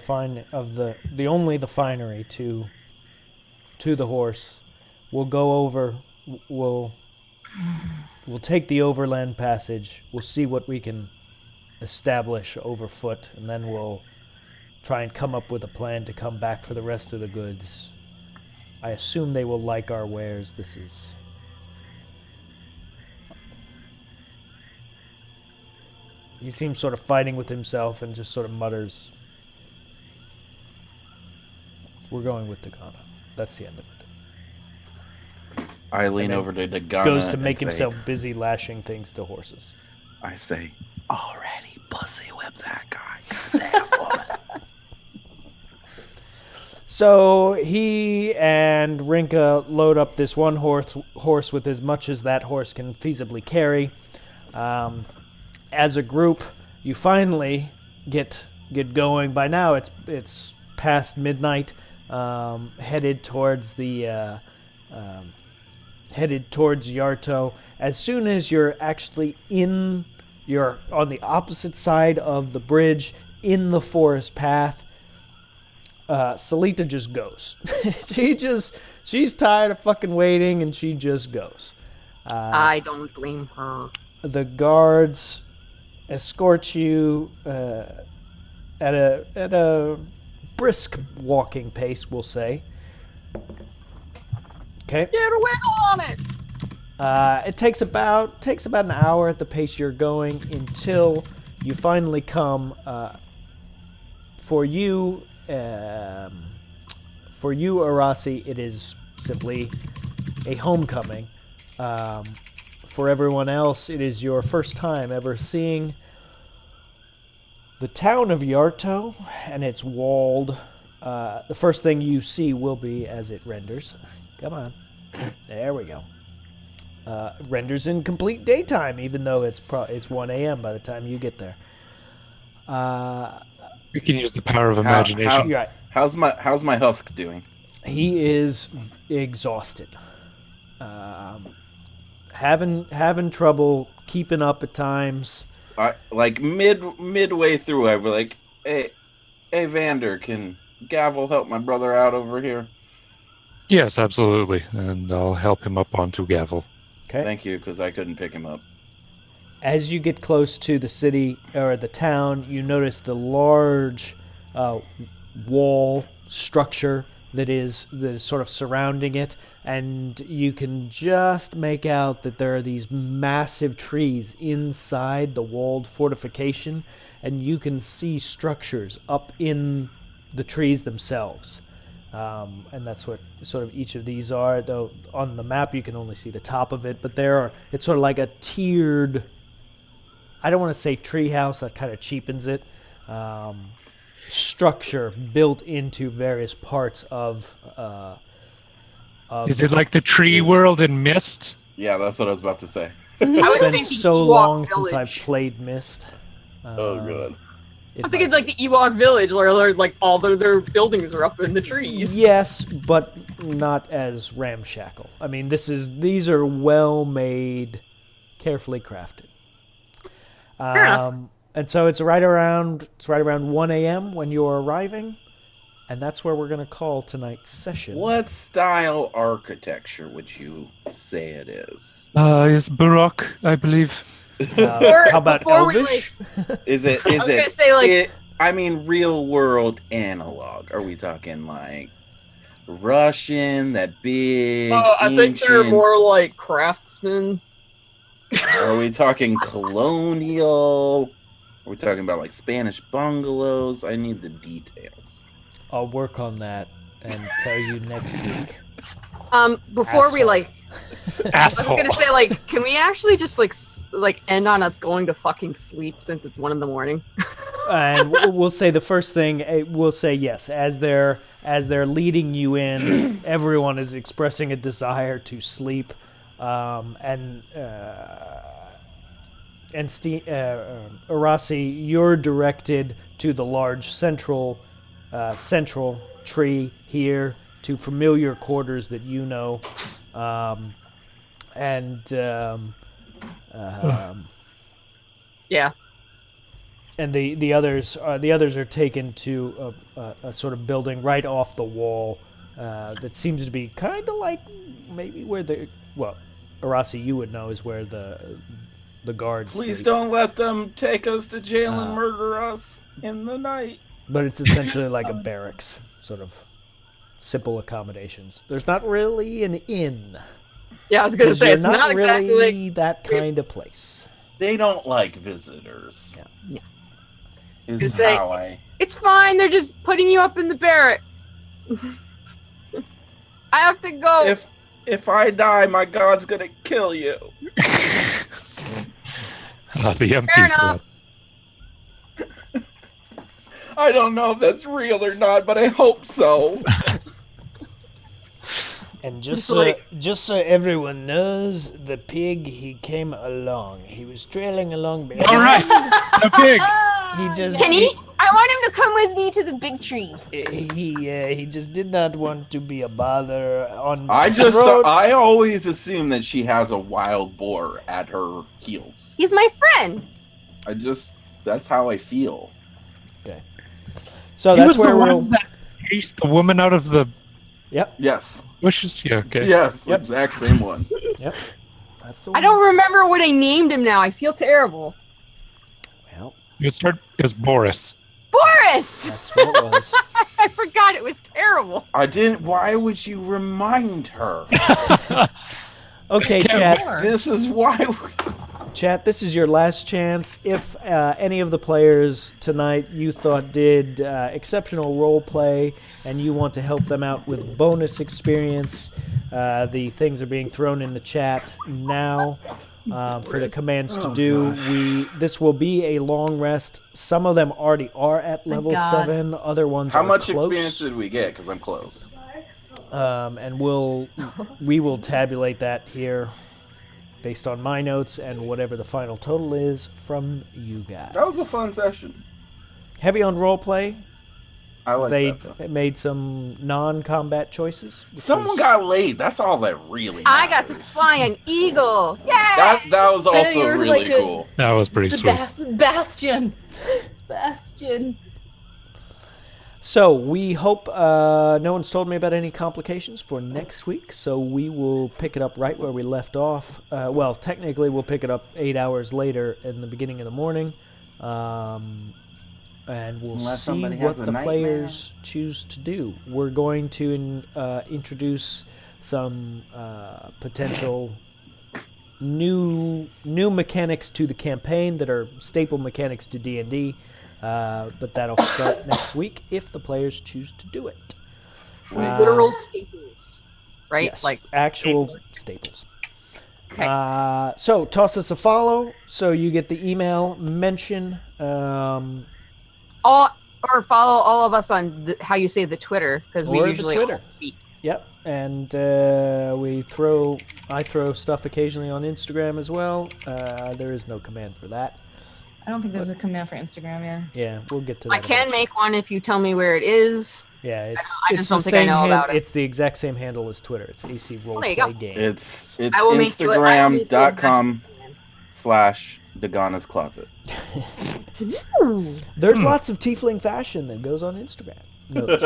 finery to the horse. We'll go over. We'll take the overland passage. We'll see what we can establish over foot, and then we'll try and come up with a plan to come back for the rest of the goods. I assume they will like our wares. This is... He seems sort of fighting with himself and just sort of mutters, We're going with Dagana. That's the end of it. I lean then over to Dagana. Goes to and make say, himself busy lashing things to horses. I say, already pussy whip that guy. Goddamn woman. So he and Rinka load up this one horse with as much as that horse can feasibly carry. As a group, you finally get going. By now, it's past midnight. Headed towards Yarto. As soon as you're actually you're on the opposite side of the bridge in the forest path. Salita just goes. She's tired of fucking waiting, and she just goes. I don't blame her. The guards escort you at a brisk walking pace, we'll say. Okay. Get a wiggle on it. It takes about an hour at the pace you're going until you finally come. For you, Arasi, it is simply a homecoming. For everyone else, it is your first time ever seeing the town of Yarto, and it's walled. The first thing you see will be as it renders. Come on. There we go. Renders in complete daytime, even though it's 1 a.m. by the time you get there. We can use the power of imagination. Right. How's my husk doing? He is exhausted. Having trouble keeping up at times. Like midway through, I was like, "Hey, Vander, can Gavel help my brother out over here?" Yes, absolutely, and I'll help him up onto Gavel. Okay. Thank you, because I couldn't pick him up. As you get close to the city or the town, you notice the large wall structure that is sort of surrounding it, and you can just make out that there are these massive trees inside the walled fortification, and you can see structures up in the trees themselves. And that's what sort of each of these are, though on the map you can only see the top of it, but it's sort of like a tiered, I don't want to say treehouse, that kind of cheapens it, structure built into various parts of Is it like the tree world in Myst? Yeah, that's what I was about to say. I was It's been thinking so Ewok long since Village. I've played Myst. Oh, good. I'm thinking like the Ewok Village, where like all their buildings are up in the trees. Yes, but not as ramshackle. I mean, these are well made, carefully crafted. enough. And so it's right around 1 a.m. when you're arriving, and that's where we're going to call tonight's session. What style architecture would you say it is? It's Baroque, I believe. How about before we, Elvish? Is it? I was gonna say, like- I mean, real world analog. Are we talking like Russian? That big? Oh, I think they're ancient? more like craftsmen. Are we talking colonial? Are we talking about like Spanish bungalows? I need the details. I'll work on that and tell you next week. Before we Asshole. I was Asshole. gonna say, like, can we actually just like end on us going to fucking sleep since it's 1 a.m? And we'll say the first thing. We'll say yes as they're leading you in. Everyone is expressing a desire to sleep, and Arasi, you're directed to the large central tree here, to familiar quarters that you know, Yeah. and the others are taken to a sort of building right off the wall that seems to be kind of like maybe where Arasi, you would know, is where the guards Please sleep. don't let them take us to jail and murder us in the night. But it's essentially like a barracks, sort of simple accommodations. There's not really an inn. Yeah, I was gonna 'Cause say you're it's not exactly really like that kind of place. They don't like visitors. Yeah. Is Gonna say- how I. it's fine. They're just putting you up in the barracks. It's I have to go. If I die, my god's gonna kill you. The empty Fair threat. enough. I don't know if that's real or not, but I hope so. And Just like- just so everyone knows, the pig, he came along. He was trailing along behind. All right, the pig. He just Can he? I want him to come with me to the big tree. he just did not want to be a bother on I my just throat. I always assume that she has a wild boar at her heels. He's my friend. That's how I feel. So He that's was where the we'll. one that chased the woman out of the Yep, Yes. bushes. Yeah, okay. Yes. Yep. Exact same one. yep. That's the I one. don't remember what I named him now. I feel terrible. Well, It was Boris. Boris! that's what it was. I forgot it was terrible. I didn't. Why would you remind her? Okay, Can't chat. This is why. Chat, this is your last chance. If any of the players tonight you thought did exceptional role play and you want to help them out with bonus experience, the things are being thrown in the chat now for the commands to do. This will be a long rest. Some of them already are at level God. 7. Other ones How are much close. experience did we get? Because I'm close. And we will tabulate that here based on my notes and whatever the final total is from you guys. That was a fun session. Heavy on roleplay. I like They that. Though. made some non-combat choices. Someone got laid. That's all that really. I got to matters. fly an eagle. Yay! That was I know also you're really like a- cool. That was pretty sweet. Bastion. Bastion. So we hope no one's told me about any complications for next week. So we will pick it up right where we left off. Well, technically we'll pick it up 8 hours later in the beginning of the morning. And we'll Unless see somebody what has a the nightmare. players choose to do. We're going to introduce some potential new mechanics to the campaign that are staple mechanics to D&D, but that'll start next week if the players choose to do it. Literal staples, right? Yes, Like actual staples. Okay. So toss us a follow so you get the email mention. all or follow all of us on how you say the Twitter because we Or the usually Twitter. all tweet. Yep, and I throw stuff occasionally on Instagram as well. There is no command for that. I don't think there's a command for Instagram, yeah. Yeah, we'll get to that. I can eventually. make one if you tell me where it is. Yeah, it's I it's just the don't think I same know about it. It's the exact same handle as Twitter. It's AC there you go. Roleplay Game. It's I will make you- I will make you a Instagram.com/Dagana's Closet. There's lots of tiefling fashion that goes on Instagram. Notice.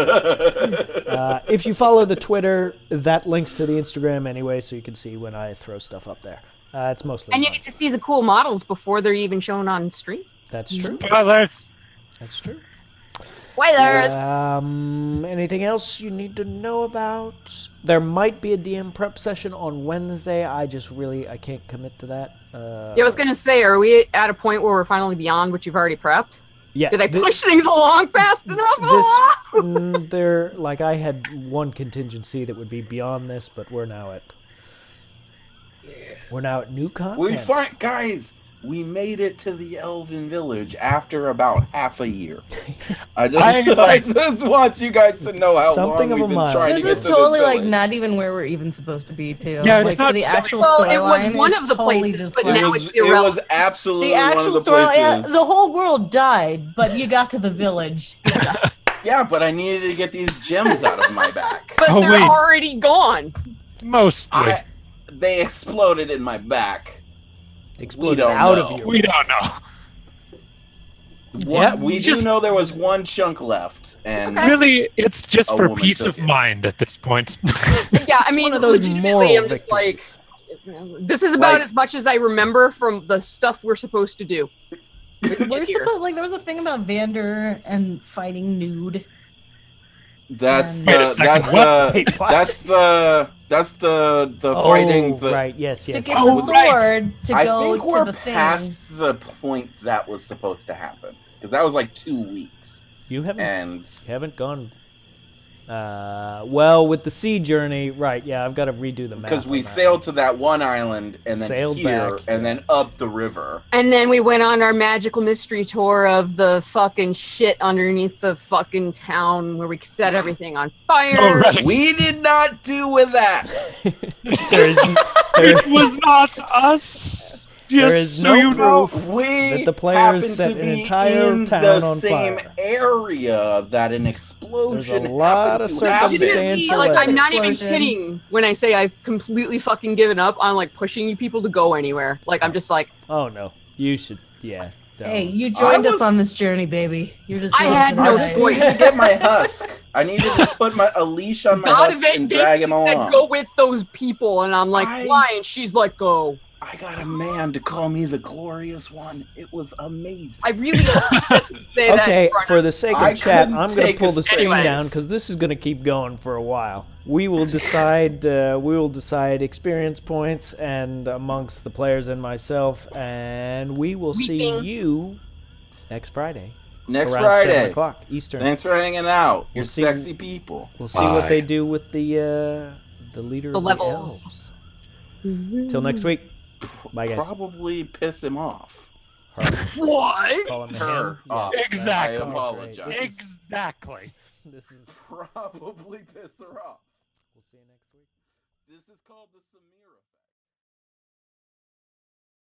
If you follow the Twitter, that links to the Instagram anyway, so you can see when I throw stuff up there. It's mostly. And you mine. get to see the cool models before they're even shown on stream. That's true. Spoilers. That's true. Spoilers. Anything else you need to know about? There might be a DM prep session on Wednesday. I can't commit to that. Yeah, I was gonna say, are we at a point where we're finally beyond what you've already prepped? Yeah. Did I push things along fast enough? I had one contingency that would be beyond this, but we're now at new content. Guys, we made it to the Elven Village after about half a year. I just want you guys to know how Something long of we've a been mile. trying This to get is to totally this like village. not even where we're even supposed to be too. Yeah, it's like, not- for the actual Well, it was storyline, one it's of the totally places, just but like- now It it's was irrelevant. absolutely the one actual of the storyline. places. The whole world died, but you got to the village. Yeah, but I needed to get these gems out of my back. But Oh, they're wait. already gone. Mostly. They exploded in my back. Exploded don't out know. of you. We don't know. Yeah, We just- do know there was one chunk left, and Okay. Really, it's just A for woman peace took of it. mind at this point. Yeah, I It's mean, one of those legitimately, moral I'm just like, victories. this is about Like- as much as I remember from the stuff we're supposed to do. We're supposed like there was a thing about Vander and fighting nude. that's Wait a second, what? Wait, what? that's the fighting. The, right. Yes. To Yes. get Oh, the right. sword to I go think to we're the thing. past the point that was supposed to happen because that was like 2 weeks, You haven't and gone Well, with the sea journey, right? Yeah, I've got to redo the map. Because we on that sailed to that one island and then Sailed here back, and yeah. then up the river. And then we went on our magical mystery tour of the fucking shit underneath the fucking town where we set everything on fire. Oh, right. We did not do with that. There is, It was not us. there Just is so no you know. proof We that the players happen set to an be entire in town the on same fire. area that an explosion There's a lot happened of to happen. circumstantial Like, I'm not even Explosion. kidding when I say I've completely fucking given up on like pushing you people to go anywhere. Like, I'm just like, Oh no, you should. Yeah. Don't. Hey, you joined I us was- on this journey, baby. You're just I here had for the no ride. I needed to get my husk. I needed to put a leash on my God husk of it and drag him basically said, along. go with those people, and I'm like, I- why? And she's like, go. I got a man to call me the glorious one. It was amazing. I really don't say that. Okay, in front for of- the sake I of chat, couldn't I'm going to take pull a the string Anyways. down because this is going to keep going for a while. We will decide. We will decide experience points and amongst the players and myself, and we will see Weeping. you next Friday Next around 7 Friday. o'clock Eastern. Thanks for hanging out. You're We'll see- sexy people. We'll see what Bye. they do with the leader The of levels. the elves. Till next week. Bye, guys. Probably piss him off. What? Call him a Her hen? off. Yes. Exactly. I apologize. This is- Exactly. This is. Probably piss her off. We'll see you next week. This is called the Samir effect.